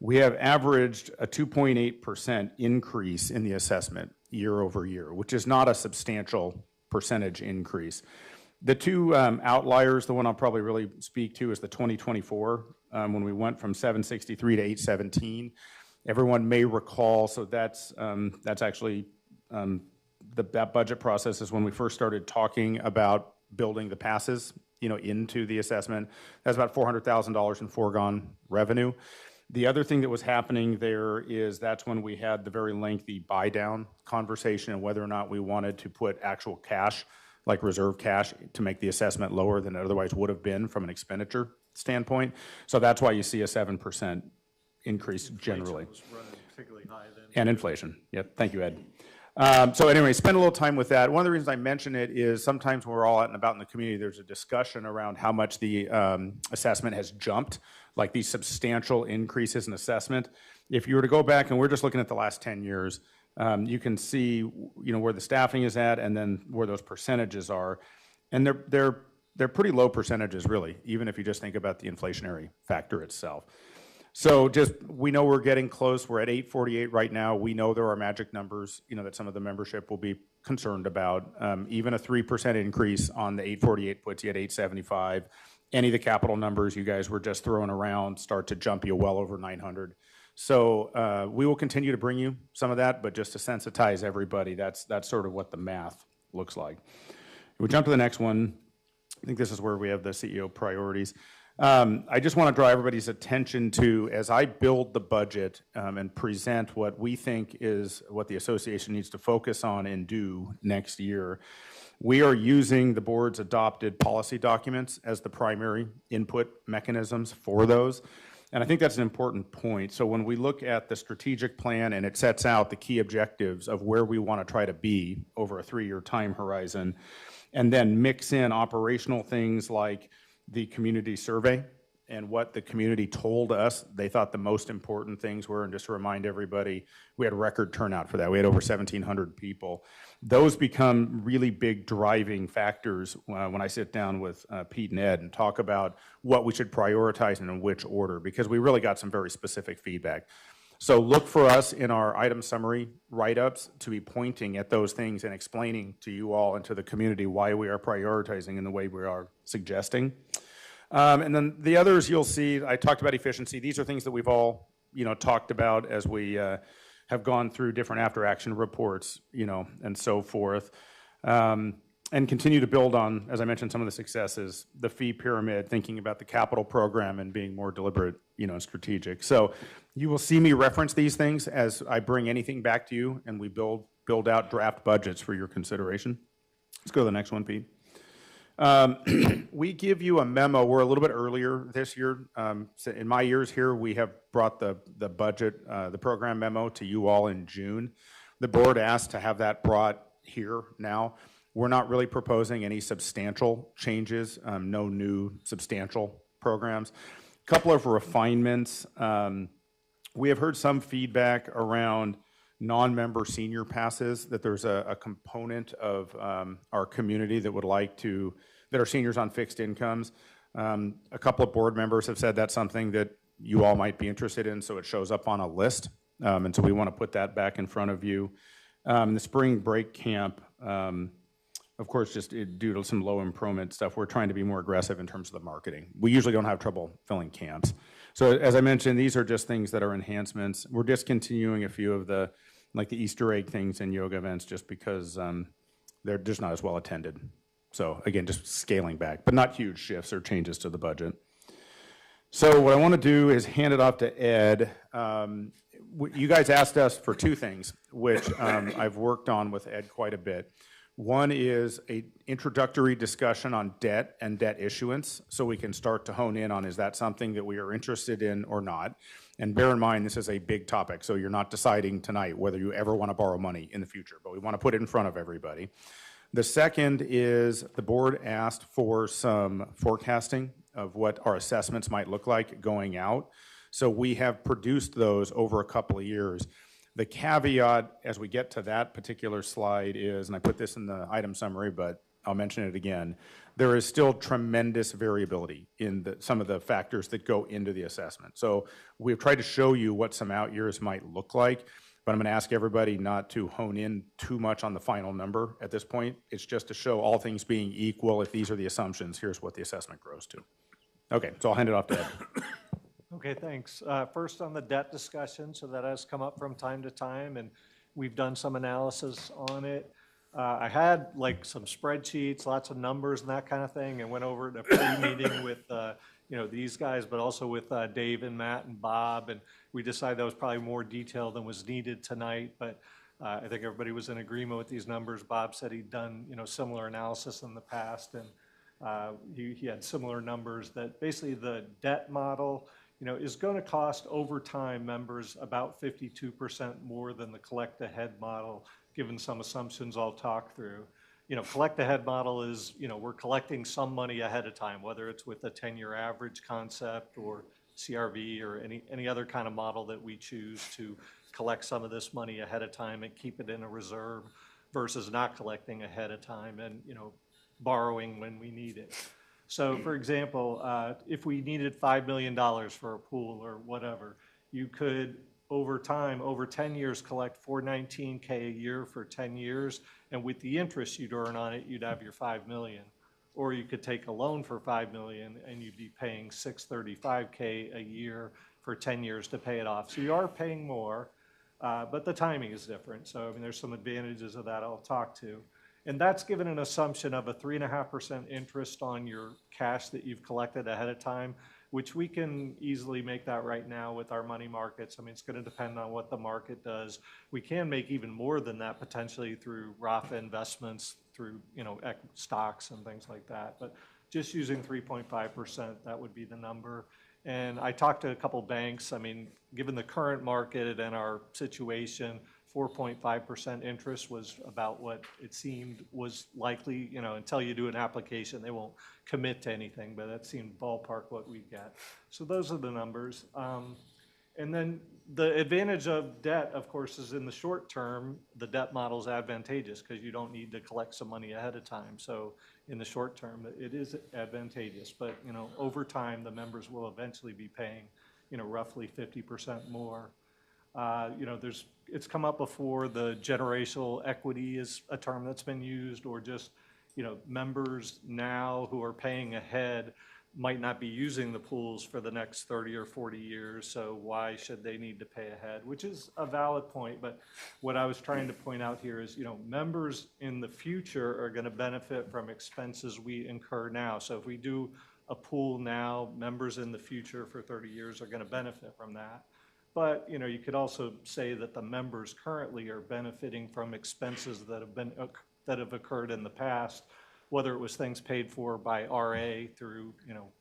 We have averaged a 2.8% increase in the assessment year over year, which is not a substantial percentage increase. The two outliers, the one I'll probably really speak to is the 2024, when we went from 763 to 817. Everyone may recall, so that's actually that budget process is when we first started talking about building the passes, into the assessment. That's about $400,000 in foregone revenue. The other thing that was happening there is that's when we had the very lengthy buy down conversation and whether or not we wanted to put actual cash, like reserve cash, to make the assessment lower than it otherwise would have been from an expenditure standpoint. So that's why you see a 7% increase generally. Inflation was running particularly high then. And inflation. Yep. Thank you, Ed. So anyway, spend a little time with that. One of the reasons I mention it is sometimes when we're all out and about in the community, there's a discussion around how much the assessment has jumped, like these substantial increases in assessment. If you were to go back, and we're just looking at the last 10 years, you can see where the staffing is at and then where those percentages are. And they're pretty low percentages, really, even if you just think about the inflationary factor itself. So we know we're getting close. We're at 848 right now. We know there are magic numbers, that some of the membership will be concerned about. Even a 3% increase on the 848 puts you at 875. Any of the capital numbers you guys were just throwing around start to jump you well over 900. So we will continue to bring you some of that, but just to sensitize everybody, that's sort of what the math looks like. If we jump to the next one, I think this is where we have the CEO priorities. I just want to draw everybody's attention to, as I build the budget and present what we think is what the association needs to focus on and do next year, We are using the board's adopted policy documents as the primary input mechanisms for those. And I think that's an important point. So when we look at the strategic plan and it sets out the key objectives of where we want to try to be over a 3-year time horizon, and then mix in operational things like the community survey and what the community told us they thought the most important things were. And just to remind everybody, we had record turnout for that. We had over 1,700 people. Those become really big driving factors when I sit down with Pete and Ed and talk about what we should prioritize and in which order, because we really got some very specific feedback. So look for us in our item summary write-ups to be pointing at those things and explaining to you all and to the community why we are prioritizing in the way we are suggesting. And then the others you'll see, I talked about efficiency. These are things that we've all, talked about as we have gone through different after-action reports, and so forth. And continue to build on, as I mentioned, some of the successes, the fee pyramid, thinking about the capital program and being more deliberate, and strategic. So you will see me reference these things as I bring anything back to you and we build out draft budgets for your consideration. Let's go to the next one, Pete. We give you a memo. We're a little bit earlier this year. So in my years here, we have brought the budget, the program memo to you all in June. The board asked to have that brought here now. We're not really proposing any substantial changes, no new substantial programs. A couple of refinements. We have heard some feedback around non-member senior passes, that there's a component of our community that would like to, that are seniors on fixed incomes. A couple of board members have said that's something that you all might be interested in, so it shows up on a list. And so we want to put that back in front of you. The spring break camp, of course, just due to some low employment stuff, we're trying to be more aggressive in terms of the marketing. We usually don't have trouble filling camps. So as I mentioned, these are just things that are enhancements. We're discontinuing a few of the, like the Easter egg things and yoga events, just because they're just not as well attended. So again, just scaling back, but not huge shifts or changes to the budget. So what I want to do is hand it off to Ed. You guys asked us for two things, which I've worked on with Ed quite a bit. One is an introductory discussion on debt and debt issuance, so we can start to hone in on, is that something that we are interested in or not? And bear in mind, this is a big topic, so you're not deciding tonight whether you ever want to borrow money in the future, but we want to put it in front of everybody. The second is the board asked for some forecasting of what our assessments might look like going out. So we have produced those over a couple of years. The caveat as we get to that particular slide is, and I put this in the item summary, but I'll mention it again, there is still tremendous variability in some of the factors that go into the assessment. So we've tried to show you what some out years might look like, but I'm going to ask everybody not to hone in too much on the final number at this point. It's just to show all things being equal, if these are the assumptions, here's what the assessment grows to. Okay, so I'll hand it off to Ed. Okay, thanks. First on the debt discussion, so that has come up from time to time, and we've done some analysis on it. I had like some spreadsheets, lots of numbers and that kind of thing, and went over to a pre-meeting with these guys, but also with Dave and Matt and Bob, and we decided that was probably more detail than was needed tonight, but I think everybody was in agreement with these numbers. Bob said he'd done similar analysis in the past, and he had similar numbers that basically the debt model is going to cost over time members about 52% more than the collect-ahead model, given some assumptions I'll talk through. Collect-ahead model is, we're collecting some money ahead of time, whether it's with a 10-year average concept or CRV or any other kind of model that we choose to collect some of this money ahead of time and keep it in a reserve versus not collecting ahead of time and, borrowing when we need it. So, for example, if we needed $5 million for a pool or whatever, you could, over time, over 10 years, collect $419K a year for 10 years, and with the interest you'd earn on it, you'd have your $5 million. Or you could take a loan for $5 million, and you'd be paying $635K a year for 10 years to pay it off. So you are paying more, but the timing is different. So, there's some advantages of that I'll talk to. And that's given an assumption of a 3.5% interest on your cash that you've collected ahead of time. which we can easily make that right now with our money markets. I mean, it's going to depend on what the market does. We can make even more than that potentially through Roth investments, through, stocks and things like that. But just using 3.5%, that would be the number. And I talked to a couple banks. I mean, given the current market and our situation, 4.5% interest was about what it seemed was likely, until you do an application, they won't commit to anything, but that seemed ballpark what we get. So those are the numbers. And then the advantage of debt, of course, is in the short term, the debt model is advantageous because you don't need to collect some money ahead of time. So in the short term, it is advantageous. But, over time, the members will eventually be paying, roughly 50% more. It's come up before, the generational equity is a term that's been used, or just, members now who are paying ahead might not be using the pools for the next 30 or 40 years, so why should they need to pay ahead? Which is a valid point, but what I was trying to point out here is, members in the future are going to benefit from expenses we incur now. So if we do a pool now, members in the future for 30 years are going to benefit from that. But, you could also say that the members currently are benefiting from expenses that have occurred in the past, whether it was things paid for by RA through,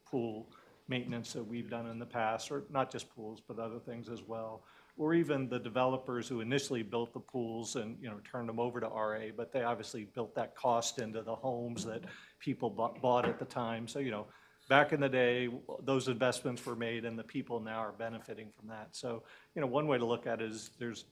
pool maintenance that we've done in the past, or not just pools, but other things as well, or even the developers who initially built the pools and, turned them over to RA, but they obviously built that cost into the homes that people bought at the time. So, back in the day, those investments were made and the people now are benefiting from that. So, one way to look at it is there's,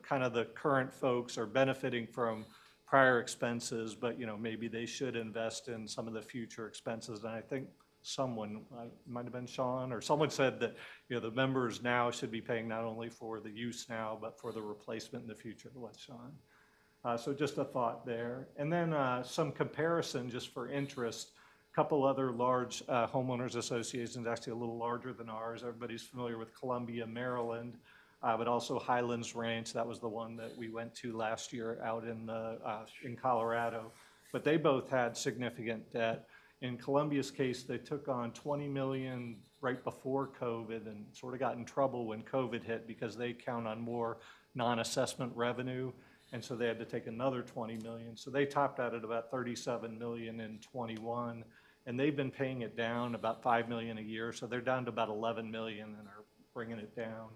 kind of the current folks are benefiting from prior expenses, but, maybe they should invest in some of the future expenses. And I think someone, might have been Sean, or someone said that, the members now should be paying not only for the use now, but for the replacement in the future. Was Sean? So just a thought there. And then some comparison just for interest. A couple other large homeowners associations, actually a little larger than ours. Everybody's familiar with Columbia, Maryland. But also Highlands Ranch, that was the one that we went to last year out in Colorado. But they both had significant debt. In Columbia's case, they took on $20 million right before COVID and sort of got in trouble when COVID hit because they count on more non-assessment revenue. And so they had to take another $20 million. So they topped out at about $37 million in '21. And they've been paying it down about $5 million a year. So they're down to about $11 million and are bringing it down.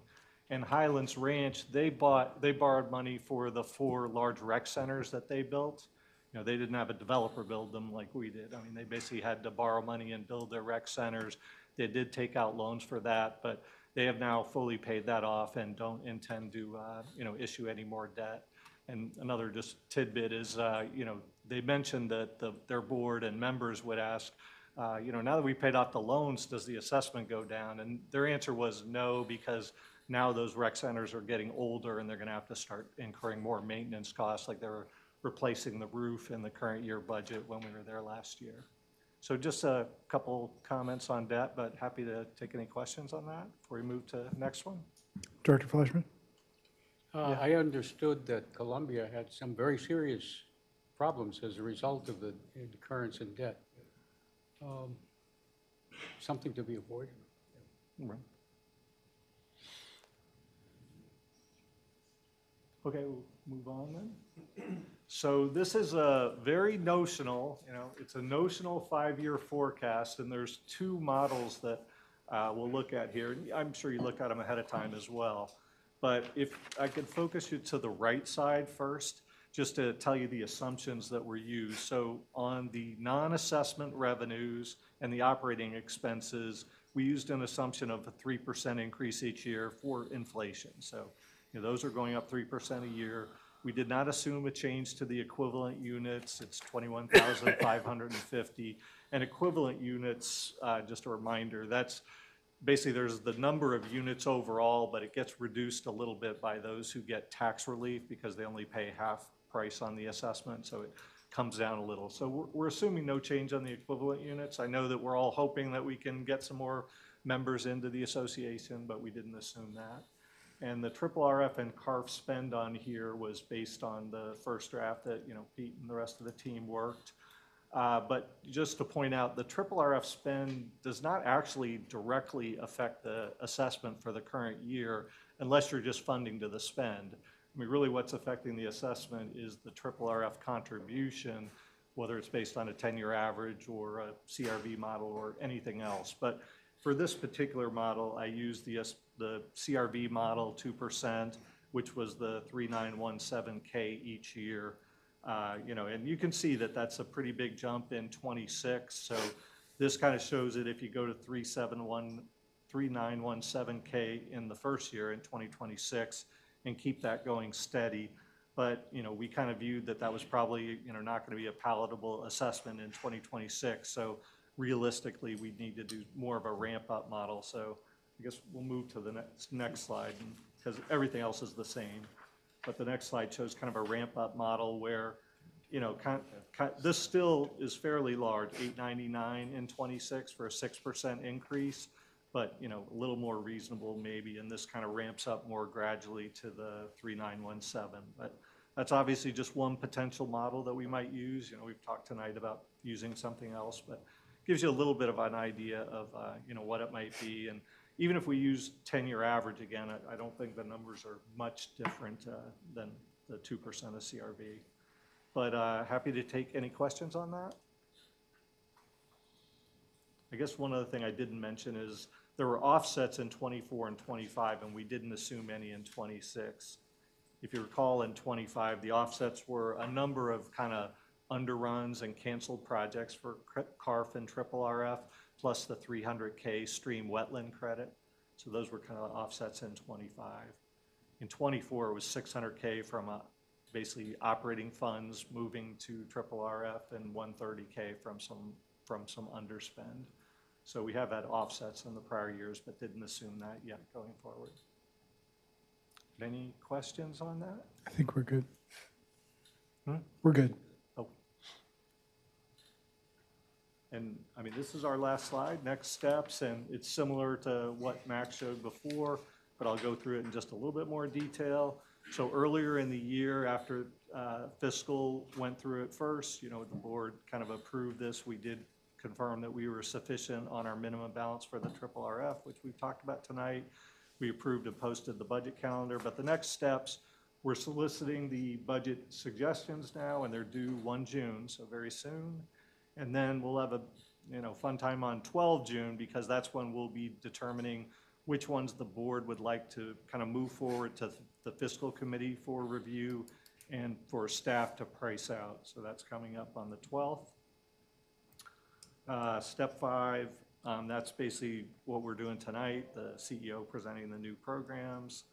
And Highlands Ranch, they borrowed money for the 4 large rec centers that they built. They didn't have a developer build them like we did. I mean, they basically had to borrow money and build their rec centers. They did take out loans for that, but they have now fully paid that off and don't intend to, issue any more debt. And another just tidbit is, they mentioned that their board and members would ask, now that we paid off the loans, does the assessment go down? And their answer was no, because now those rec centers are getting older and they're going to have to start incurring more maintenance costs, like they're replacing the roof in the current year budget when we were there last year. So just a couple comments on debt, but happy to take any questions on that before we move to the next one. Director Fleshman? I understood that Columbia had some very serious problems as a result of the incurrence in debt. Something to be avoided. Right. Okay, we'll move on then. So this is a very notional, it's a notional 5-year forecast, and there's 2 models that we'll look at here. I'm sure you looked at them ahead of time as well. But if I could focus you to the right side first, just to tell you the assumptions that were used. So on the non-assessment revenues and the operating expenses, we used an assumption of a 3% increase each year for inflation. So those are going up 3% a year. We did not assume a change to the equivalent units. It's 21,550. And equivalent units, just a reminder, that's basically there's the number of units overall, but it gets reduced a little bit by those who get tax relief because they only pay half price on the assessment. So it comes down a little. So we're assuming no change on the equivalent units. I know that we're all hoping that we can get some more members into the association, but we didn't assume that. And the triple RF and CARF spend on here was based on the first draft that, Pete and the rest of the team worked. But just to point out, the RRF spend does not actually directly affect the assessment for the current year unless you're just funding to the spend. I mean, really what's affecting the assessment is the RRF contribution, whether it's based on a 10-year average or a CRV model or anything else. But for this particular model, I used the CRV model 2%, which was the 3917K each year. And you can see that that's a pretty big jump in 26. So this kind of shows it if you go to 3917K in the first year in 2026 and keep that going steady. But, we kind of viewed that that was probably, not going to be a palatable assessment in 2026. So realistically, we need to do more of a ramp-up model. So I guess we'll move to the next slide because everything else is the same. But the next slide shows kind of a ramp-up model where, this still is fairly large, 899 in 26 for a 6% increase, but, a little more reasonable maybe, and this kind of ramps up more gradually to the 3917. But that's obviously just one potential model that we might use. We've talked tonight about using something else, but gives you a little bit of an idea of, what it might be. And even if we use 10-year average again, I don't think the numbers are much different than the 2% of CRV. But happy to take any questions on that. I guess one other thing I didn't mention is there were offsets in 24 and 25, and we didn't assume any in 26. If you recall, in 25, the offsets were a number of kind of underruns and canceled projects for CARF and RRF, plus the 300K stream wetland credit. So those were kind of offsets in 25. In 24, it was 600K from basically operating funds moving to RRF and 130K from some underspend. So we have had offsets in the prior years, but didn't assume that yet going forward. Any questions on that? I think we're good. We're good. Oh. And I mean, this is our last slide, next steps, and it's similar to what Max showed before, but I'll go through it in just a little bit more detail. So earlier in the year, after fiscal went through it first, the board kind of approved this. We did confirm that we were sufficient on our minimum balance for the RRF, which we've talked about tonight. We approved and posted the budget calendar, but the next steps, we're soliciting the budget suggestions now, and they're due 1 June, so very soon. And then we'll have a fun time on 12 June because that's when we'll be determining which ones the board would like to kind of move forward to the fiscal committee for review and for staff to price out. So that's coming up on the 12th. Step 5, that's basically what we're doing tonight, the CEO presenting the new programs.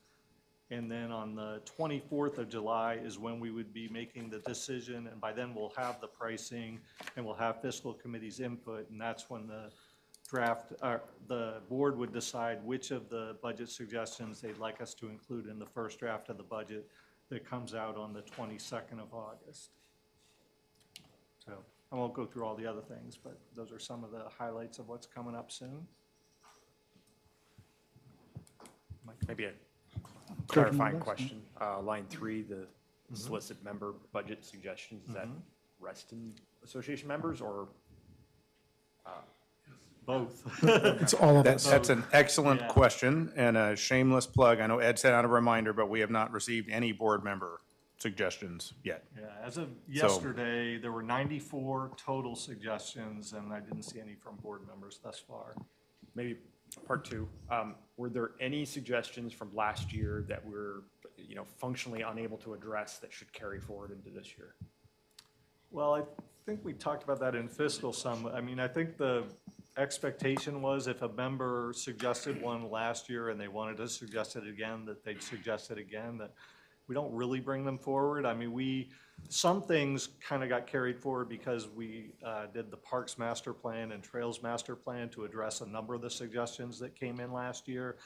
And then on the 24th of July is when we would be making the decision, and by then we'll have the pricing and we'll have fiscal committee's input, and that's when the board would decide which of the budget suggestions they'd like us to include in the first draft of the budget that comes out on the 22nd of August. So I won't go through all the other things, but those are some of the highlights of what's coming up soon. Maybe a clarifying question. Line 3, the solicited member budget suggestions, is that Reston Association members or? Both. It's all of us. That's an excellent question and a shameless plug. I know Ed sent out a reminder, but we have not received any board member suggestions yet. Yeah, as of yesterday, there were 94 total suggestions, and I didn't see any from board members thus far. Maybe part 2, were there any suggestions from last year that we're, functionally unable to address that should carry forward into this year? Well, I think we talked about that in fiscal some. I mean, I think the expectation was if a member suggested one last year and they wanted to suggest it again, that they'd suggest it again, that we don't really bring them forward. I mean, some things kind of got carried forward because we did the Parks Master Plan and Trails Master Plan to address a number of the suggestions that came in last year.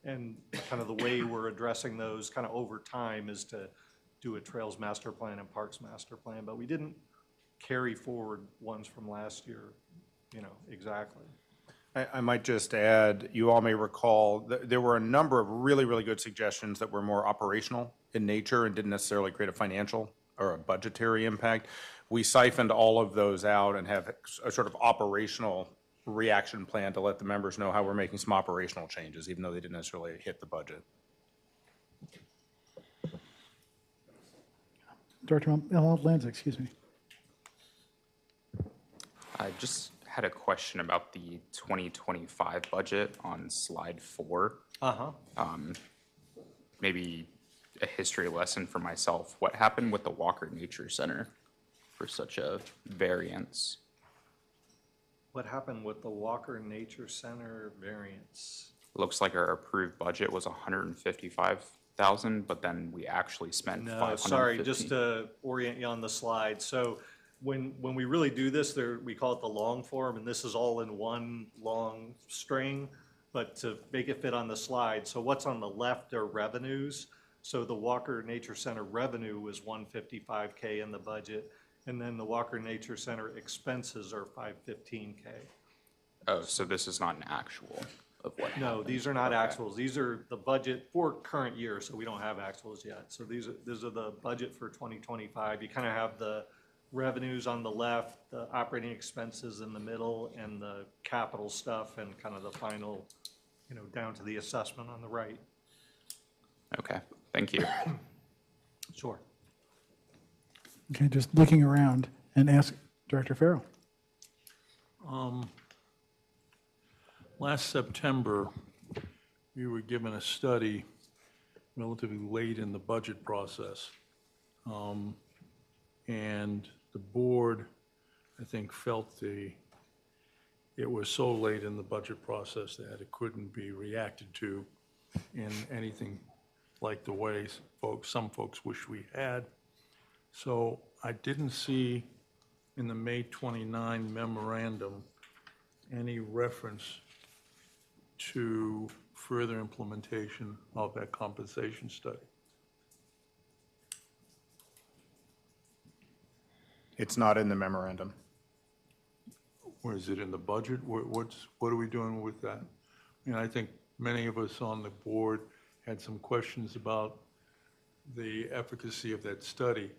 And kind of the way we're addressing those kind of over time is to do a Trails Master Plan and Parks Master Plan. But we didn't carry forward ones from last year, exactly. I might just add, you all may recall, there were a number of really, really good suggestions that were more operational in nature and didn't necessarily create a financial or a budgetary impact. we siphoned all of those out and have a sort of operational reaction plan to let the members know how we're making some operational changes, even though they didn't necessarily hit the budget. Director Lanza, excuse me. I just had a question about the 2025 budget on slide 4. Maybe a history lesson for myself. What happened with the Walker Nature Center for such a variance? What happened with the Walker Nature Center variance? Looks like our approved budget was 155,000, but then we actually spent No, 515. sorry, just to orient you on the slide. So when we really do this, we call it the long form, and this is all in one long string, but to make it fit on the slide. So what's on the left are revenues. So the Walker Nature Center revenue was 155K in the budget, and then the Walker Nature Center expenses are 515K. Oh, so this is not an actual of what No, happened. these are not Okay. actuals. These are the budget for current year, so we don't have actuals yet. So these are the budget for 2025. You kind of have the revenues on the left, the operating expenses in the middle, and the capital stuff, and kind of the final, down to the assessment on the right. Okay, thank you. Sure. Okay, just looking around and ask Director Farrell. Last September, we were given a study relatively late in the budget process. And the board, I think, felt it was so late in the budget process that it couldn't be reacted to in anything like the way some folks wish we had. So I didn't see in the May 29 memorandum any reference to further implementation of that compensation study. It's not in the memorandum. Or is it in the budget? What are we doing with that? I think many of us on the board had some questions about the efficacy of that study,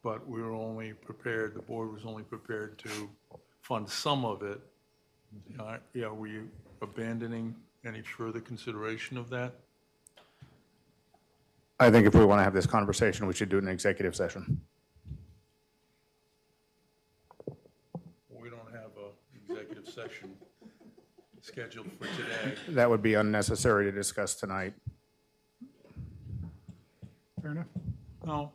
but we were only prepared, the board was only prepared to fund some of it. Were you abandoning any further consideration of that? I think if we want to have this conversation, we should do it in an executive session. We don't have an executive session scheduled for today. That would be unnecessary to discuss tonight. Fair enough. No.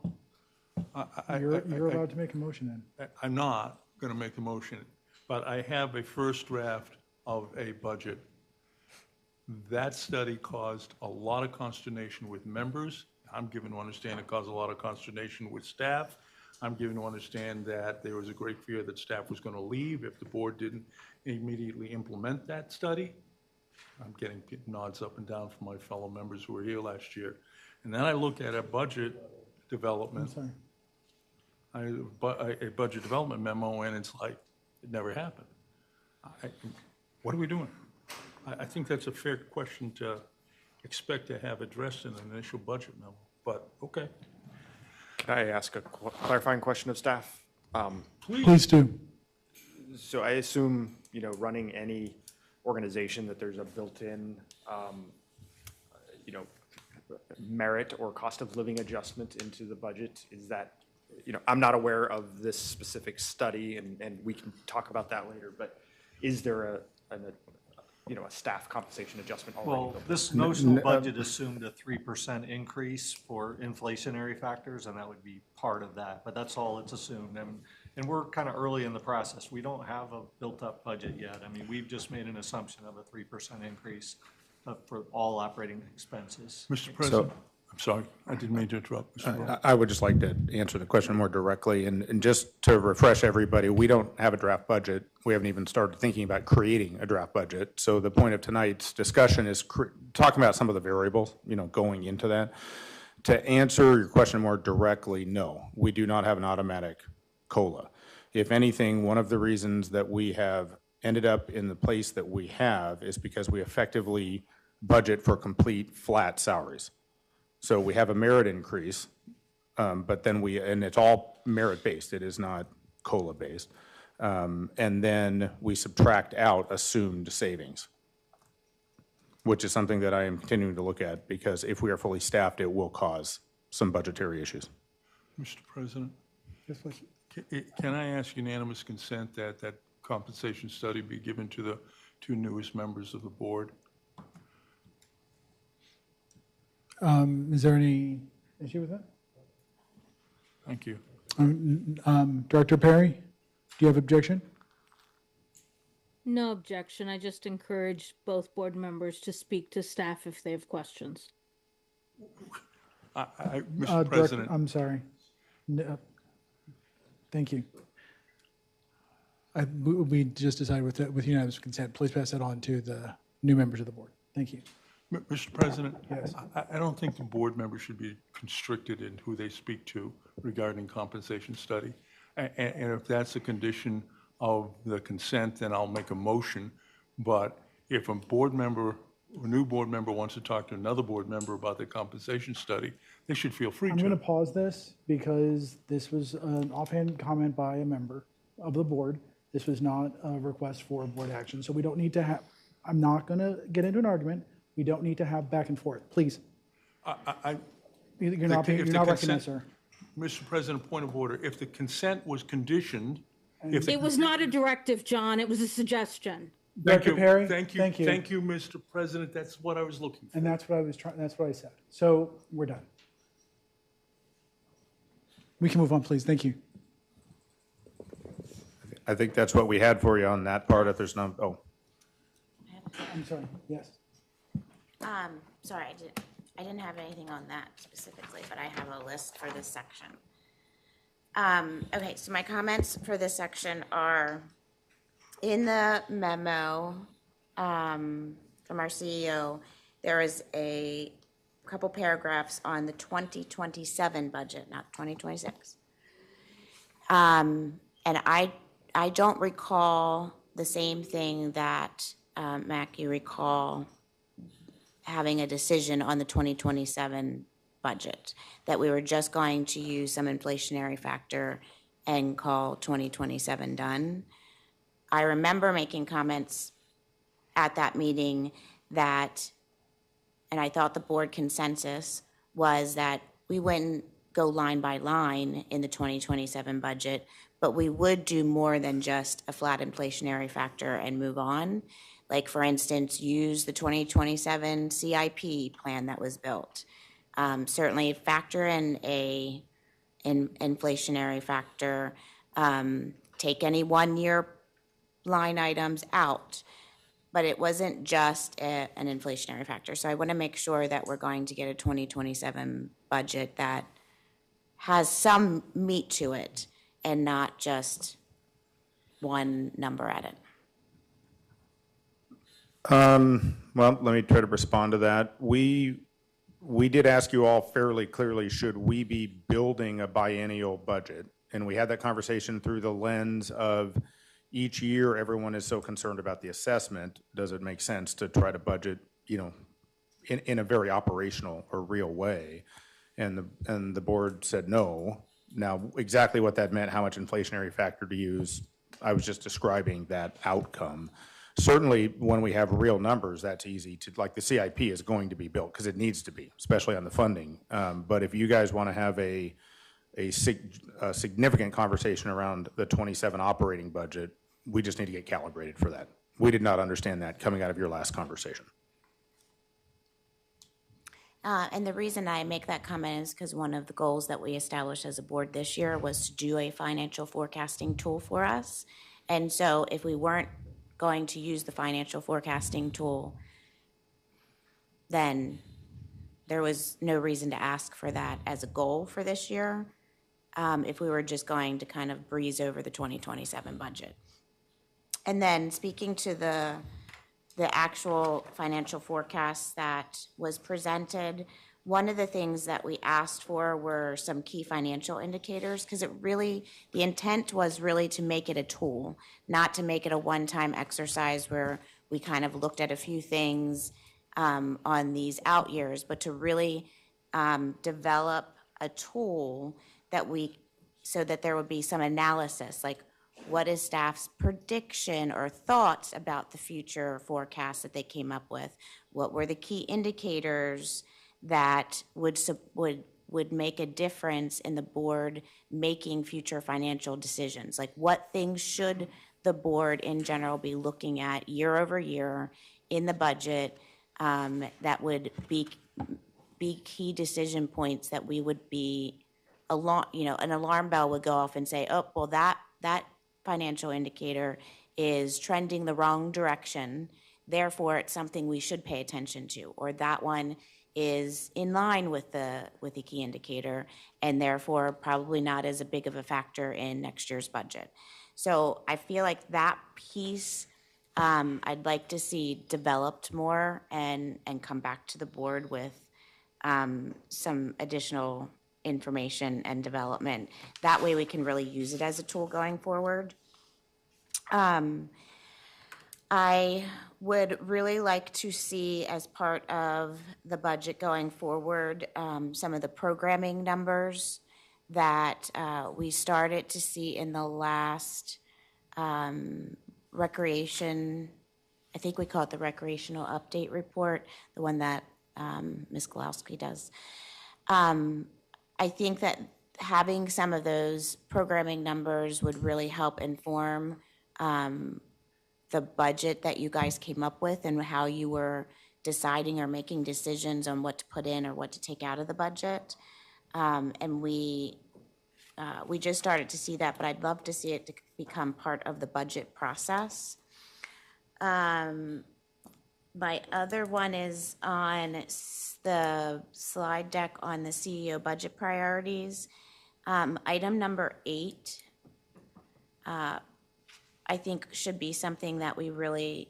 You're allowed to make a motion then. I'm not going to make a motion, but I have a first draft of a budget. That study caused a lot of consternation with members. I'm given to understand it caused a lot of consternation with staff. I'm given to understand that there was a great fear that staff was going to leave if the board didn't immediately implement that study. I'm getting nods up and down from my fellow members who were here last year. And then I look at a budget development. A budget development memo, and it's like, it never happened. What are we doing? I think that's a fair question to expect to have addressed in an initial budget memo, but okay. Can I ask a clarifying question of staff? Please do. So I assume, running any organization that there's a built-in, merit or cost of living adjustment into the budget. Is that, I'm not aware of this specific study, and we can talk about that later, but is there a staff compensation adjustment already? Well, this notional budget assumed a 3% increase for inflationary factors, and that would be part of that, but that's all it's assumed. And we're kind of early in the process. We don't have a built-up budget yet. We've just made an assumption of a 3% increase for all operating expenses. Mr. President, I'm sorry, I didn't mean to interrupt. Mr. Rowe. I would just like to answer the question more directly, and just to refresh everybody, we don't have a draft budget. We haven't even started thinking about creating a draft budget. So the point of tonight's discussion is talking about some of the variables, going into that. To answer your question more directly, no, we do not have an automatic COLA. If anything, one of the reasons that we have ended up in the place that we have is because we effectively budget for complete flat salaries. So we have a merit increase, but then and it's all merit-based. It is not COLA-based. And then we subtract out assumed savings, which is something that I am continuing to look at, because if we are fully staffed, it will cause some budgetary issues. Mr. President? Can I ask unanimous consent that that compensation study be given to the two newest members of the board? Is there any issue with that? Thank you. Director Perry, do you have objection? No objection. I just encourage both board members to speak to staff if they have questions. Mr. President. I'm sorry. Thank you. We just decided with unanimous consent. Please pass that on to the new members of the board. Thank you. Mr. President? Yes. I don't think the board members should be constricted in who they speak to regarding compensation study. And if that's a condition of the consent, then I'll make a motion. But if a board member, a new board member wants to talk to another board member about the compensation study, they should feel free I'm to. going to pause this because this was an offhand comment by a member of the board. This was not a request for board action. So we don't need to have, I'm not going to get into an argument. We don't need to have back and forth. Please. You're not recognized, sir. Mr. President, point of order. If the consent was conditioned, It was not a directive, John. It was a suggestion. Director Perry? Thank you. Thank you. Thank you, Mr. President. That's what I was looking for. And that's what I was trying, that's what I said. So we're done. We can move on, please. Thank you. I think that's what we had for you on that part. If there's no, I'm sorry. Yes. Sorry, I didn't have anything on that specifically, but I have a list for this section. Okay, so my comments for this section are in the memo from our CEO. There is a couple paragraphs on the 2027 budget, not 2026. And I don't recall the same thing that Mac, you recall having a decision on the 2027 budget, that we were just going to use some inflationary factor and call 2027 done. I remember making comments at that meeting that, and I thought the board consensus was that we wouldn't go line by line in the 2027 budget, but we would do more than just a flat inflationary factor and move on. Like, for instance, use the 2027 CIP plan that was built. Certainly factor in an inflationary factor, take any one-year line items out, but it wasn't just an inflationary factor. So I want to make sure that we're going to get a 2027 budget that has some meat to it and not just one number at it. well, let me try to respond to that. We did ask you all fairly clearly, should we be building a biennial budget? And we had that conversation through the lens of each year, everyone is so concerned about the assessment. Does it make sense to try to budget, in a very operational or real way? And the board said no. Now, exactly what that meant, how much inflationary factor to use, I was just describing that outcome. Certainly, when we have real numbers, that's easy to, like the CIP is going to be built because it needs to be, especially on the funding. But if you guys want to have a significant conversation around the 27 operating budget, we just need to get calibrated for that. We did not understand that coming out of your last conversation. And the reason I make that comment is because one of the goals that we established as a board this year was to do a financial forecasting tool for us. And so if we weren't going to use the financial forecasting tool, then there was no reason to ask for that as a goal for this year, if we were just going to kind of breeze over the 2027 budget. And then speaking to the actual financial forecast that was presented, one of the things that we asked for were some key financial indicators, because the intent was really to make it a tool, not to make it a one-time exercise where we kind of looked at a few things on these out years, but to really develop a tool that we so that there would be some analysis, like what is staff's prediction or thoughts about the future forecast that they came up with? What were the key indicators that would make a difference in the board making future financial decisions? Like what things should the board in general be looking at year over year in the budget that would be key decision points that we would be an alarm bell would go off and say, oh, well, that financial indicator is trending the wrong direction, therefore it's something we should pay attention to, or that one is in line with the key indicator and therefore probably not as a big of a factor in next year's budget. So I feel like that piece I'd like to see developed more and come back to the board with some additional information and development. That way we can really use it as a tool going forward. I would really like to see, as part of the budget going forward, some of the programming numbers that we started to see in the last recreation, I think we call it the recreational update report, the one that Ms. Galowski does. I think that having some of those programming numbers would really help inform the budget that you guys came up with and how you were deciding or making decisions on what to put in or what to take out of the budget. And we just started to see that, but I'd love to see it to become part of the budget process. My other one is on the slide deck on the CEO budget priorities. Item number 8, I think should be something that we really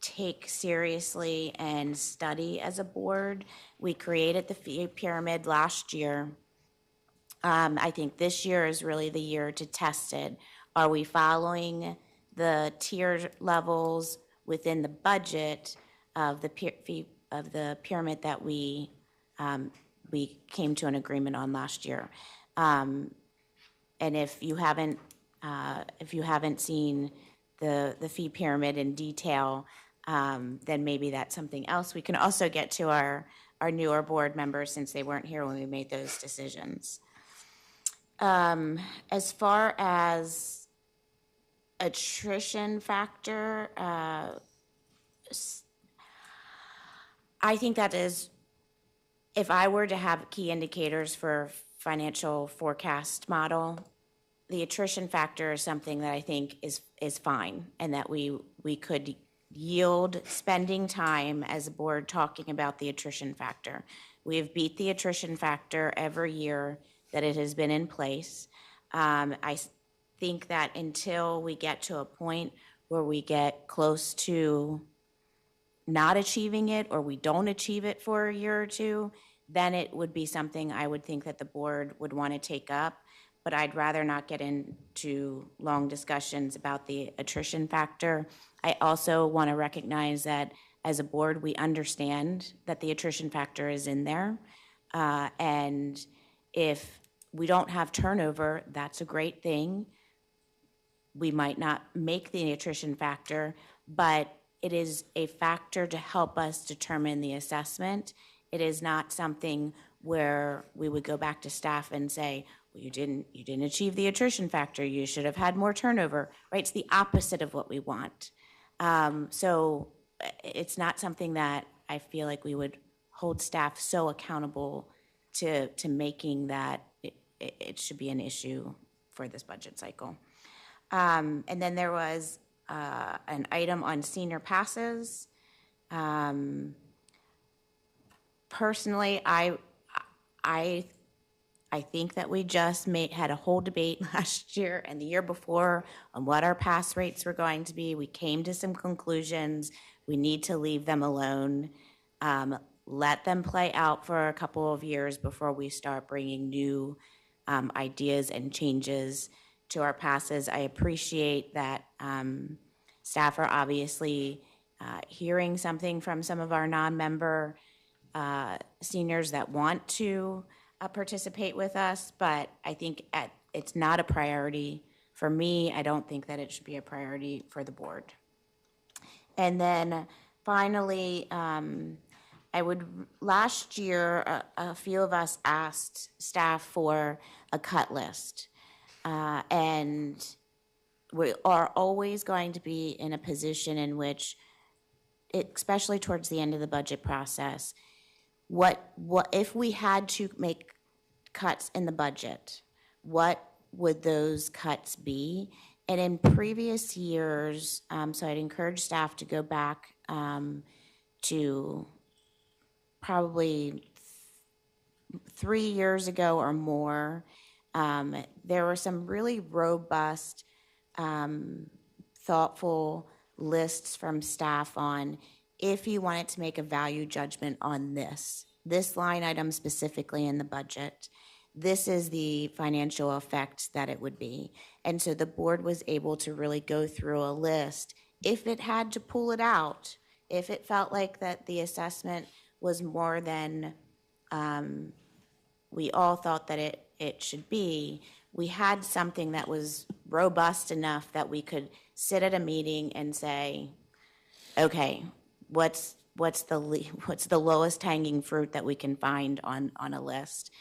take seriously and study as a board. We created the fee pyramid last year. I think this year is really the year to test it. Are we following the tier levels within the budget of the pyramid that we came to an agreement on last year? And if you haven't seen the fee pyramid in detail, then maybe that's something else we can also get to our newer board members, since they weren't here when we made those decisions. As far as attrition factor, I think that is, if I were to have key indicators for financial forecast model, the attrition factor is something that I think is fine, and that we could yield spending time as a board talking about the attrition factor. We have beat the attrition factor every year that it has been in place. I think that until we get to a point where we get close to not achieving it, or we don't achieve it for a year or two, then it would be something I would think that the board would want to take up. But I'd rather not get into long discussions about the attrition factor. I also want to recognize that as a board, we understand that the attrition factor is in there. And if we don't have turnover, that's a great thing. We might not make the attrition factor, but it is a factor to help us determine the assessment. It is not something where we would go back to staff and say, well, you didn't achieve the attrition factor, you should have had more turnover, right? It's the opposite of what we want. So it's not something that I feel like we would hold staff so accountable to making that it should be an issue for this budget cycle. And then there was an item on senior passes. Personally, I think that we just had a whole debate last year and the year before on what our pass rates were going to be. We came to some conclusions. We need to leave them alone. Let them play out for a couple of years before we start bringing new ideas and changes to our passes. I appreciate that staff are obviously hearing something from some of our non-member seniors that want to participate with us, but I think it's not a priority for me. I don't think that it should be a priority for the board. And then finally, last year, a few of us asked staff for a cut list. And we are always going to be in a position in which, especially towards the end of the budget process, what if we had to make cuts in the budget, what would those cuts be? And in previous years, so I'd encourage staff to go back to probably 3 years ago or more. There were some really robust, thoughtful lists from staff on if you wanted to make a value judgment on this line item specifically in the budget, this is the financial effect that it would be. And so the board was able to really go through a list. If it had to pull it out, if it felt like that the assessment was more than we all thought that it should be, we had something that was robust enough that we could sit at a meeting and say, okay, what's the lowest hanging fruit that we can find on a list?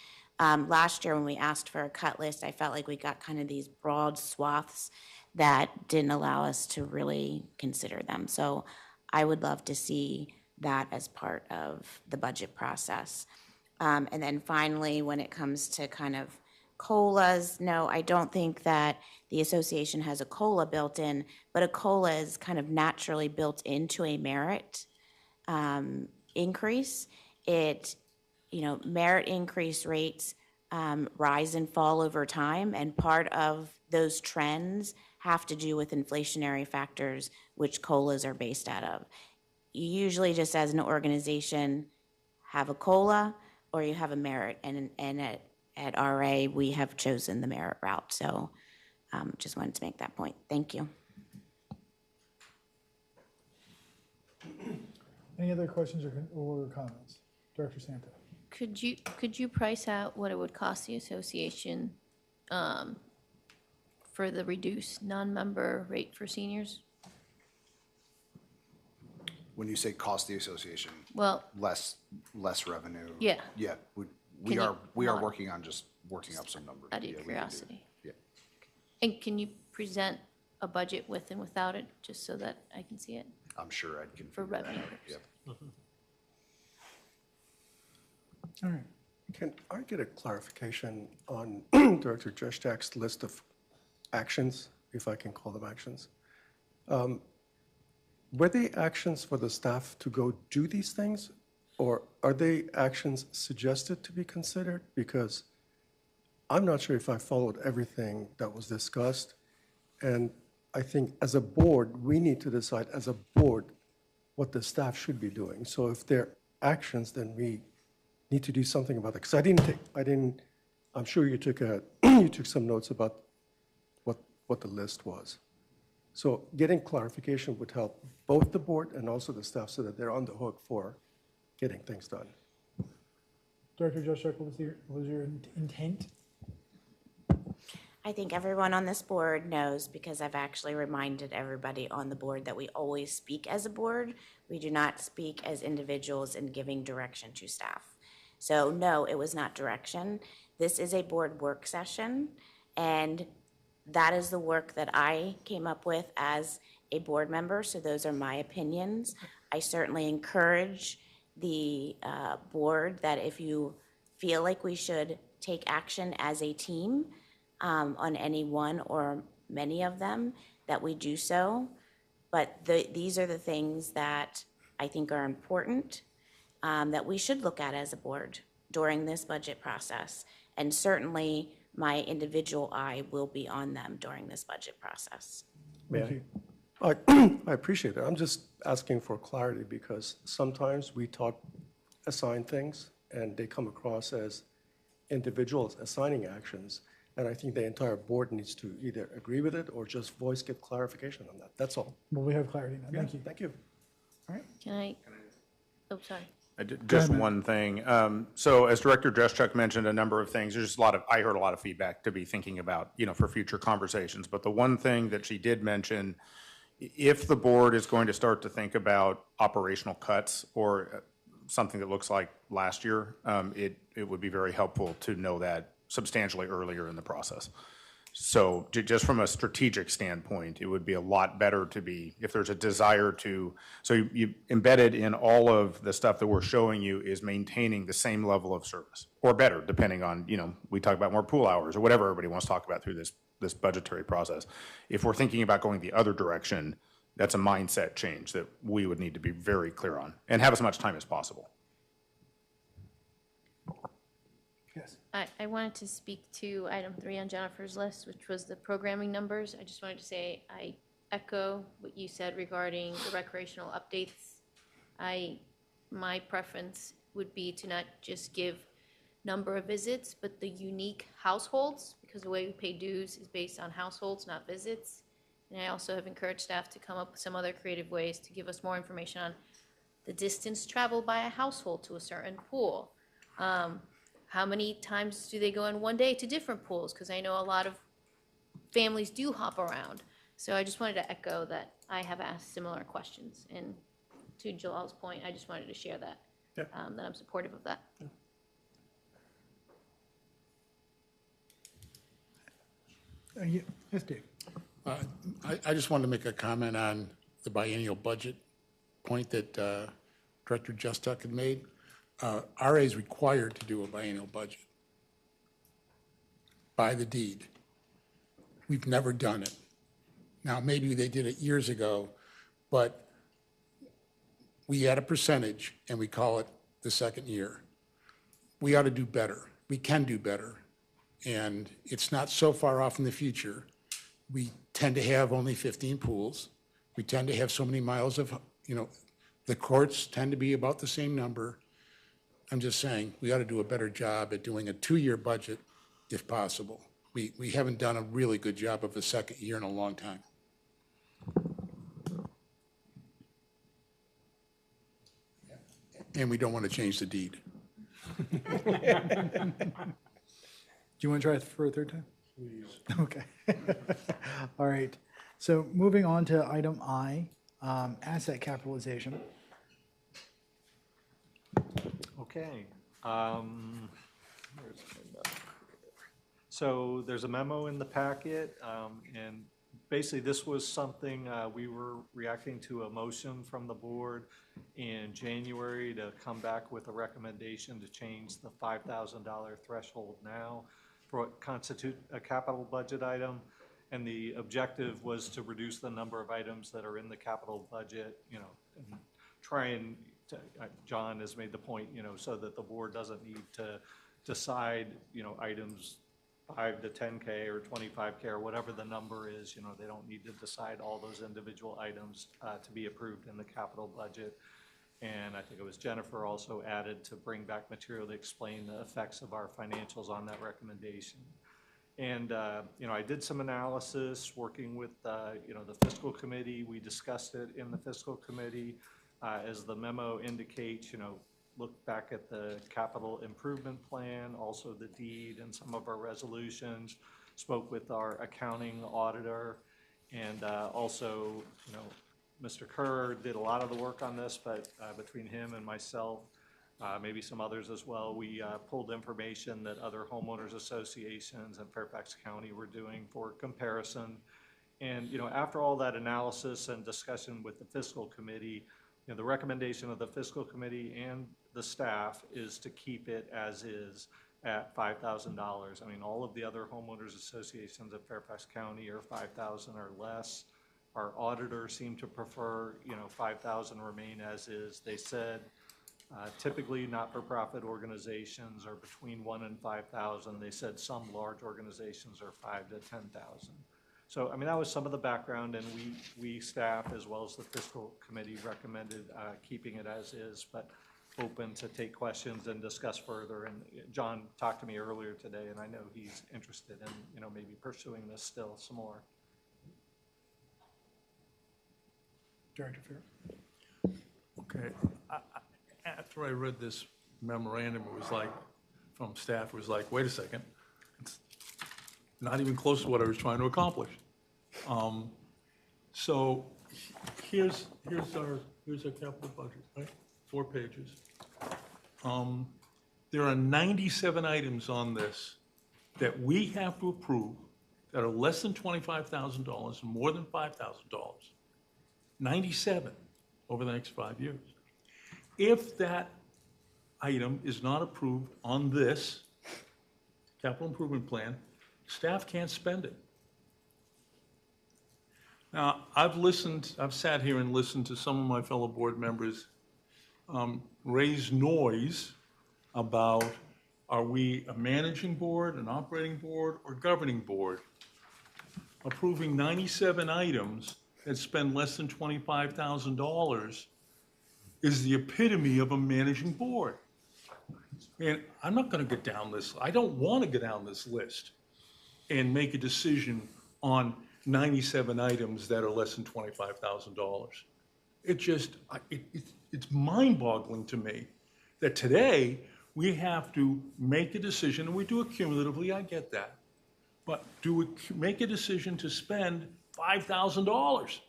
Last year when we asked for a cut list, I felt like we got kind of these broad swaths that didn't allow us to really consider them. So I would love to see that as part of the budget process. And then finally, when it comes to kind of COLAs, no, I don't think that the association has a COLA built in, but a COLA is kind of naturally built into a merit increase. Merit increase rates rise and fall over time, and part of those trends have to do with inflationary factors, which COLAs are based out of. You usually just as an organization have a COLA or you have a merit, and at RA, we have chosen the merit route. So just wanted to make that point. Thank you. Any other questions or comments? Director Santa. Could you price out what it would cost the association for the reduced non-member rate for seniors? When you say cost the association, Well, less revenue. Yeah. Yeah, we Can are you working on just working up some numbers. out of Yeah, we can do curiosity. it. Yeah, And can you present a budget with and without it, just so that I can see it? I'm sure I'd confirm For revenue. Yep. All right. Can I get a clarification on Director Jeshtak's list of actions, if I can call them actions? Were they actions for the staff to go do these things, or are they actions suggested to be considered? Because I'm not sure if I followed everything that was discussed, and I think as a board, we need to decide as a board what the staff should be doing. So if they're actions, then we need to do something about it. Because I'm sure you took you took some notes about what the list was. So getting clarification would help both the board and also the staff so that they're on the hook for getting things done. Director Joshak, what was your intent? I think everyone on this board knows, because I've actually reminded everybody on the board that we always speak as a board. We do not speak as individuals in giving direction to staff. So no, it was not direction. This is a board work session, and that is the work that I came up with as a board member, so those are my opinions. I certainly encourage the board that if you feel like we should take action as a team on any one or many of them, that we do so. But these are the things that I think are important that we should look at as a board during this budget process. And certainly my individual eye will be on them during this budget process. May I? I appreciate that. I'm just asking for clarity because sometimes we assign things and they come across as individuals assigning actions. And I think the entire board needs to either agree with it or just get clarification on that. That's all. Well, we have clarity now. Thank you. Thank you. All right. Can I, oh, sorry. Just one thing. So as Director Dreschuk mentioned a number of things, there's just I heard a lot of feedback to be thinking about, for future conversations. But the one thing that she did mention, if the board is going to start to think about operational cuts or something that looks like last year, it would be very helpful to know that substantially earlier in the process. So just from a strategic standpoint, it would be a lot better to be, if there's a desire to, so you embedded in all of the stuff that we're showing you is maintaining the same level of service or better, depending on, we talk about more pool hours or whatever everybody wants to talk about through this budgetary process. If we're thinking about going the other direction, that's a mindset change that we would need to be very clear on and have as much time as possible. I wanted to speak to item 3 on Jennifer's list, which was the programming numbers. I just wanted to say I echo what you said regarding the recreational updates. My preference would be to not just give number of visits, but the unique households, because the way we pay dues is based on households, not visits. And I also have encouraged staff to come up with some other creative ways to give us more information on the distance traveled by a household to a certain pool. How many times do they go in one day to different pools? Because I know a lot of families do hop around. So I just wanted to echo that I have asked similar questions. And to Jalal's point, I just wanted to share that, that I'm supportive of that. Yes, Dave. I just wanted to make a comment on the biennial budget point that Director Justuck had made. RA is required to do a biennial budget by the deed. We've never done it. Now, maybe they did it years ago, but we add a percentage and we call it the second year. We ought to do better. We can do better. And it's not so far off in the future. We tend to have only 15 pools. We tend to have so many miles of, the courts tend to be about the same number. I'm just saying, we ought to do a better job at doing a 2-year budget if possible. We haven't done a really good job of a second year in a long time. And we don't want to change the deed. Do you want to try it for a third time? Please. Okay. All right. So moving on to item I, asset capitalization. Okay. So there's a memo in the packet, and basically this was something we were reacting to a motion from the board in January to come back with a recommendation to change the $5,000 threshold now for what constitute a capital budget item. And the objective was to reduce the number of items that are in the capital budget, and try and John has made the point, so that the board doesn't need to decide, items 5 to 10K or 25K or whatever the number is, they don't need to decide all those individual items to be approved in the capital budget. And I think it was Jennifer also added to bring back material to explain the effects of our financials on that recommendation. And, I did some analysis working with, the Fiscal Committee. We discussed it in the Fiscal Committee. As the memo indicates, look back at the capital improvement plan, also the deed and some of our resolutions, spoke with our accounting auditor, and also, Mr. Kerr did a lot of the work on this, but between him and myself, maybe some others as well, we pulled information that other homeowners associations in Fairfax County were doing for comparison. And, after all that analysis and discussion with the Fiscal Committee, the recommendation of the Fiscal Committee and the staff is to keep it as is at $5,000. I mean, all of the other homeowners associations in Fairfax County are 5,000 or less. Our auditors seem to prefer, 5,000 remain as is. They said typically not-for-profit organizations are between 1 and 5,000. They said some large organizations are 5 to 10,000. So, I mean, that was some of the background, and we staff, as well as the Fiscal Committee, recommended keeping it as is, but open to take questions and discuss further. And John talked to me earlier today, and I know he's interested in, maybe pursuing this still some more. Director Fair. Okay. after I read this memorandum, it was like, from staff, it was like, wait a second, it's not even close to what I was trying to accomplish. So here's our capital budget, right? 4 pages. There are 97 items on this that we have to approve that are less than $25,000 and more than $5,000. 97 over the next 5 years. If that item is not approved on this capital improvement plan, staff can't spend it. Now, I've sat here and listened to some of my fellow board members raise noise about, are we a managing board, an operating board, or governing board? Approving 97 items that spend less than $25,000 is the epitome of a managing board. And I'm not going to get down this, I don't want to get down this list and make a decision on 97 items that are less than $25,000. It's mind-boggling to me that today we have to make a decision, and we do it cumulatively, I get that, but do we make a decision to spend $5,000?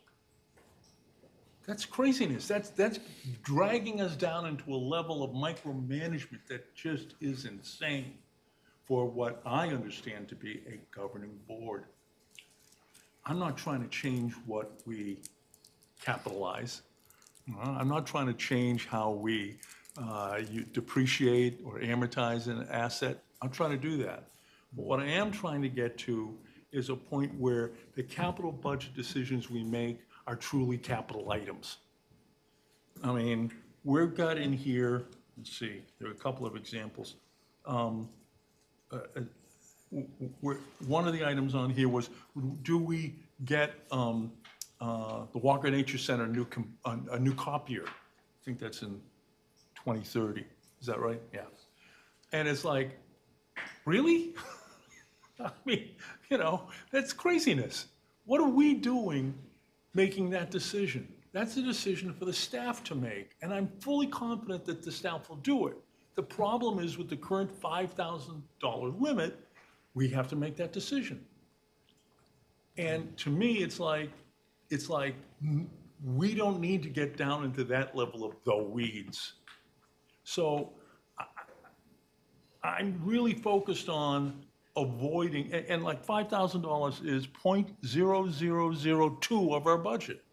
That's craziness. That's dragging us down into a level of micromanagement that just is insane for what I understand to be a governing board. I'm not trying to change what we capitalize. I'm not trying to change how we you depreciate or amortize an asset. I'm trying to do that. But what I am trying to get to is a point where the capital budget decisions we make are truly capital items. I mean, we've got in here, let's see, there are a couple of examples. One of the items on here was, do we get the Walker Nature Center a new copier? I think that's in 2030. Is that right? Yeah. And it's like, really? I mean, that's craziness. What are we doing making that decision? That's a decision for the staff to make, and I'm fully confident that the staff will do it. The problem is with the current $5,000 limit, we have to make that decision. And to me, it's like we don't need to get down into that level of the weeds. So I'm really focused on avoiding, and like $5,000 is 0.0002 of our budget.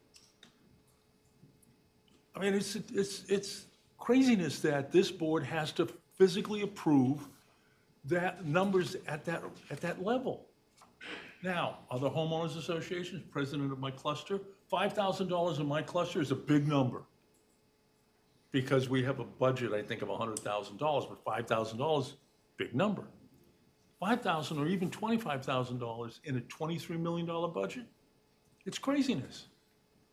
I mean, it's craziness that this board has to physically approve that numbers at that level. Now, other homeowners associations, president of my cluster, $5,000 in my cluster is a big number because we have a budget, I think, of $100,000, but $5,000, big number. $5,000 or even $25,000 in a $23 million budget, it's craziness.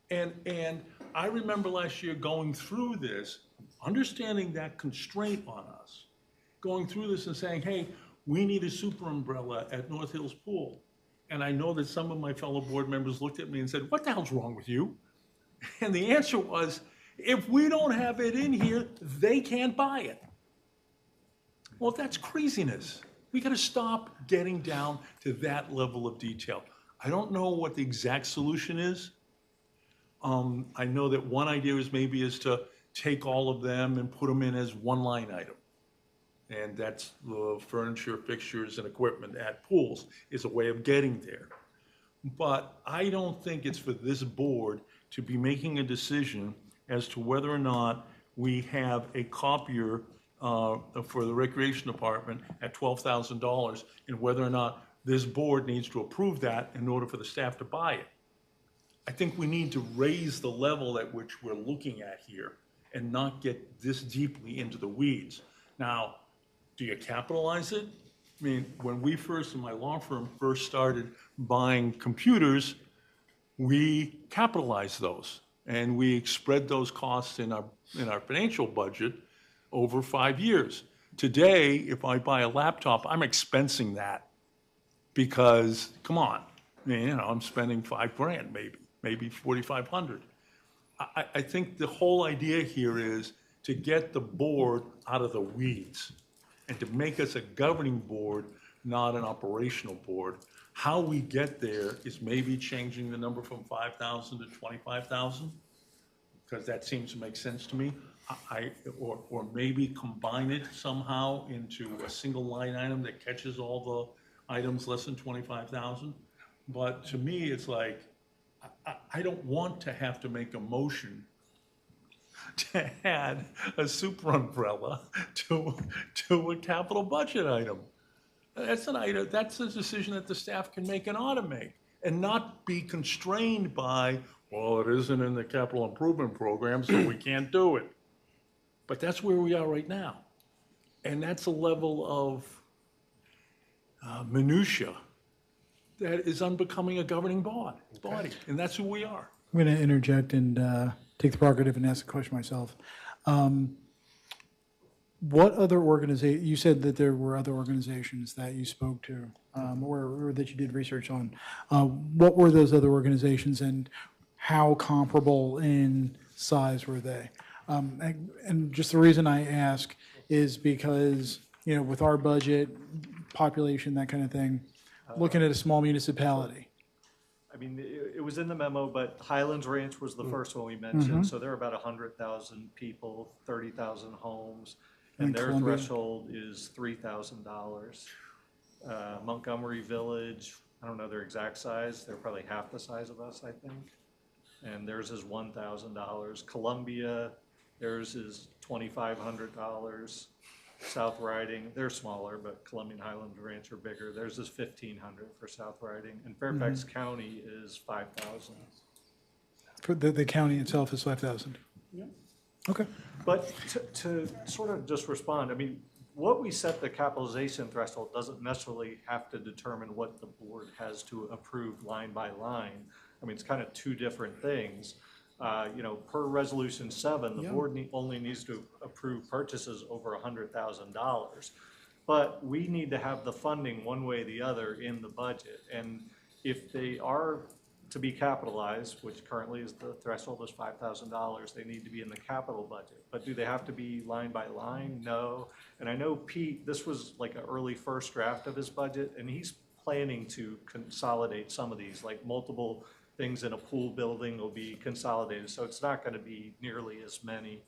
And I remember last year going through this, understanding that constraint on us, going through this and saying, hey, we need a super umbrella at North Hills Pool. And I know that some of my fellow board members looked at me and said, what the hell's wrong with you? And the answer was, if we don't have it in here, they can't buy it. Well, that's craziness. We got to stop getting down to that level of detail. I don't know what the exact solution is. I know that one idea is to take all of them and put them in as one line item. And that's the furniture, fixtures, and equipment at pools is a way of getting there. But I don't think it's for this board to be making a decision as to whether or not we have a copier for the recreation department at $12,000 and whether or not this board needs to approve that in order for the staff to buy it. I think we need to raise the level at which we're looking at here and not get this deeply into the weeds. Now, do you capitalize it? I mean, when we first, in my law firm, first started buying computers, we capitalized those and we spread those costs in our financial budget over 5 years. Today, if I buy a laptop, I'm expensing that because, come on, I mean, I'm spending $5,000 maybe $4,500. I think the whole idea here is to get the board out of the weeds and to make us a governing board, not an operational board. How we get there is maybe changing the number from 5,000 to 25,000, because that seems to make sense to me. Or maybe combine it somehow into a single line item that catches all the items less than 25,000. But to me, it's like, I don't want to have to make a motion to add a super umbrella to a capital budget item. That's an item, that's a decision that the staff can make and ought to make, and not be constrained by, well, it isn't in the capital improvement program, so we can't do it. But that's where we are right now. And that's a level of minutia that is unbecoming a governing body, and that's who we are. I'm going to interject and take the prerogative and ask a question myself. What other organization, you said that there were other organizations that you spoke to or that you did research on. What were those other organizations and how comparable in size were they? And just the reason I ask is because, you know, with our budget, population, that kind of thing, looking at a small municipality. I mean, it was in the memo, but Highlands Ranch was the first one we mentioned. So there are about 100,000 people, 30,000 homes, and their Columbia? threshold is $3,000. Montgomery Village, I don't know their exact size. They're probably half the size of us, I think. And theirs is $1,000. Columbia, theirs is $2,500. South Riding, they're smaller, but Columbia and Highland Ranch are bigger. Theirs is $1,500 for South Riding, and Fairfax County is $5,000. For the county itself is 5,000? Yeah. Okay. But to sort of just respond, I mean, what we set the capitalization threshold doesn't necessarily have to determine what the board has to approve line by line. I mean, it's kind of two different things. You know, per resolution 7, the board only needs to approve purchases over $100,000. But we need to have the funding one way or the other in the budget. And if they are to be capitalized, which currently is the threshold is $5,000, they need to be in the capital budget. But do they have to be line by line? No. And I know Pete, this was like an early first draft of his budget, and he's planning to consolidate some of these, like multiple things in a pool building will be consolidated. So it's not going to be nearly as many.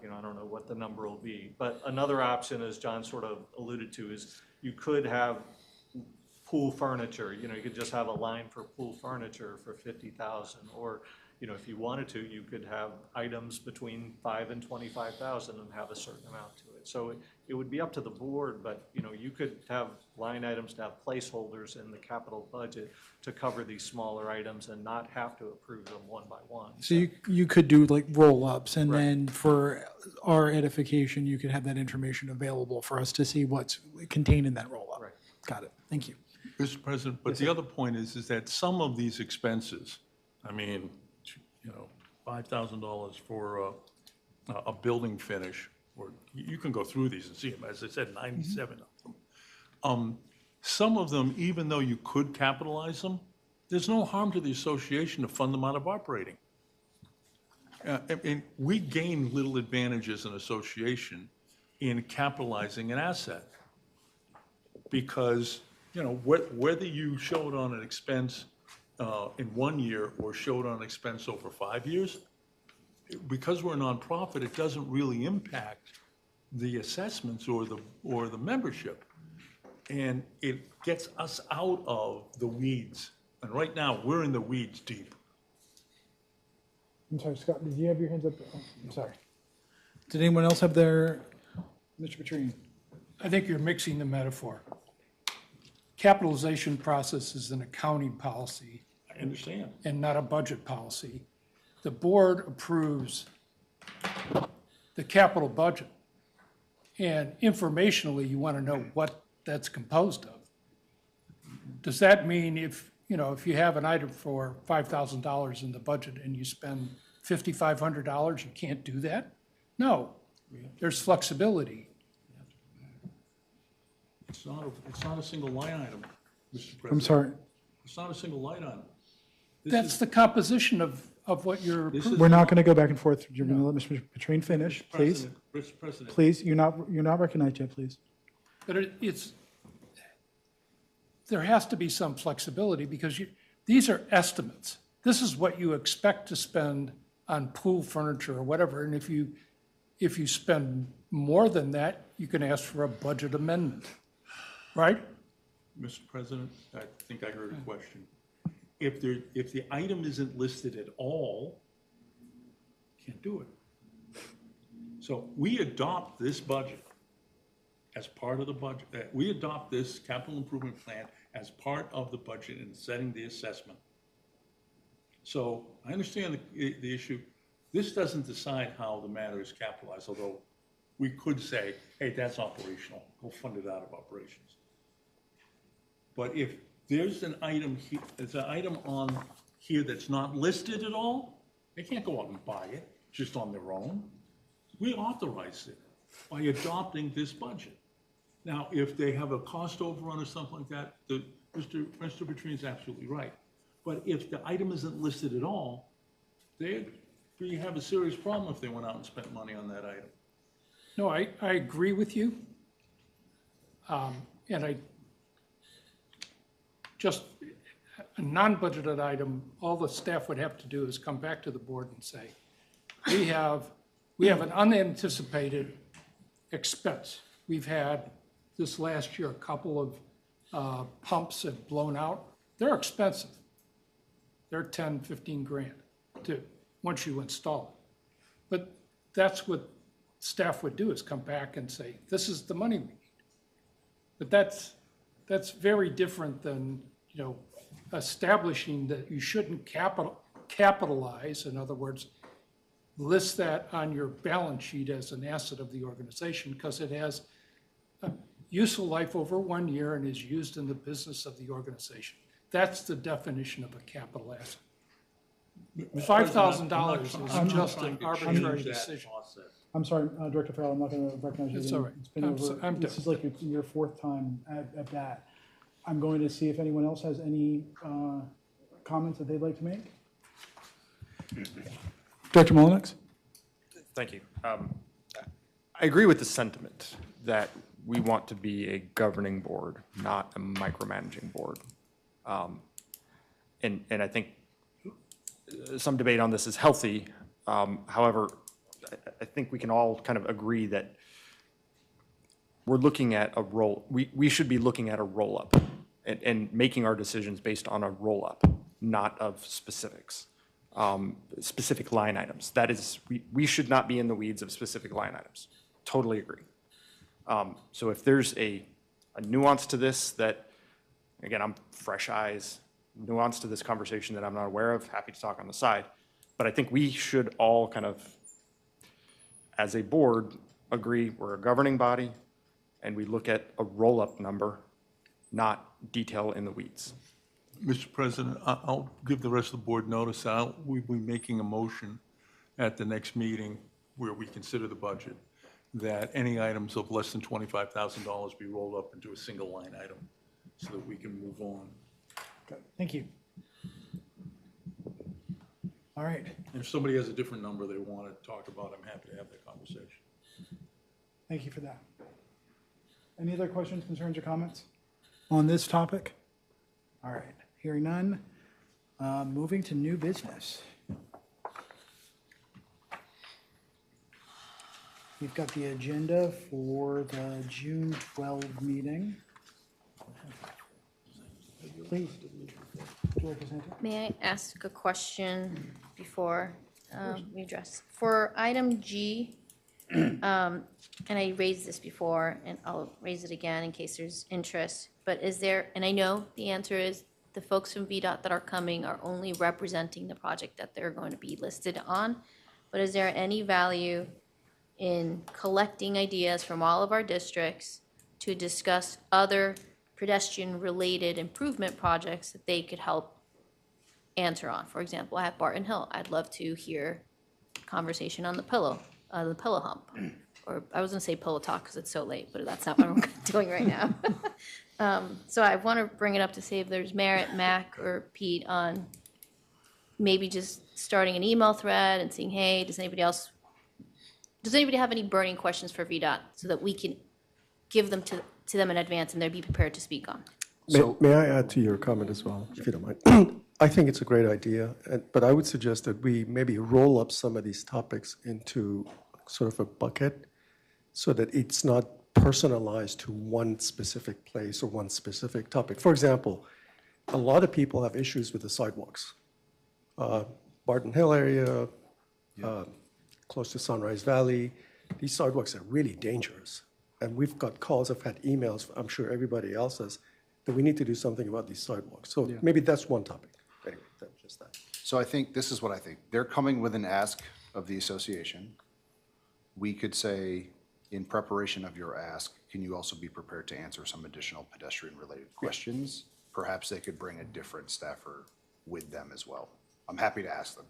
You know, I don't know what the number will be. But another option, as John sort of alluded to, is you could have pool furniture. You know, you could just have a line for pool furniture for $50,000. Or, you know, if you wanted to, you could have items between $5,000 and $25,000 and have a certain amount to it. So it would be up to the board, but, you know, you could have line items to have placeholders in the capital budget to cover these smaller items and not have to approve them one by one. So you could do like roll-ups, and then for our edification, you could have that information available for us to see what's contained in that roll-up. Right. Got it. Thank you. Mr. President, but the other point is that some of these expenses, I mean, you know, $5,000 for a building finish, or you can go through these and see them, as I said, 97 of them. Some of them, even though you could capitalize them, there's no harm to the association to fund them out of operating. And we gain little advantage as an association in capitalizing an asset. Because, you know, whether you show it on an expense in 1 year or show it on an expense over 5 years, because we're a nonprofit, it doesn't really impact the assessments or the membership. And it gets us out of the weeds. And right now, we're in the weeds deep. I'm sorry, Scott, did you have your hands up? Oh, I'm sorry. Did anyone else have their, Mr. Petrine? I think you're mixing the metaphor. Capitalization process is an accounting policy. I understand. And not a budget policy. The board approves the capital budget. And informationally, you want to know what that's composed of. Does that mean if you have an item for $5,000 in the budget and you spend $5,500, you can't do that? No, there's flexibility. It's not a single line item, Mr. President. I'm sorry. It's not a single line item. That's the composition of of what you're This approving. is We're not going to go back and forth. You're going to let Mr. Petrine finish, please. Mr. President, Please, you're not recognized yet, please. But there has to be some flexibility because these are estimates. This is what you expect to spend on pool furniture or whatever. And if you spend more than that, you can ask for a budget amendment, right? Mr. President, I think I heard a question. If the item isn't listed at all, can't do it. So we adopt this budget as part of the budget. We adopt this capital improvement plan as part of the budget in setting the assessment. So I understand the issue. This doesn't decide how the matter is capitalized, although we could say, hey, that's operational. We'll fund it out of operations. But if there's an item here, there's an item on here that's not listed at all, they can't go out and buy it just on their own. We authorize it by adopting this budget. Now, if they have a cost overrun or something like that, Mr. Petrine is absolutely right. But if the item isn't listed at all, we have a serious problem if they went out and spent money on that item. No, I agree with you. And just a non-budgeted item, all the staff would have to do is come back to the board and say, we have an unanticipated expense. We've had this last year, a couple of pumps have blown out. They're expensive. They're 10, 15 grand once you install it. But that's what staff would do, is come back and say, this is the money we need. But that's very different than, establishing that you shouldn't capitalize. In other words, list that on your balance sheet as an asset of the organization because it has a useful life over 1 year and is used in the business of the organization. That's the definition of a capital asset. $5,000 is just an arbitrary decision. I'm sorry, Director Farrell, I'm not going to recognize you. It's again. all right. It's been over. This is like your fourth time at that. I'm going to see if anyone else has any comments that they'd like to make. Director Mullenix? Thank you. I agree with the sentiment that we want to be a governing board, not a micromanaging board. And I think some debate on this is healthy. However, I think we can all kind of agree that we're looking at a roll. We should be looking at a roll-up and making our decisions based on a roll-up, not of specifics, specific line items. That is, we should not be in the weeds of specific line items. Totally agree. So if there's a nuance to this that, again, I'm fresh eyes, nuance to this conversation that I'm not aware of, happy to talk on the side. But I think we should all kind of, as a board, agree we're a governing body and we look at a roll-up number, not detail in the weeds. Mr. President, I'll give the rest of the board notice. We'll be making a motion at the next meeting where we consider the budget that any items of less than $25,000 be rolled up into a single line item so that we can move on. Okay, thank you. All right. And if somebody has a different number they want to talk about, I'm happy to have that conversation. Thank you for that. Any other questions, concerns, or comments on this topic? All right, hearing none. Moving to new business. We've got the agenda for the June 12 meeting. Please. Director Santos. May I ask a question before we address? For item G, and I raised this before, and I'll raise it again in case there's interest, but is there, and I know the answer is the folks from VDOT that are coming are only representing the project that they're going to be listed on, but is there any value in collecting ideas from all of our districts to discuss other pedestrian-related improvement projects that they could help answer on? For example, at Barton Hill, I'd love to hear conversation on the pillow hump. Or I was gonna say pillow talk because it's so late, but that's not what I'm doing right now. So I want to bring it up to see if there's merit, Mac or Pete, on maybe just starting an email thread and saying, hey, does anybody have any burning questions for VDOT so that we can give them to them in advance and they'd be prepared to speak on? May I add to your comment as well, if you don't mind? I think it's a great idea, but I would suggest that we maybe roll up some of these topics into sort of a bucket so that it's not personalized to one specific place or one specific topic. For example, a lot of people have issues with the sidewalks. Barton Hill area, close to Sunrise Valley, these sidewalks are really dangerous. And we've got calls, I've had emails, I'm sure everybody else has, that we need to do something about these sidewalks. So maybe that's one topic. Anyway, that's just that. So I think, this is what I think. They're coming with an ask of the association. We could say, in preparation of your ask, can you also be prepared to answer some additional pedestrian-related questions? Perhaps they could bring a different staffer with them as well. I'm happy to ask them.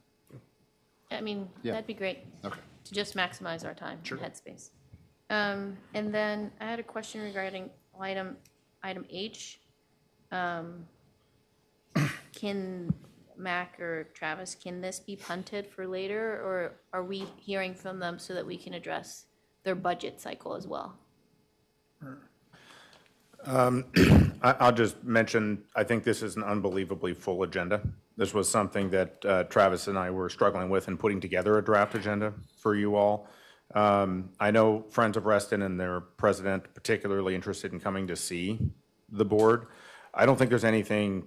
I mean, Yeah. that'd be great. Okay. To just maximize our time and headspace. And then I had a question regarding item H. Can Mac or Travis, can this be punted for later, or are we hearing from them so that we can address their budget cycle as well? I'll just mention, I think this is an unbelievably full agenda. This was something that Travis and I were struggling with in putting together a draft agenda for you all. I know Friends of Reston and their president particularly interested in coming to see the board. I don't think there's anything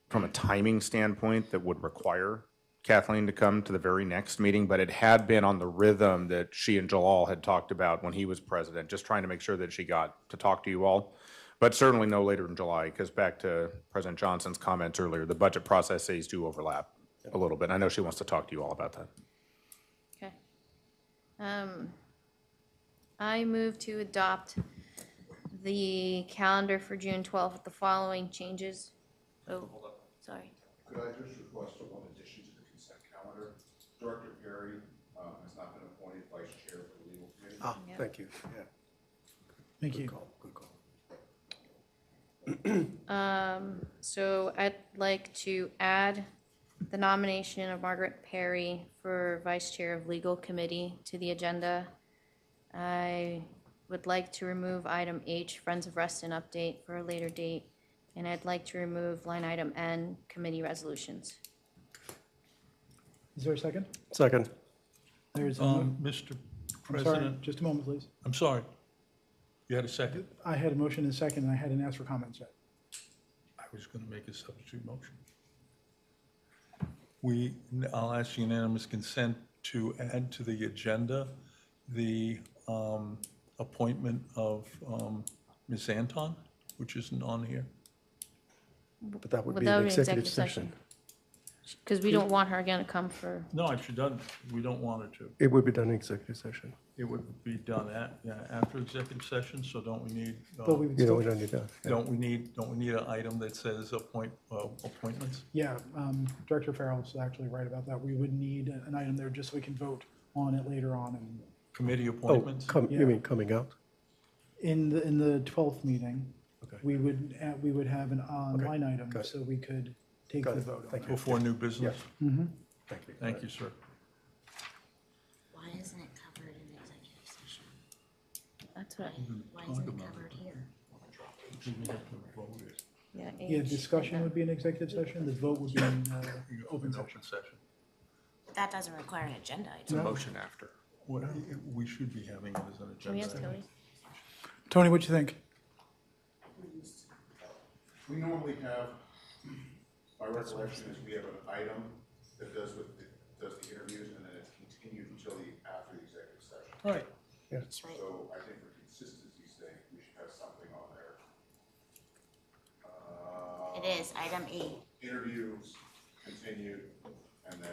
from a timing standpoint that would require Kathleen to come to the very next meeting, but it had been on the rhythm that she and Jalal had talked about when he was president, just trying to make sure that she got to talk to you all. But certainly no later in July, because back to President Johnson's comments earlier, the budget processes do overlap a little bit. I know she wants to talk to you all about that. Okay. I move to adopt the calendar for June 12th with the following changes. Oh, sorry. Could I just request one addition to the consent calendar? Director Perry has not been appointed vice chair for the legal committee. Thank you. Yeah. Thank you. Good call. Good call. So I'd like to add the nomination of Margaret Perry for vice chair of legal committee to the agenda. I would like to remove item H, Friends of Reston update, for a later date. And I'd like to remove line item N, committee resolutions. Is there a second? Second. There's, Mr. I'm sorry, President, just a moment, please. I'm sorry. You had a second? I had a motion and a second, and I hadn't asked for comments yet. I was going to make a substitute motion. I'll ask unanimous consent to add to the agenda the appointment of Ms. Anton, which isn't on here. But that would But be that an would be an executive executive session. Because we don't want her again to come for, No, she doesn't. We don't want her to. It would be done in executive session. It would be done after executive session, so don't we need? But we would You know, still, we don't need that. Yeah. Don't we need an item that says appointments? yeah, Director Farrell's actually right about that. We would need an item there just so we can vote on it later on. And Committee Oh, appointments? Yeah. you mean coming out? in the 12th meeting, Okay. we would have an line item got it. so we could take Got the it. vote on Thank that. you. Before new business? Mhm. Thank you. Thank you, sir. Why isn't it covered in executive session? that's what, Why isn't it covered here? yeah, Yeah, H. discussion would be an executive session, the vote would be in open session. That doesn't require an agenda item. Motion after. Well, we should be having it as an Can we agenda. ask Tony? Tony, what you think? We normally have, my recollection is we have an item that does the interviews, and then it's continued until after the executive session. Right. Yeah. That's right. So I think for consistency's sake, we should have something on there. It is, item E. Interviews continued, and then.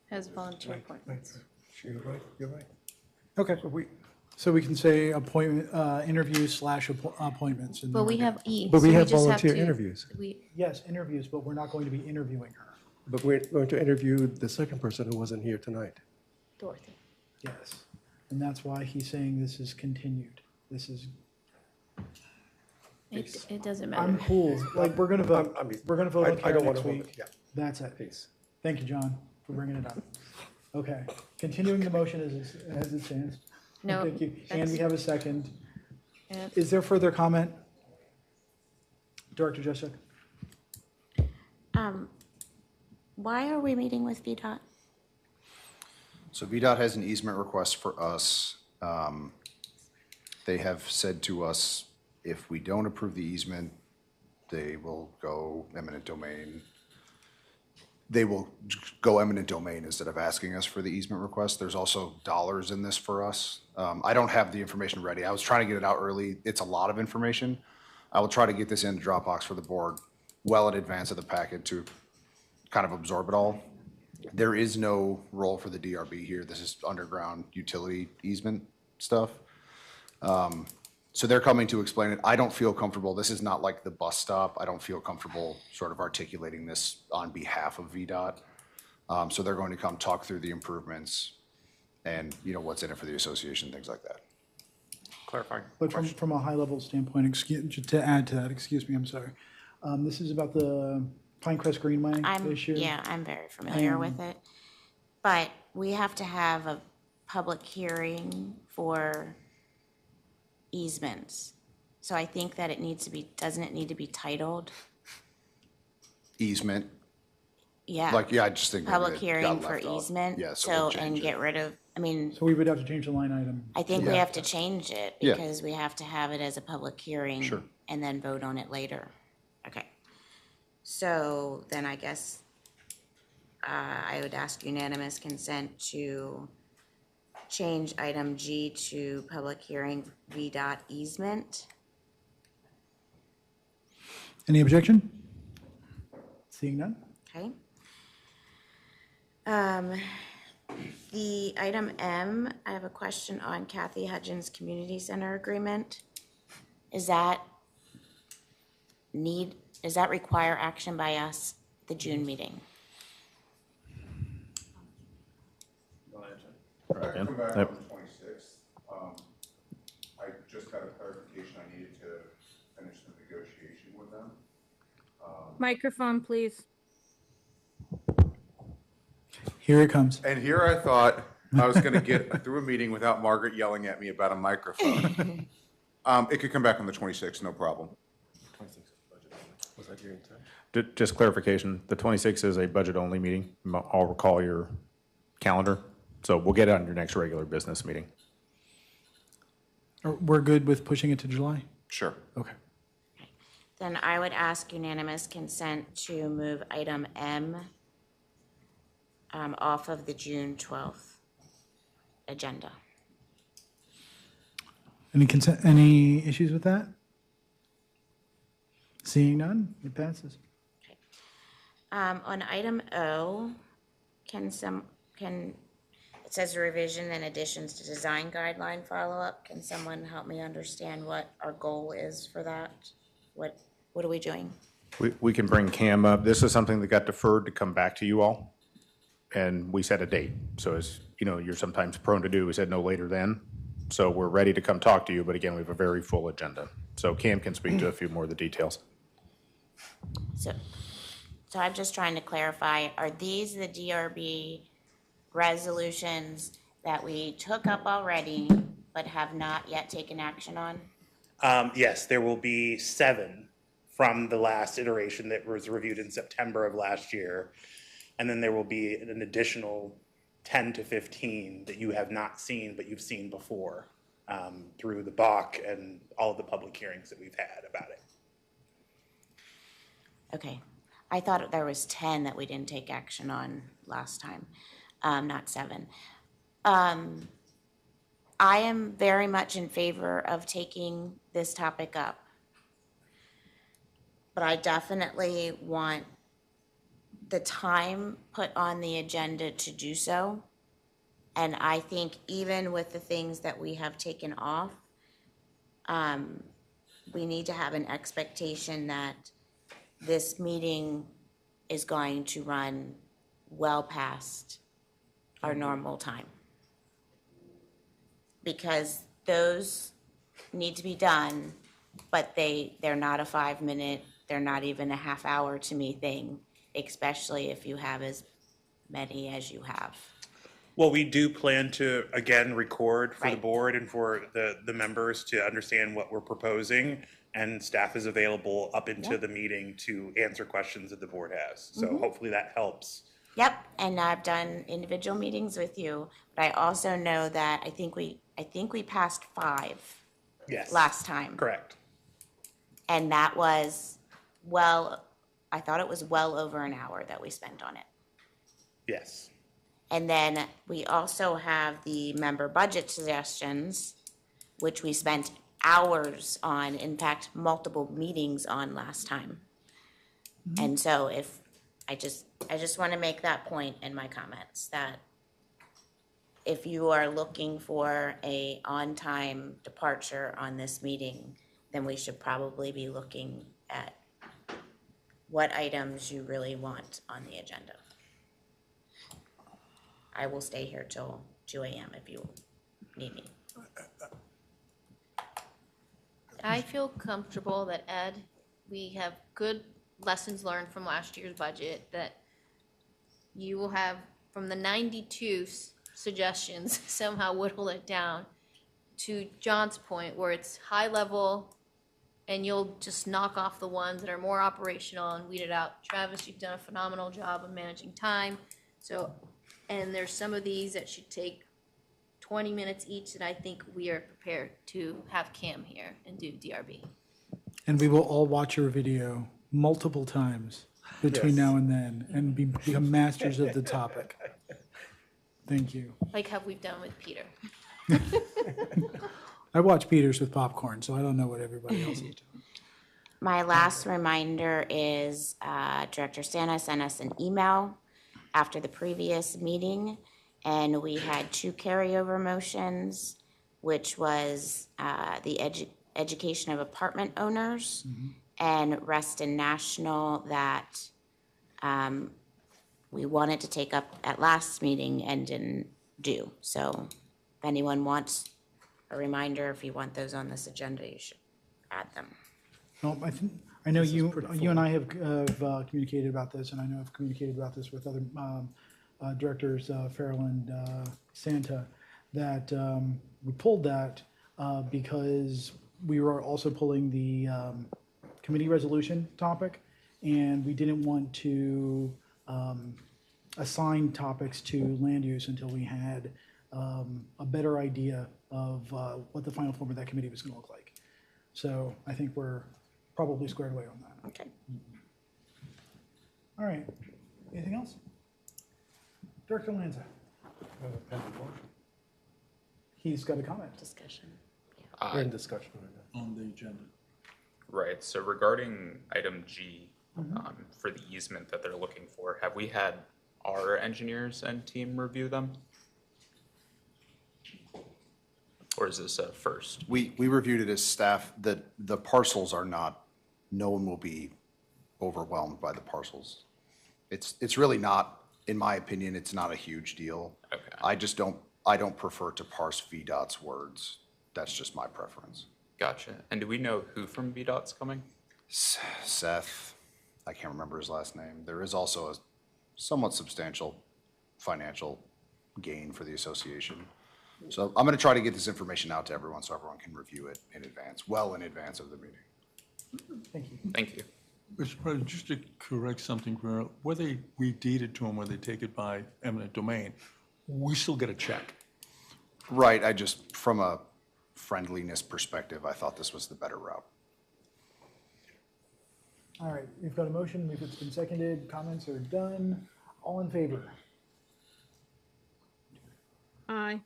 Has volunteer appointments. You're right, you're right. Okay, so we can say appointment, interviews / appointments. and But then we we're have good. E. But we so have just volunteer to- interviews. Yes, interviews, but we're not going to be interviewing her. But we're going to interview the second person who wasn't here tonight. Dorothy. Yes. And that's why he's saying this is continued. This is, It doesn't I'm matter. cool, like, we're gonna vote. I mean, We're gonna vote on I Karen don't want next to hold week. it, yeah. That's it. Please. Thank you, John. We're bringing it up. Okay, continuing the motion as it stands. No, Thank you. And that's- we have a second. Yeah. Is there further comment? Director Jessica? Why are we meeting with VDOT? So VDOT has an easement request for us. They have said to us, if we don't approve the easement, they will go eminent domain. They will go eminent domain instead of asking us for the easement request. There's also dollars in this for us. I don't have the information ready. I was trying to get it out early. It's a lot of information. I will try to get this into Dropbox for the board well in advance of the packet to kind of absorb it all. There is no role for the DRB here. This is underground utility easement stuff. So they're coming to explain it. I don't feel comfortable. This is not like the bus stop. I don't feel comfortable sort of articulating this on behalf of VDOT. So they're going to come talk through the improvements and, you know, what's in it for the association, things like that. Clarifying. But from a high-level standpoint, to add to that, excuse me, I'm sorry. This is about the Pinecrest Greenway issue. Yeah, I'm very familiar with it. But we have to have a public hearing for easements. So I think that it needs to be, doesn't it need to be titled? Easement. Yeah. Like, yeah, I just think. Public maybe it hearing got for left off. easement. Yeah, So, we'll and change get it. rid of, I mean, So we would have to change the line item. I think we have to change it Yeah. because we have to have it as a public hearing. Sure. And then vote on it later. Okay. So then I guess I would ask unanimous consent to change item G to public hearing VDOT easement. Any objection? Seeing none? Okay. The item M, I have a question on Kathy Hudgens Community Center Agreement. Does that require action by us, the June meeting? I can come back on the 26th. I just got a clarification. I needed to finish the negotiation with them. Microphone, please. Here it comes. And here I thought I was going to get through a meeting without Margaret yelling at me about a microphone. It could come back on the 26th, no problem. Was that your intent? Just clarification, the 26th is a budget-only meeting. I'll recall your calendar. So we'll get it on your next regular business meeting. We're good with pushing it to July? Sure. Okay. Then I would ask unanimous consent to move item M off of the June 12th agenda. Any issues with that? Seeing none, it passes. On item O, it says revision and additions to design guideline follow-up. Can someone help me understand what our goal is for that? What are we doing? We can bring Cam up. This is something that got deferred to come back to you all. And we set a date. So as you know, you're sometimes prone to do, we said no later than. So we're ready to come talk to you, but again, we have a very full agenda. So Cam can speak to a few more of the details. So I'm just trying to clarify, are these the DRB resolutions that we took up already but have not yet taken action on? Yes, there will be 7 from the last iteration that was reviewed in September of last year. And then there will be an additional 10 to 15 that you have not seen, but you've seen before through the BOC and all of the public hearings that we've had about it. Okay. I thought there was 10 that we didn't take action on last time, not 7. I am very much in favor of taking this topic up. But I definitely want the time put on the agenda to do so. And I think even with the things that we have taken off, we need to have an expectation that this meeting is going to run well past our normal time. Because those need to be done, but they're not a 5-minute, they're not even a half hour to me thing, especially if you have as many as you have. Well, we do plan to, again, record for the Right. board and for the members to understand what we're proposing, and staff is available up into Yeah. the meeting to answer questions that the board has. So Mhm. hopefully that helps. Yep, and I've done individual meetings with you, but I also know that I think we passed 5 Yes. last time. Correct. And that was, well, I thought it was well over an hour that we spent on it. Yes. And then we also have the member budget suggestions, which we spent hours on, in fact, multiple meetings on last time. And so I just want to make that point in my comments, that if you are looking for a on-time departure on this meeting, then we should probably be looking at what items you really want on the agenda. I will stay here till 2 a.m. if you need me. I feel comfortable that, Ed, we have good lessons learned from last year's budget, that you will have, from the 92 suggestions, somehow whittle it down to John's point, where it's high level, and you'll just knock off the ones that are more operational and weed it out. Travis, you've done a phenomenal job of managing time. So, and there's some of these that should take 20 minutes each, and I think we are prepared to have Cam here and do DRB. And we will all watch your video multiple times between Yes. now and then and become masters of the topic. Thank you. Like how we've done with Peter. I watch Peters with popcorn, so I don't know what everybody else is doing. My last reminder is Director Santa sent us an email after the previous meeting, and we had 2 carryover motions, which was the education of apartment owners and Reston National, that we wanted to take up at last meeting and didn't do. So if anyone wants a reminder, if you want those on this agenda, you should add them. No, I know you and I have communicated about this, and I know I've communicated about this with other directors, Farrell and Santa, that we pulled that because we were also pulling the committee resolution topic, and we didn't want to assign topics to land use until we had a better idea of what the final form of that committee was going to look like. So I think we're probably squared away on that. Okay. All right. Anything else? Director Lanza. He's got a comment. Discussion. We're in discussion right now. On the agenda. Right, so regarding item G, for the easement that they're looking for, have we had our engineers and team review them? Or is this a first? We reviewed it as staff, that the parcels are not, no one will be overwhelmed by the parcels. It's really not, in my opinion, it's not a huge deal. Okay. I don't prefer to parse VDOT's words. That's just my preference. Gotcha. And do we know who from VDOT's coming? Seth, I can't remember his last name. There is also a somewhat substantial financial gain for the association. So I'm going to try to get this information out to everyone so everyone can review it in advance, well in advance of the meeting. Thank you. Thank you. Mr. President, just to correct something, whether we deed it to them or they take it by eminent domain, we still get a check. Right, I just, from a friendliness perspective, I thought this was the better route. All right, we've got a motion. If it's been seconded, comments are done. All in favor? Aye.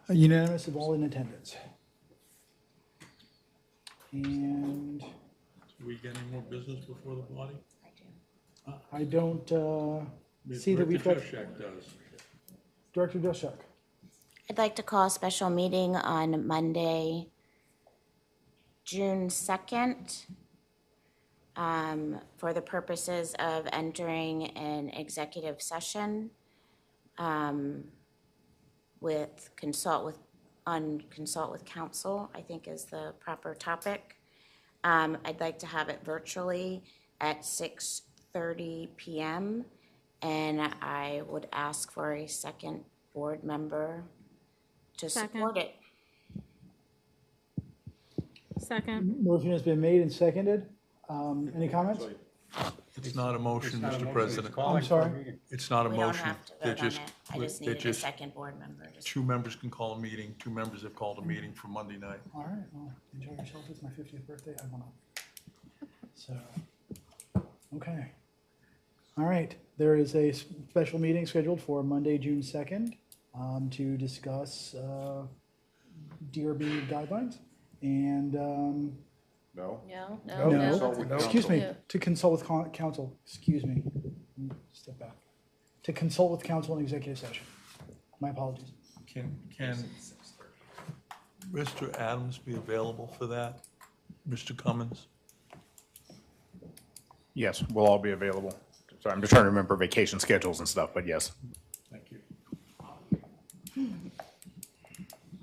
Unanimous of all in attendance. And Do we get any more business before the body? I don't see that we've got. Director Juszczyk does. Director Juszczyk. I'd like to call a special meeting on Monday, June 2nd, for the purposes of entering an executive session with consult with counsel, I think is the proper topic. I'd like to have it virtually at 6:30 p.m. And I would ask for a second board member to support it. Second. Motion has been made and seconded. Any comments? It's not a motion, Mr. President. I'm sorry. It's not a We don't motion. have to They're vote on just- it. I just they're needed a just- second board member. Two members can call a meeting, two members have called a meeting for Monday night. All right, well, enjoy yourself. It's my 50th birthday. I went up. So, okay. All right, there is a special meeting scheduled for Monday, June 2nd, to discuss DRB guidelines and, No? No. excuse me, No. to consult with council, excuse me. Step back. To consult with council in executive session. My apologies. Can Mr. Adams be available for that? Mr. Cummins? Yes, we'll all be available. So I'm just trying to remember vacation schedules and stuff, but yes. Thank you.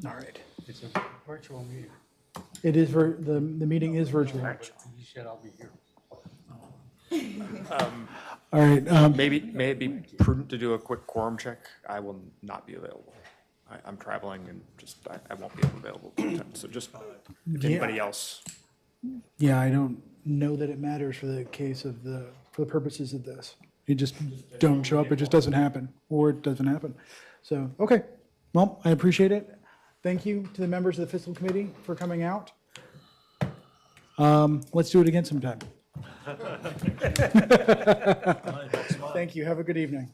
All right. It's a virtual meeting. It is, the meeting is virtual. You said I'll be here. All right, May it be prudent to do a quick quorum check? I will not be available. I'm traveling and I won't be available. So just, if anybody else. yeah, I don't know that it matters for the case of for the purposes of this. You just don't show up, it just doesn't happen, or it doesn't happen. So, okay, well, I appreciate it. Thank you to the members of the Fiscal Committee for coming out. Let's do it again sometime. Thank you, have a good evening.